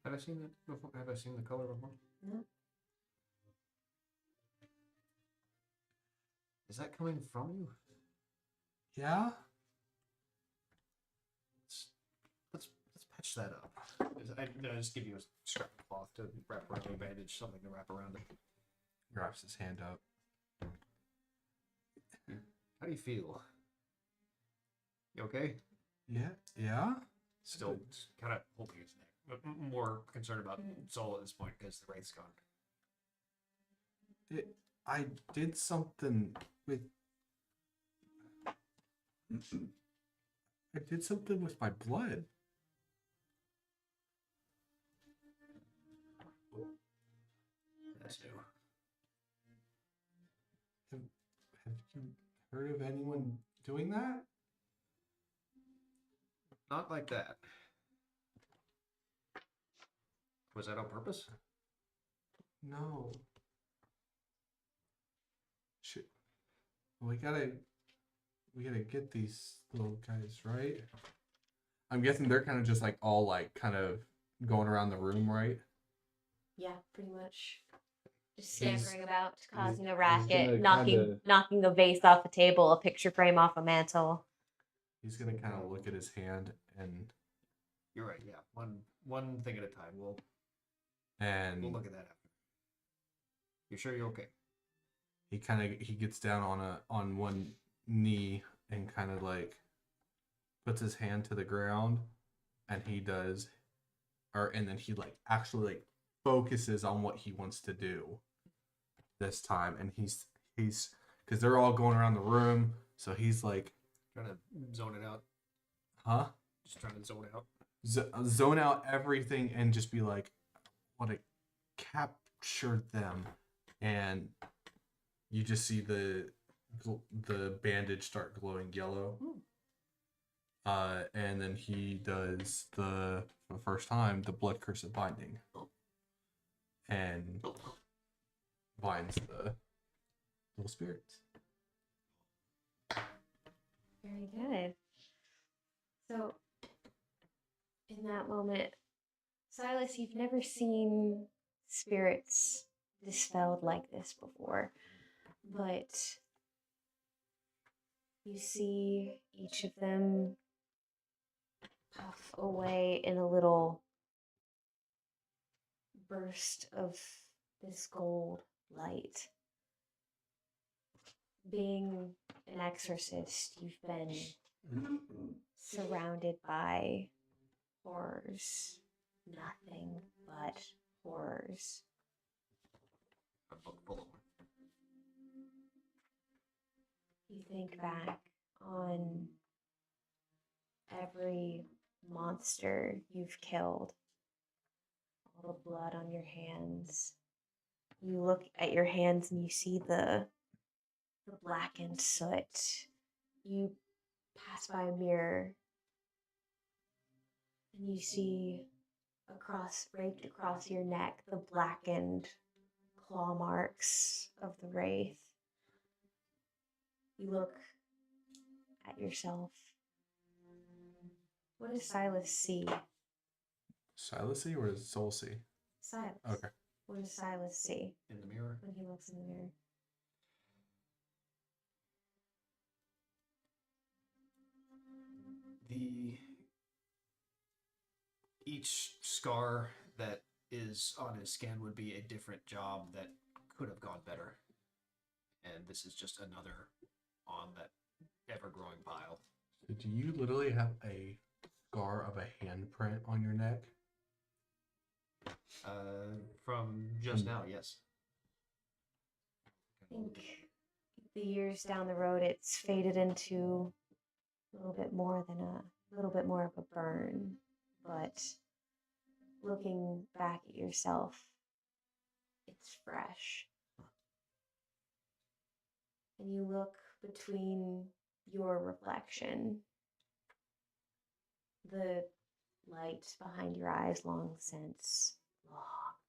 C: Have I seen that before? Have I seen the color before?
G: No.
C: Is that coming from you?
B: Yeah.
C: Let's patch that up. I just give you a scrap of cloth to wrap around a bandage, something to wrap around it.
B: Grabs his hand up.
C: How do you feel? You okay?
B: Yeah. Yeah.
C: Still kind of holding his neck, but more concerned about Soul at this point because the wraith's gone.
B: I did something with. I did something with my blood.
C: That's new.
B: Have you heard of anyone doing that?
C: Not like that. Was that on purpose?
B: No. Shit. We gotta get these little guys, right? I'm guessing they're kind of just like all like kind of going around the room, right?
G: Yeah, pretty much. Just
B: He's-
G: scampering about, causing a
H: gonna
G: racket, knocking
H: kinda-
G: knocking a vase off a table, a picture frame off a mantle.
B: He's gonna kind of look at his hand
C: You're right. Yeah, one thing at a time. We'll
B: and
C: look at that after. You sure you're okay?
B: he gets down on one knee and kind of like puts his hand to the ground, and then he like actually like focuses on what he wants to do this time, and he's because they're all going around the room, so he's like,
C: Trying to zone it out.
B: huh?
C: Just trying to zone it out.
B: Zone out everything and just be like, want to capture them, and you just see the bandage start glowing yellow. And then he does for the first time the blood curse of binding, and binds the little spirits.
G: Very good. So, in that moment, Silas, you've never seen spirits dispelled like this before, but you see each of them puff away in a little burst of this gold light. Being an exorcist, you've been surrounded by horrors. Nothing but horrors.
C: A book full of them.
G: You think back on every monster you've killed, all the blood on your hands. You look at your hands and you see the blackened soot. You pass by a mirror and you see raked across your neck the blackened claw marks of the wraith. You look at yourself. What does Silas see?
B: Silasy or Soulsy?
G: Silas.
B: Okay.
G: What does Silas see
C: In the mirror.
G: when he looks in the mirror?
C: Each scar that is on his skin would be a different job that could have gone better. And this is just another on that ever-growing pile.
B: So do you literally have a scar of a handprint on your neck?
C: From just now, yes.
G: I think the years down the road, it's faded into a little bit more of a burn. But looking back at yourself, it's fresh. And you look between your reflection, the light behind your eyes long since,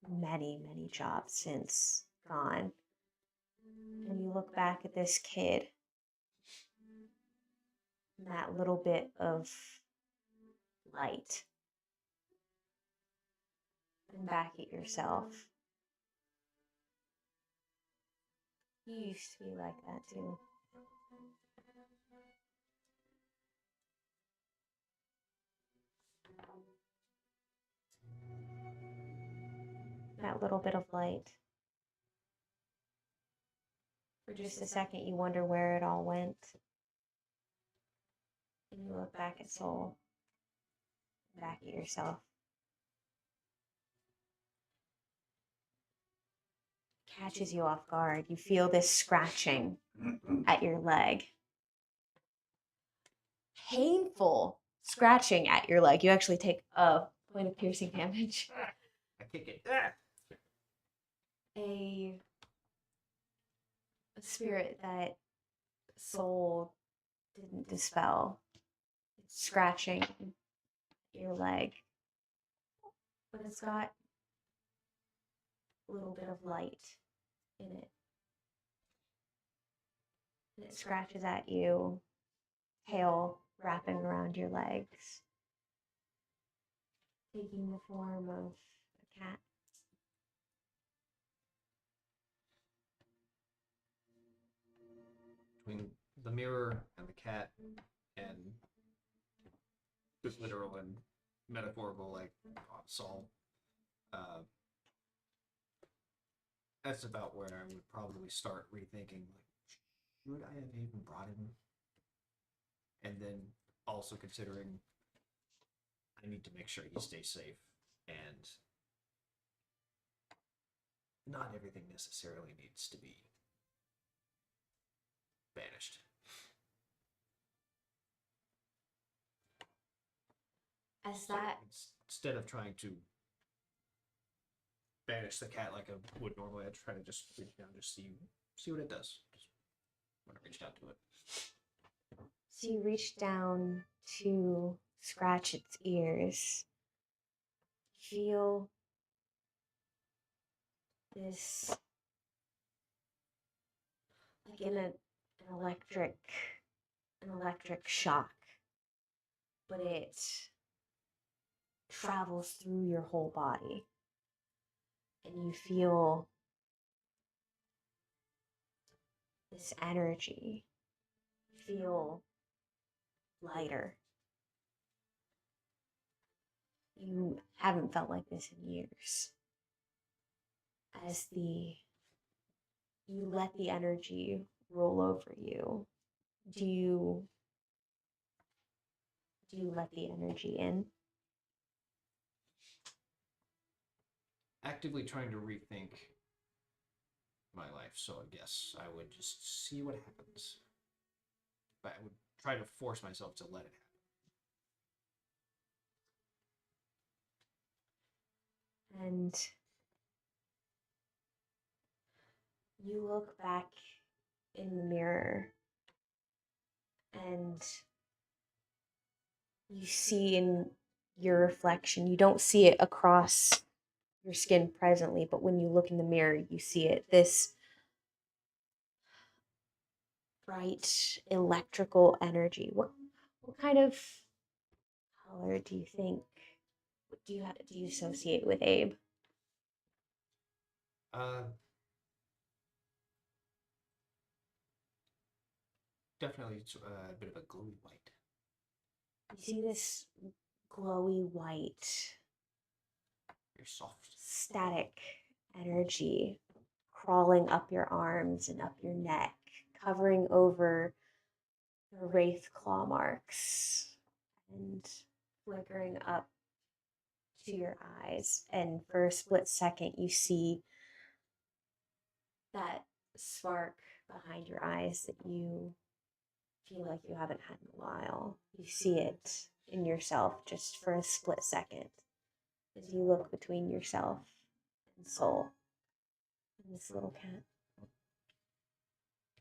G: many jobs since gone. And you look back at this kid, and that little bit of light, and back at yourself. You used to be like that too.
D: That little bit of light. For just a second, you wonder where it all went. And you look back at Soul, back at yourself. Catches you off guard. You feel this scratching at your leg. Painful scratching at your leg. You actually take a point of piercing damage.
C: I kick it.
D: A spirit that Soul didn't dispel. It's scratching your leg. But it's got a little bit of light in it. And it scratches at you, tail wrapping around your legs, taking the form of a cat.
C: Between the mirror and the cat and this literal and metaphorical, like Saul, that's about where I would probably start rethinking, like, should I have even brought him? And then also considering I need to make sure he stays safe, and not everything necessarily needs to be banished.
D: As that
C: Instead of trying to banish the cat like I would normally, I'd try to just reach down, just see what it does. Just when I reach down to it.
D: So you reach down to scratch its ears. Feel this, like in an electric shock, but it travels through your whole body, and you feel this energy. Feel lighter. You haven't felt like this in years. As you let the energy roll over you, do you let the energy in?
C: Actively trying to rethink my life, so I guess I would just see what happens. But I would try to force myself to let it happen.
D: And you look back in the mirror and you see in your reflection, you don't see it across your skin presently, but when you look in the mirror, you see it. This bright electrical energy. What kind of color do you think? What do you associate with Abe?
C: Definitely a bit of a glowy white.
D: You see this glowy white,
C: Very soft.
D: static energy crawling up your arms and up your neck, covering over the wraith claw marks and flickering up to your eyes. And for a split second, you see that spark behind your eyes that you feel like you haven't had in a while. You see it in yourself just for a split second as you look between yourself and Soul and this little cat.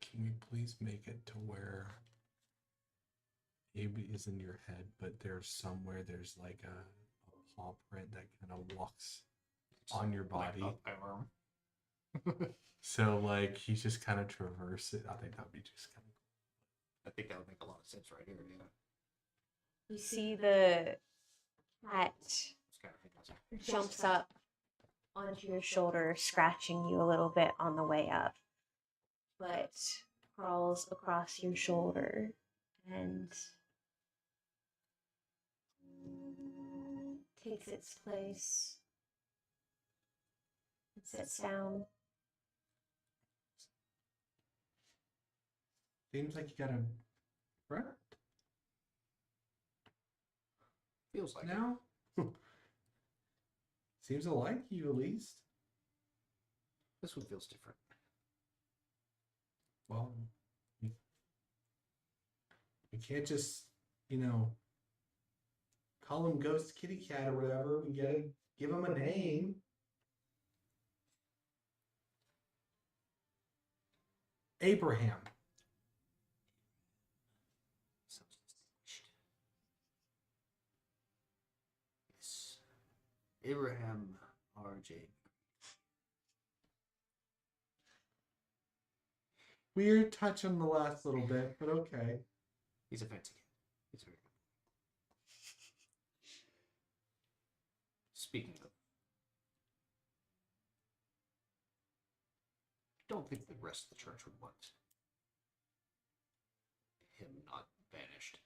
B: Can we please make it to where Abe is in your head, but there's there's like a paw print that kind of walks on your body?
C: Like my arm.
B: So like he's just kind of traverse it. I think that would be just kind of cool.
C: I think that would make a lot of sense right here, yeah.
D: You see the cat
C: It's kind of fantastic.
D: jumps up onto your shoulder, scratching you a little bit on the way up. But
G: crawls across your shoulder and takes its place and sits down.
B: Seems like you got a friend
C: Feels like it.
B: now. Seems to like you at least.
C: This one feels different.
B: Well, you can't just, call him Ghost Kitty Cat or whatever. We gotta give him a name. Abraham.
C: Sounds distinguished. Yes. Abraham R.J.
B: Weird touch on the last little bit, but okay.
C: He's a fancy kid. He's very good. Speaking of, I don't think the rest of the church would want him not banished.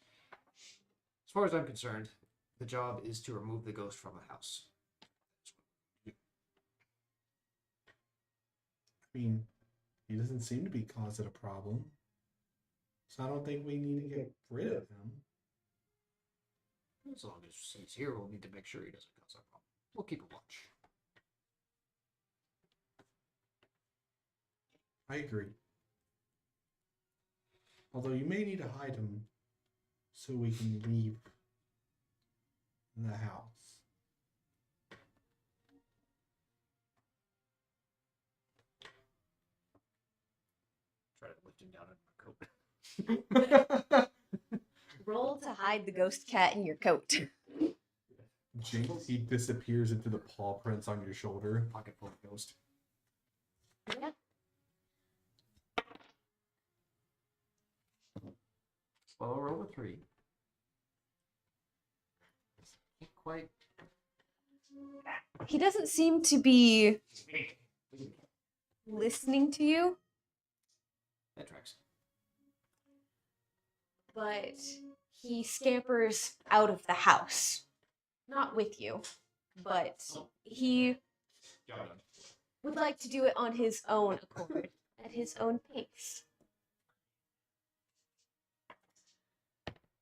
C: As far as I'm concerned, the job is to remove the ghost from the house.
B: I mean, he doesn't seem to be causing a problem. So I don't think we need to get rid of him.
C: As long as he's here, we'll need to make sure he doesn't cause a problem. We'll keep a watch.
B: I agree. Although you may need to hide him so we can leave the house.
C: Try to lift him down in my coat.
G: Roll to hide the ghost cat in your coat.
B: Jinx, he disappears into the paw prints on your shoulder.
C: Pocket full of ghost.
G: Yeah.
C: Well, roll a 3. Can't quite.
G: He doesn't seem to be listening to you,
C: That tracks.
G: but he scampers out of the house. Not with you, but he
C: Job done.
G: would like to do it on his own accord, at his own pace.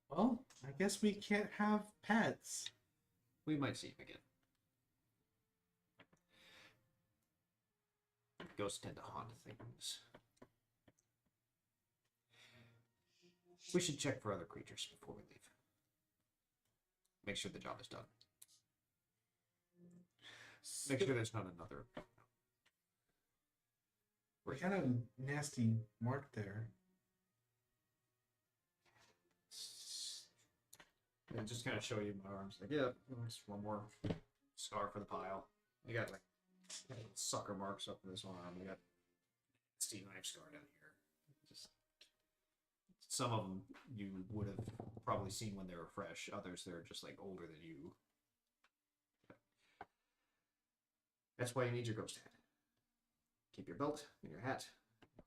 B: Well, I guess we can't have pets.
C: We might see him again. Ghosts tend to haunt things. We should check for other creatures before we leave. Make sure the job is done. Make sure there's not another.
B: We got a nasty mark there.
C: And just kind of show you my arms. Like, yeah, just one more scar for the pile. You got like sucker marks up in this one arm. You got Steve knife scar down here. Just some of them you would have probably seen when they were fresh. Others they're just like older than you. That's why you need your ghost hat. Keep your belt and your hat.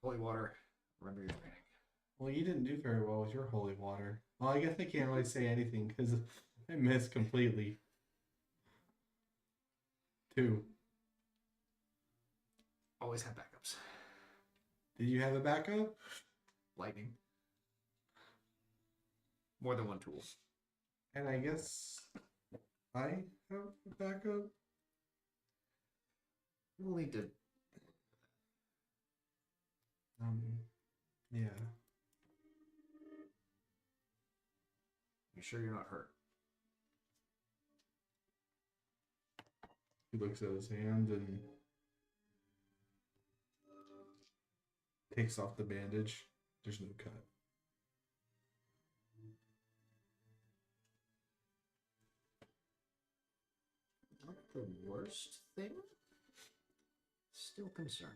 C: Holy water. Remember your training.
B: Well, you didn't do very well with your holy water. Well, I guess I can't really say anything because I missed completely. 2.
C: Always have backups.
B: Did you have a backup?
C: Lightning. More than one tool.
B: And I guess I have a backup.
C: We'll need to.
B: Yeah.
C: You sure you're not hurt?
B: He looks at his hand and takes off the bandage. There's no cut.
C: Not the worst thing. Still concerning.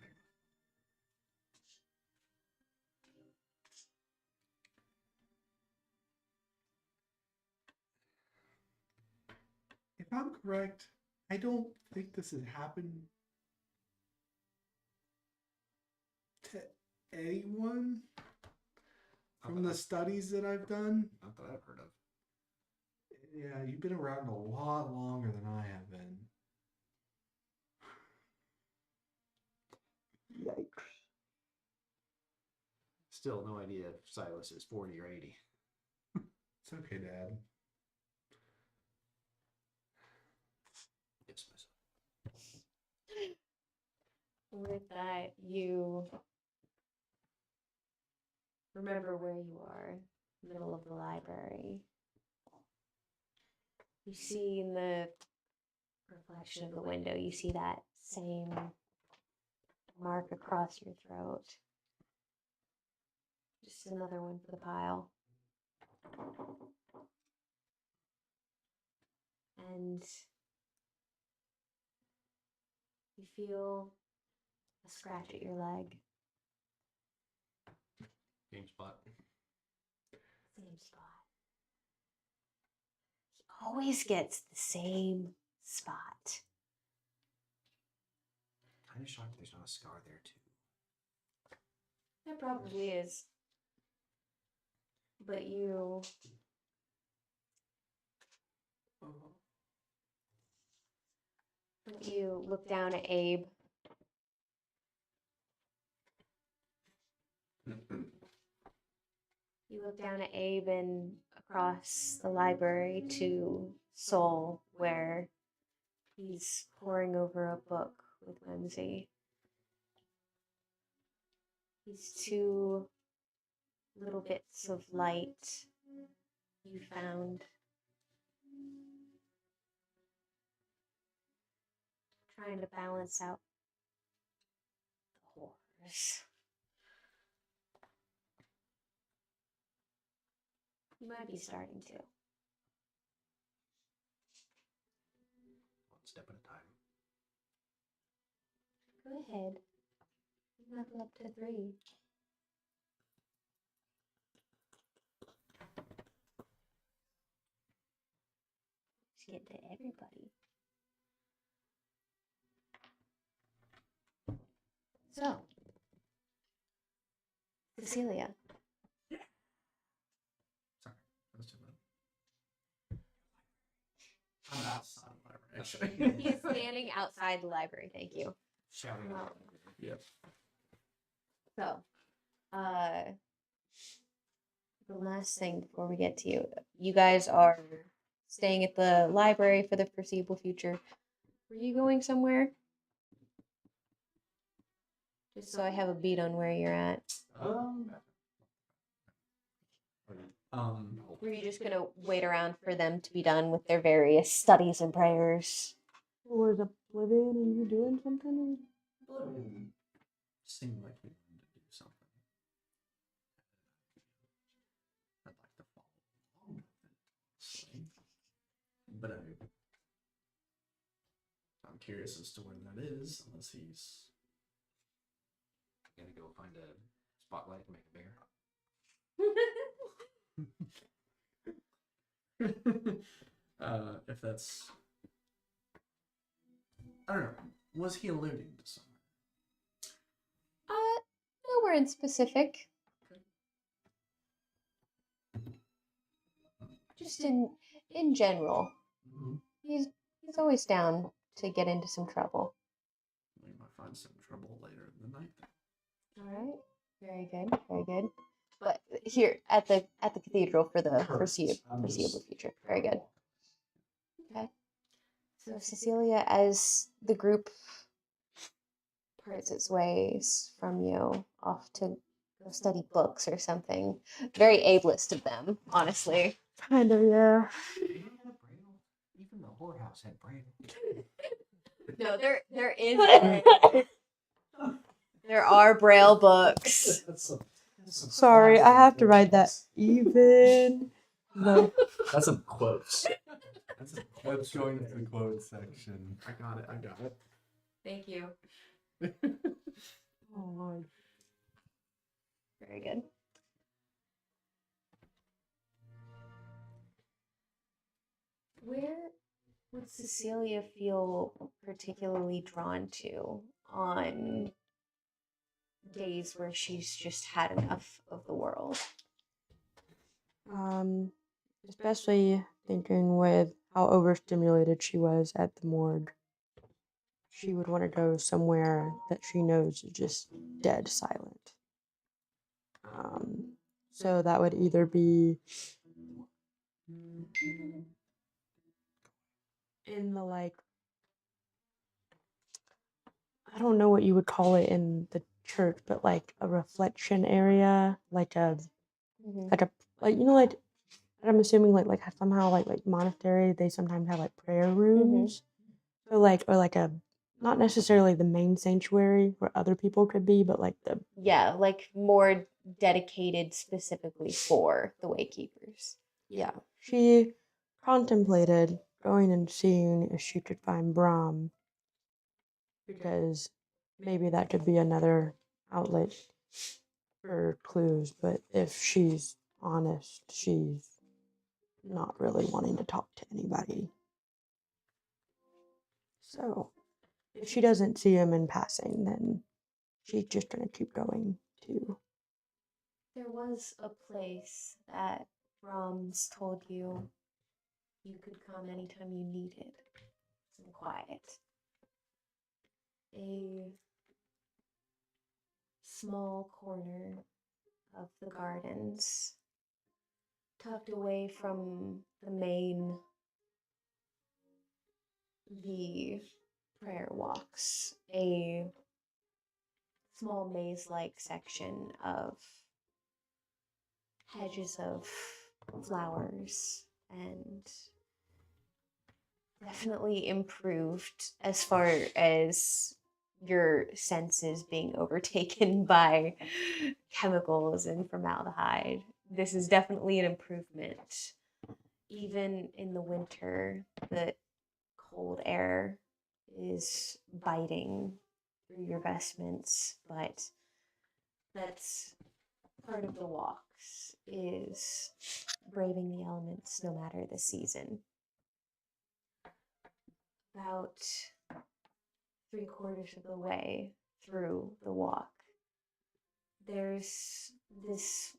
B: If I'm correct, I don't think this has happened to anyone. from the studies that I've done.
C: Not that I've heard of.
B: Yeah, you've been around a lot longer than I have been.
A: Yikes.
C: Still no idea if Silas is 40 or 80.
B: It's okay, Dad.
C: Yes, my son.
G: With that, you remember where you are, middle of the library. You see in the reflection of the window, you see that same mark across your throat. Just another one for the pile. And you feel a scratch at your leg.
C: Game spot.
G: Same spot.
E: He always gets the same spot.
C: Kind of shocked there's not a scar there, too.
G: There probably is. But you look down at Abe. You look down at Abe and across the library to Sol, where he's poring over a book with whimsy. These two little bits of light you found. Trying to balance out the horrors. You might be starting to.
C: One step at a time.
G: Go ahead. Level up to 3. Just get to everybody. So, Cecilia.
F: Sorry, that was too loud. I'm outside of the library, actually.
G: He's standing outside the library. Thank you.
C: Shouting out.
F: Yep.
G: So, the last thing before we get to you, you guys are staying at the library for the foreseeable future. Were you going somewhere? Just so I have a beat on where you're at. Were you just gonna wait around for them to be done with their various studies and prayers?
A: Was Oblivion and you doing something?
F: Seemed like we wanted to do something. I'd like to follow along with it, honestly. But I'm curious as to where that is, unless he's.
C: Gonna go find a spotlight and make it bigger.
F: If that's. I don't know. Was he alluding to something?
G: Nowhere in specific. Just in general. He's always down to get into some trouble.
F: We might find some trouble later in the night. Then.
G: All right. Very good. Very good. But here at the cathedral for the foreseeable future. Very good. Okay. So Cecilia, as the group parts its ways from you off to go study books or something, very ableist of them, honestly.
A: Kind of, yeah.
C: Even the whorehouse had braille.
G: No, there is. There are braille books.
A: Sorry, I have to write that. Even. No.
F: That's some quotes.
B: Let's go into the quote section.
F: I got it.
G: Thank you.
A: Oh, Lord.
G: Very good. Where would Cecilia feel particularly drawn to on days where she's just had enough of the world?
A: Especially thinking with how overstimulated she was at the morgue. She would want to go somewhere that she knows is just dead silent. So that would either be in the like, I don't know what you would call it in the church, but like a reflection area, like a like a like you know like I'm assuming like somehow like monastery they sometimes have like prayer rooms. So like or like a not necessarily the main sanctuary where other people could be, but like the
G: Yeah, like more dedicated specifically for the Waykeepers.
A: yeah. She contemplated going and seeing if she could find Brahm because maybe that could be another outlet for clues, but if she's honest, she's not really wanting to talk to anybody. So, if she doesn't see him in passing, then she's just gonna keep going too.
G: There was a place that Brahms told you could come anytime you needed some quiet. A small corner of the gardens, tucked away from the prayer walks, a small maze-like section of hedges of flowers and definitely improved as far as your senses being overtaken by chemicals and formaldehyde. This is definitely an improvement. Even in the winter, the cold air is biting through your vestments, but that's part of the walks is braving the elements no matter the season. About 3/4 of the way through the walk, there's this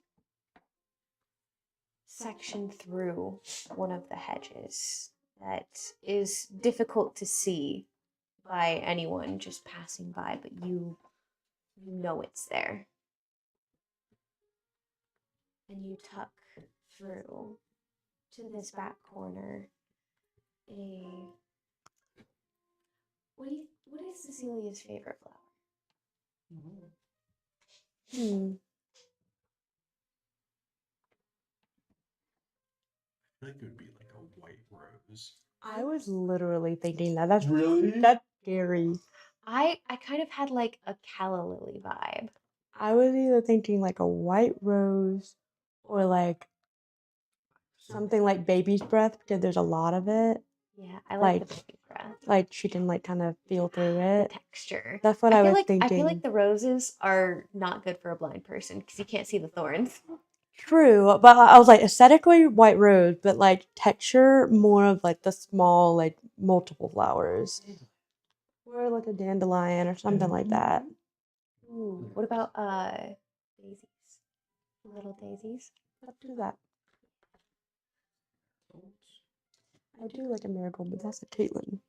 G: section through one of the hedges that is difficult to see by anyone just passing by, but you know it's there. And you tuck through to this back corner what is Cecilia's favorite flower?
B: I feel like it would be like a white rose.
A: I was literally thinking that. That's
H: Really?
A: that's scary.
G: I kind of had like a calla lily vibe.
A: I was either thinking like a white rose or like something like baby's breath because there's a lot of it.
G: Yeah, I
A: Like-
G: the baby breath.
A: Like she can like kind of feel through
G: The
A: it.
G: texture.
A: That's what I was
G: I feel
A: thinking.
G: like the roses are not good for a blind person because you can't see the thorns.
A: True, but I was like aesthetically white rose, but like texture more of like the small like multiple flowers, or like a dandelion or something like that.
G: Ooh, what about daisies? Little daisies.
A: Let's do that. I do like a marigold, but that's a Caitlin.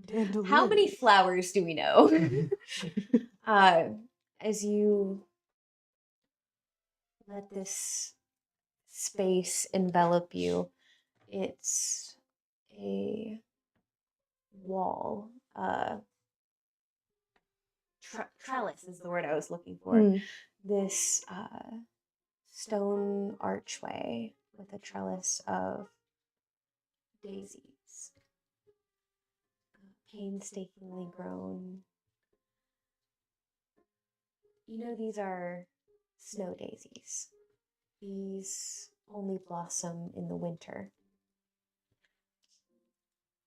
A: Dandelion.
G: How many flowers do we know? As you let this space envelop you, it's a wall. Trellis is the word I was looking for.
A: Mm.
G: This stone archway with a trellis of daisies, painstakingly grown. You know, these are snow daisies. These only blossom in the winter.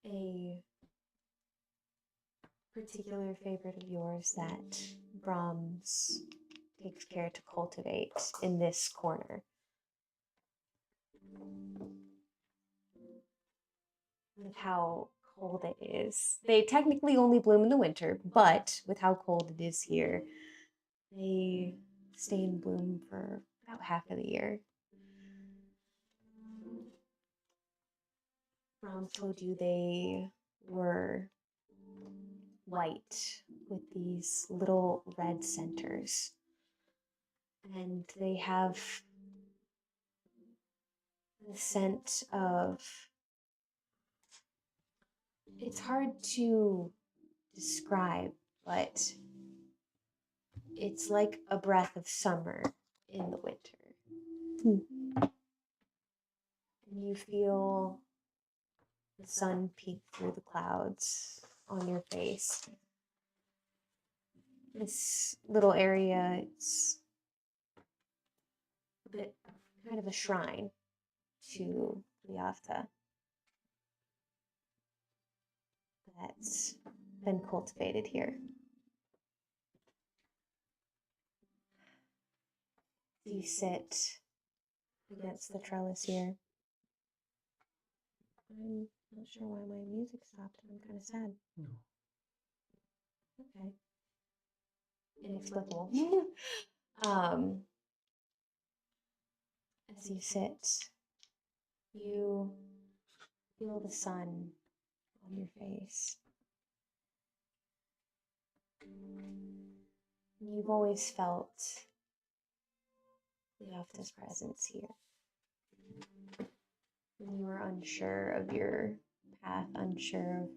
G: A particular favorite of yours that Brahms takes care to cultivate in this corner. With how cold it is. They technically only bloom in the winter, but with how cold it is here, they stay in bloom for
D: about half of the year. Rom told you they were white with these little red centers. And they have the scent of. It's hard to describe, but it's like a breath of summer in the winter. And you feel the sun peek through the clouds on your face. This little area, it's a bit kind of a shrine to Liafta that's been cultivated here. You sit against the trellis here. I'm not sure why my music stopped. I'm kind of sad.
F: No.
D: Okay. Inexplicable. As you sit, you feel the sun on your face. You've always felt Liafta's presence here. When you were unsure of your path, unsure of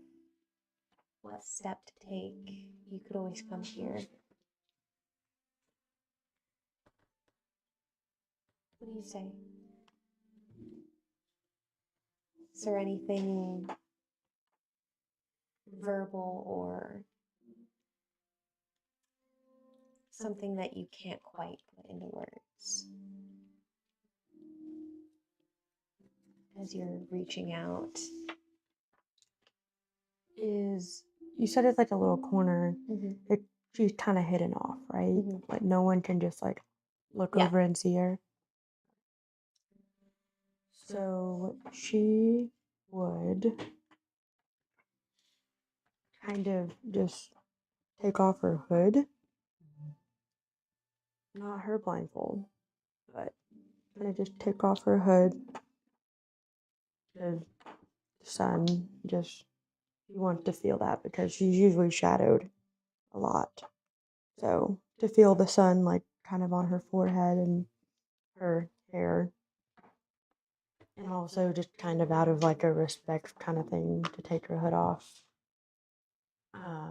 D: what step to take, you could always come here. What do you say? Is there anything verbal or something that you can't quite put into words as you're reaching out?
A: Is you said it's like a little corner.
D: Mm-hmm.
A: She's kind of hidden off, right?
D: Mhm.
A: Like no one can just like look
D: Yeah.
A: over and see her. So she would kind of just take off her hood, not her blindfold, but kind of just take off her hood. The sun, just you want to feel that because she's usually shadowed a lot. So to feel the sun like kind of on her forehead and her hair, and also just kind of out of like a respect kind of thing to take her hood off.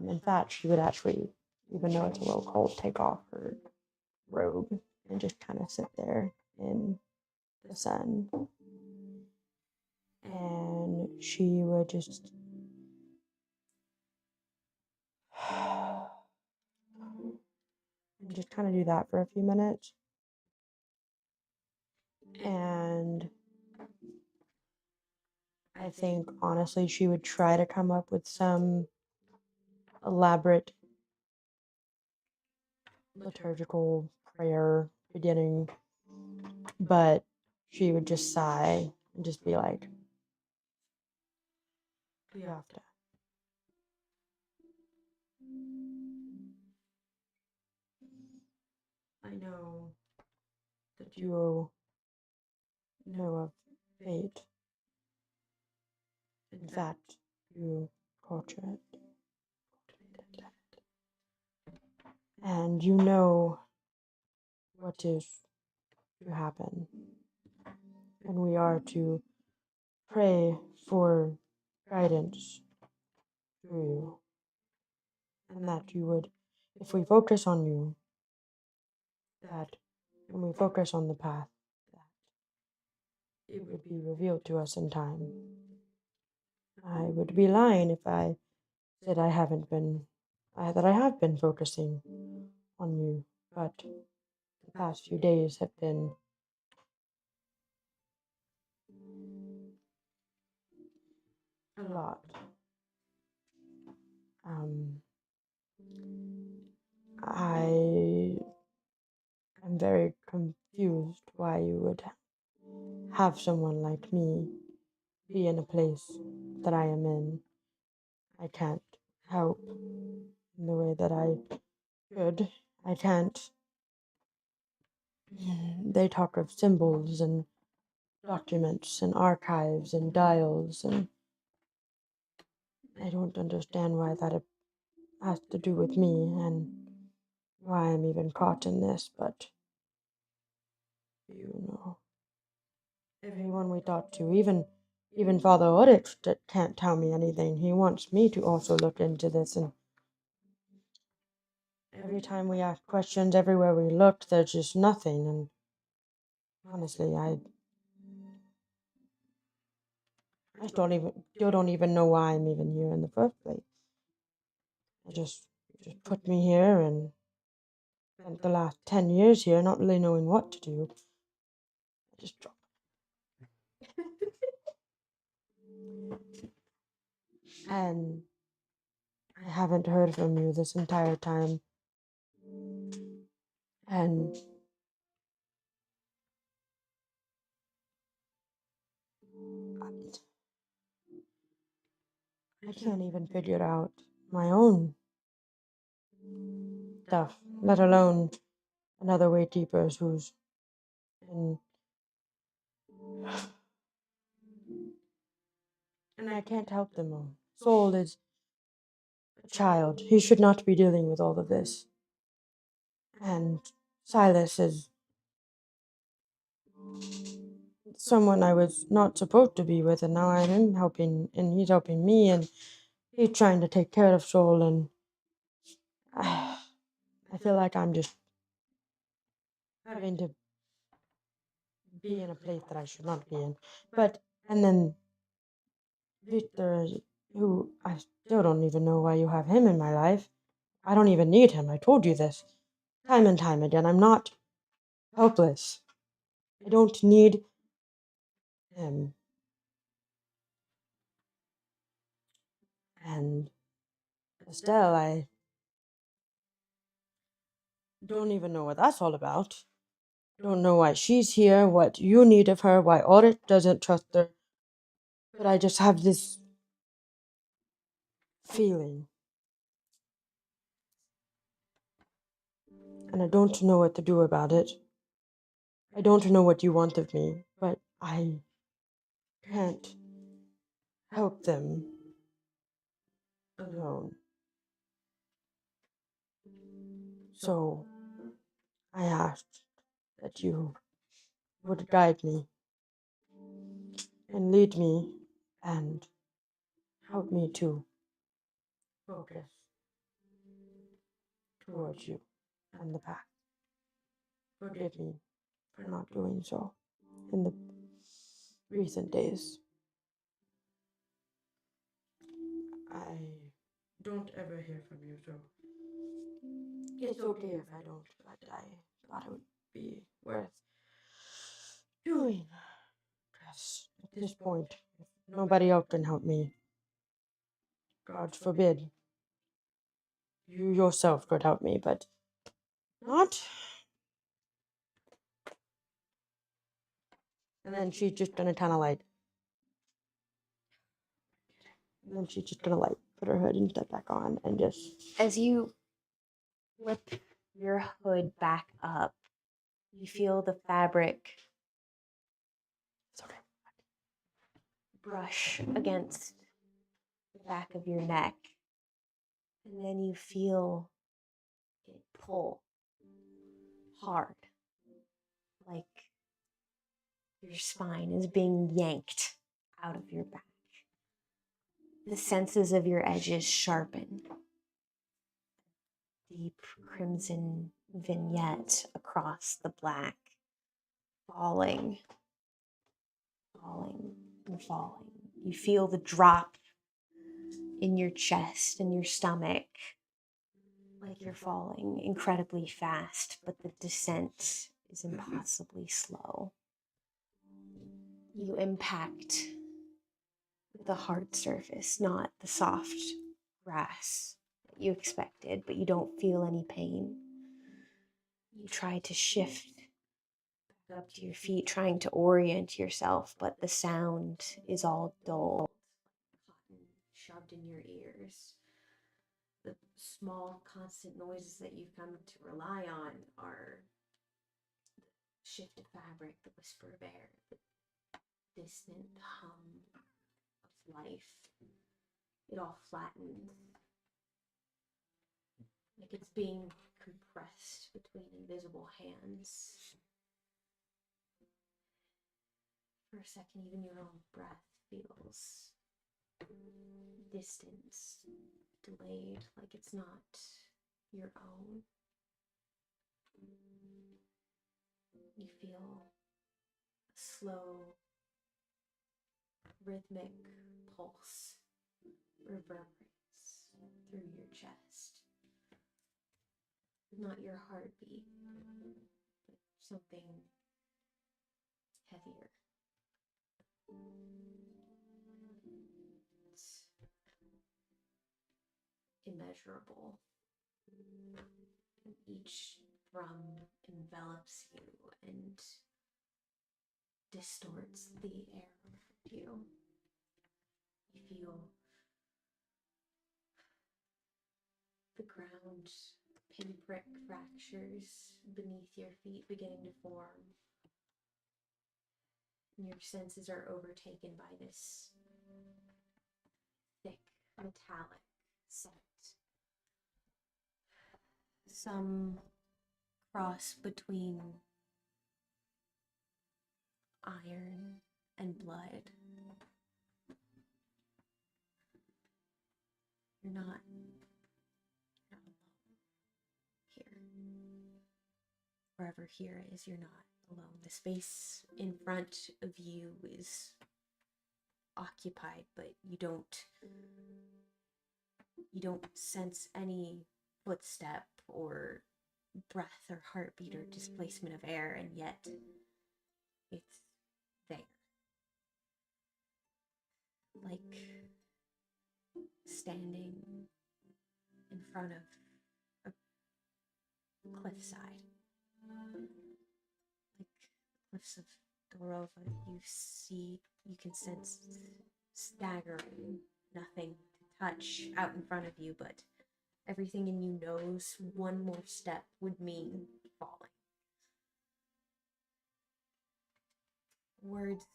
A: In fact, she would actually, even though it's a little cold, take off her robe and just kind of sit there in the sun. And she would just and just kind of do that for a few minutes. And I think honestly she would try to come up with some elaborate liturgical prayer beginning, but she would just sigh and just be like, Liafta. I know that you know of fate. In fact, you cultured it. And you know what is to happen. And we are to pray for guidance through you. And that you would, if we focus on you, that when we focus on the path, that it would be revealed to us in time. I would be lying if I said I haven't been, that I have been focusing on you, but the past few days have been a lot. I am very confused why you would have someone like me be in a place that I am in. I can't help in the way that I could. I can't They talk of symbols and documents and archives and dials, and I don't understand why that has to do with me and why I'm even caught in this, but you know, everyone we talk to, even Father Orich, that can't tell me anything. He wants me to also look into this, and every time we ask questions, everywhere we look, there's just nothing. And honestly, I still don't even know why I'm even here in the first place. I just put me here and spent the last 10 years here, not really knowing what to do. I just dropped. And I haven't heard from you this entire time. And I can't even figure out my own stuff, let alone another waykeeper's who's in. And I can't help them all. Soul is a child. He should not be dealing with all of this. And Silas is someone I was not supposed to be with, and now I'm him helping, and he's helping me, and he's trying to take care of Soul, and I feel like I'm just having to be in a place that I should not be in. But, and then Victor, who I still don't even know why you have him in my life. I don't even need him. I told you this time and time again. I'm not helpless. I don't need him. And Estelle, I don't even know what that's all about. Don't know why she's here, what you need of her, why Audit doesn't trust her. But I just have this feeling. And I don't know what to do about it. I don't know what you want of me, but I can't help them alone. So I asked that you would guide me and lead me and help me to focus towards you and the path. Forgive me for not doing so in the recent days. I don't ever hear from you, so it's okay if I don't, but I thought it would be worth doing. Because at this point, if nobody else can help me, God forbid, you yourself could help me, but not. And then she's just gonna kind of like, and then she's just gonna like put her hood and step back on and just.
G: As you flip your hood back up, you feel the fabric sort of brush against the back of your neck. And then you feel it pull hard, like your spine is being yanked out of your back. The senses of your edges sharpen. Deep crimson vignette across the black, falling, falling, and falling. You feel the drop in your chest and your stomach, like you're falling incredibly fast, but the descent is impossibly slow. You impact the hard surface, not the soft grass that you expected, but you don't feel any pain. You try to shift back up to your feet, trying to orient yourself, but the sound is all dull, cotton shoved in your ears. The small, constant noises that you've come to rely on are
E: shift of fabric, the whisper of air, the distant hum of life. It all flattens, like it's being compressed between invisible hands. For a second, even your own breath feels distance, delayed, like it's not your own. You feel a slow, rhythmic pulse reverberates through your chest. Not your heartbeat, but something heavier. It's immeasurable. And each drum envelops you and distorts the air around you. You feel the ground pinprick fractures beneath your feet beginning to form. And your senses are overtaken by this thick, metallic scent. Some cross between iron and blood. You're not alone here. Wherever here is, you're not alone. The space in front of you is occupied, but you don't sense any footstep or breath or heartbeat or displacement of air, and yet it's there. Like standing in front of a cliffside. Like cliffs of Dorova, you can sense staggering, nothing to touch out in front of you, but everything in you knows one more step would mean falling. Words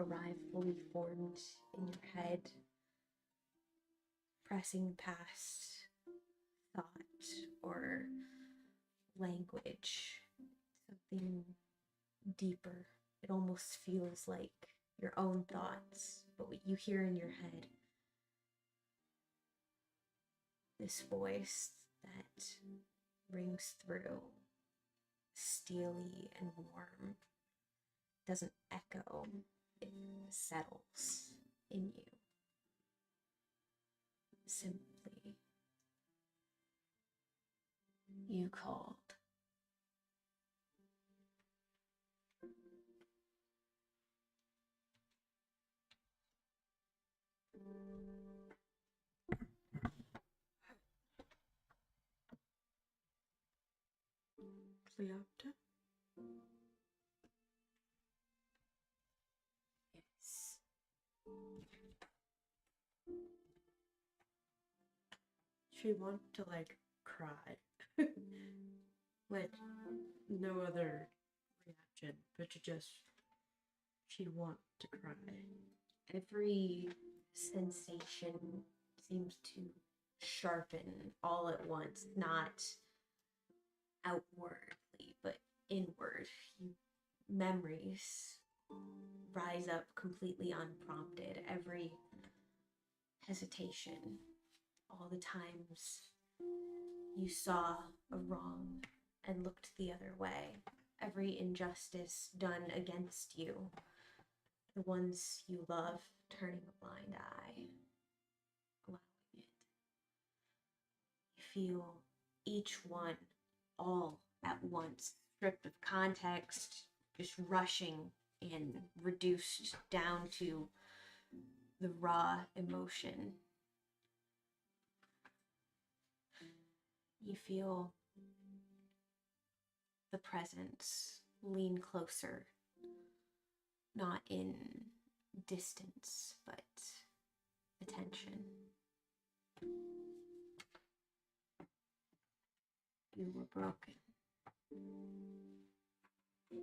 E: arrive fully formed in your head, pressing past thought or language, something deeper. It almost feels like your own thoughts, but what you hear in your head. This voice that rings through, steely and warm, doesn't echo, it settles in you. Simply, you called.
A: Cleopatra?
E: Yes.
A: She wanted to like cry. Like no other reaction, but she'd want to cry.
E: Every sensation seems to sharpen all at once, not outwardly, but inward. Memories rise up completely unprompted. Every hesitation, all the times you saw a wrong and looked the other way, every injustice done against you, the ones you love turning a blind eye, allowing it. You feel each one all at once, stripped of context, just rushing in, reduced down to the raw emotion. You feel the presence lean closer, not in distance, but attention. You were broken. You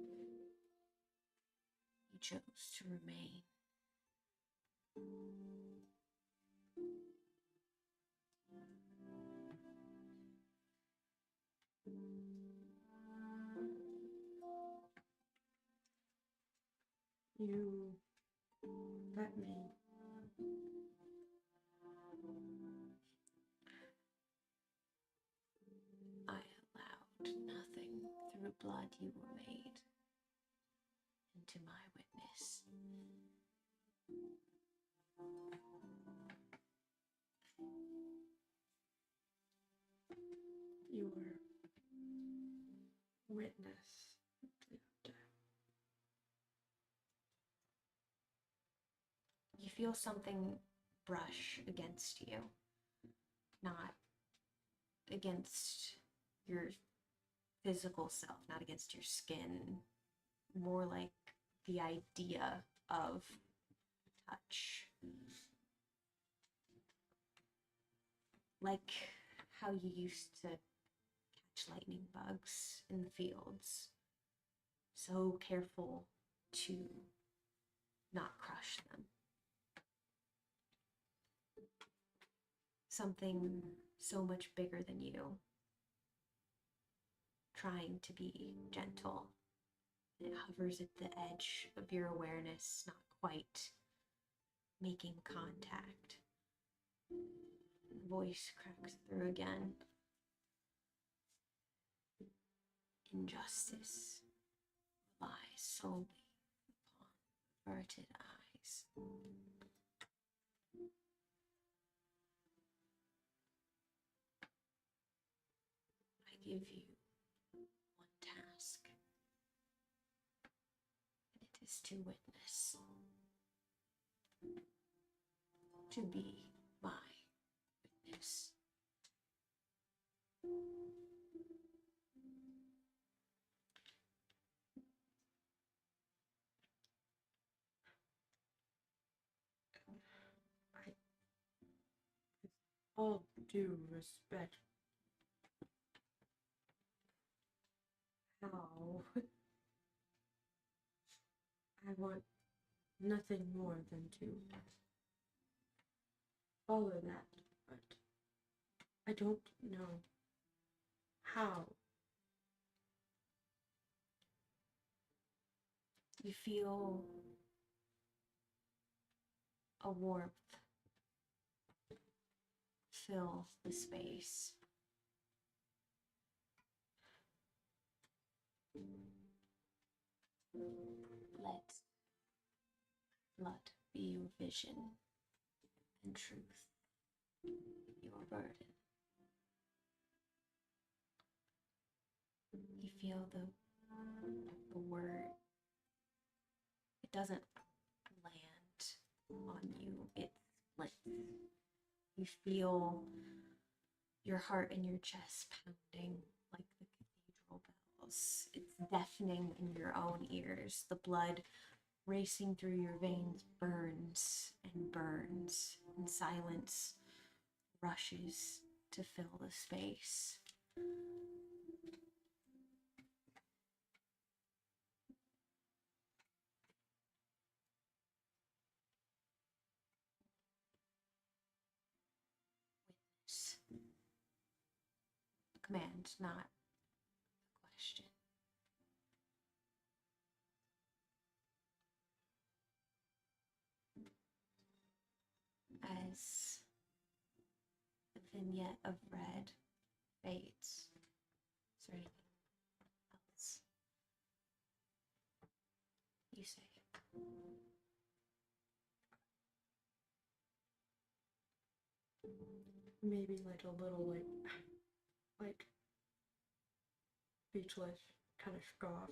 E: chose to remain.
A: You let me.
E: I allowed nothing through blood you were made into my witness.
A: Your witness.
E: You feel something brush against you, not against your physical self, not against your skin, more like the idea of touch. Like how you used to catch lightning bugs in the fields, so careful to not crush them. Something so much bigger than you, trying to be gentle. It hovers at the edge of your awareness, not quite making contact. The voice cracks through again. Injustice relies solely upon averted eyes. I give you one task, and it is to witness, to be my witness.
A: All due respect. How? I want nothing more than to follow that, but I don't know how.
E: You feel a warmth fill the space. Let blood be your vision and truth your burden. You feel the word. It doesn't land on you. It splits. You feel your heart and your chest pounding like the cathedral bells. It's deafening in your own ears. The blood racing through your veins burns, and silence rushes to fill the space. Witness. Command, not the question. As the vignette of red fades, is there anything else you say?
A: Maybe like a little like speechless kind of scoff.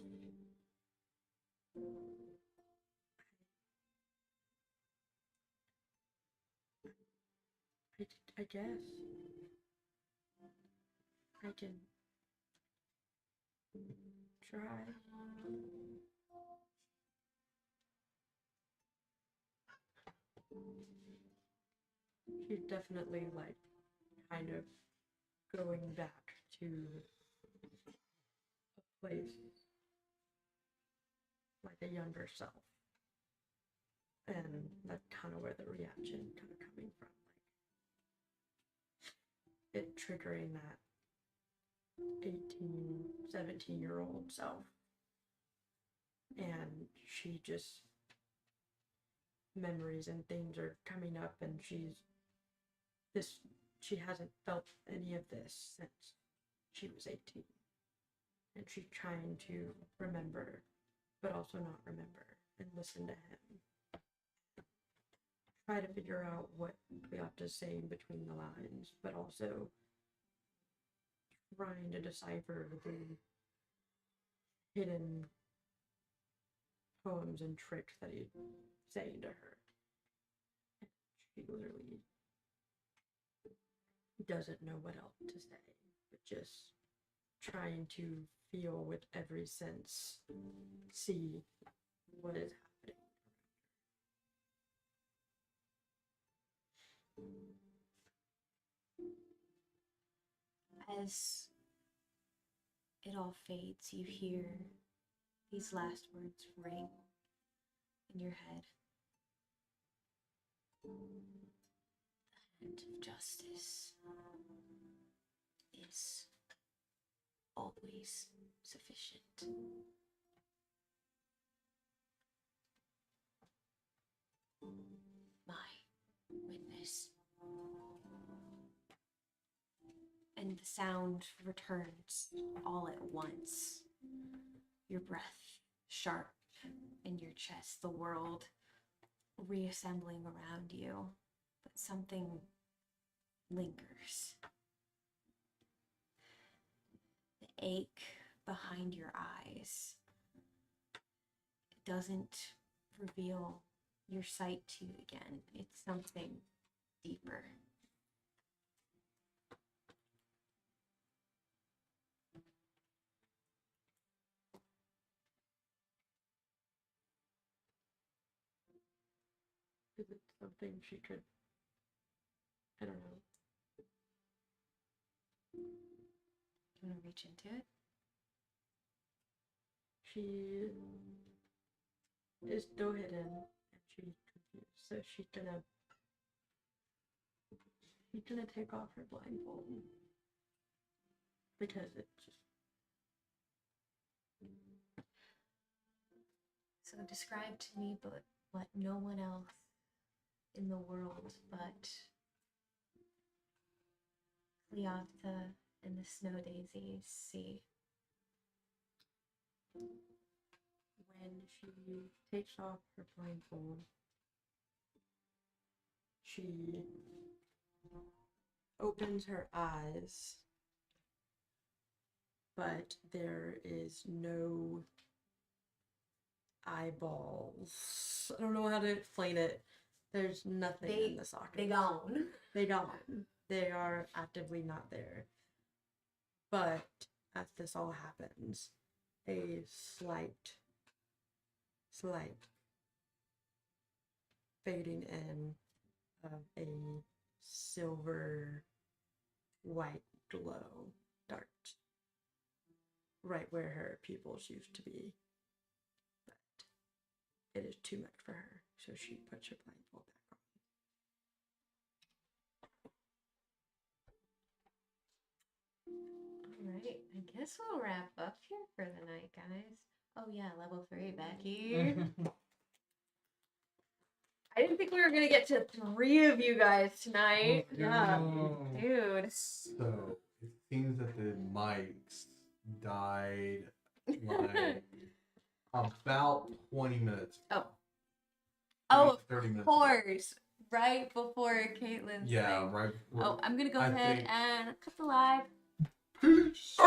A: I guess I can try. She's definitely like kind of going back to a place the younger self. And that's kind of where the reaction kind of coming from. Like, it triggering that 18, 17-year-old self. And she just, memories and things are coming up, and she hasn't felt any of this since she was 18. And she's trying to remember, but also not remember, and listen to him. Try to figure out what we have to say in between the lines, but also trying to decipher the hidden poems and tricks that he's saying to her. She literally doesn't know what else to say, but just trying to feel with every sense, see what is happening.
E: As it all fades, you hear these last words ring in your head. The hand of justice is always sufficient. My witness. And the sound returns all at once. Your breath sharp in your chest, the world reassembling around you, but something lingers. The ache behind your eyes doesn't reveal your sight to you again. It's something deeper.
A: Is it something she could, I don't know.
E: You want to reach into it?
A: She is still hidden, and she's confused, so she's gonna take off her blindfold, because it's just,
E: So describe to me but what no one else in the world but Cleopatra and the Snow Daisies see.
A: when she takes off her blindfold, she opens her eyes, but there is no eyeballs. I don't know how to explain it. There's nothing in the socket.
E: They gone.
A: They gone. They are actively not there. But as this all happens, a slight fading in of a silver white glow dart right where her pupils used to be. But it is too much for her, so she puts her blindfold back on.
E: Alright, I guess we'll wrap up here for the night, guys. Oh yeah, level 3 back here. I didn't think we were gonna get to 3 of you guys tonight. Yeah, dude.
B: So it seems that the mics died like about 20 minutes.
E: Oh,
B: 30 minutes.
E: of course. Right before Caitlin's
B: Yeah,
E: thing.
B: right.
E: Oh, I'm gonna go
B: I
E: ahead
B: think-
E: and cut the live.
B: Peace.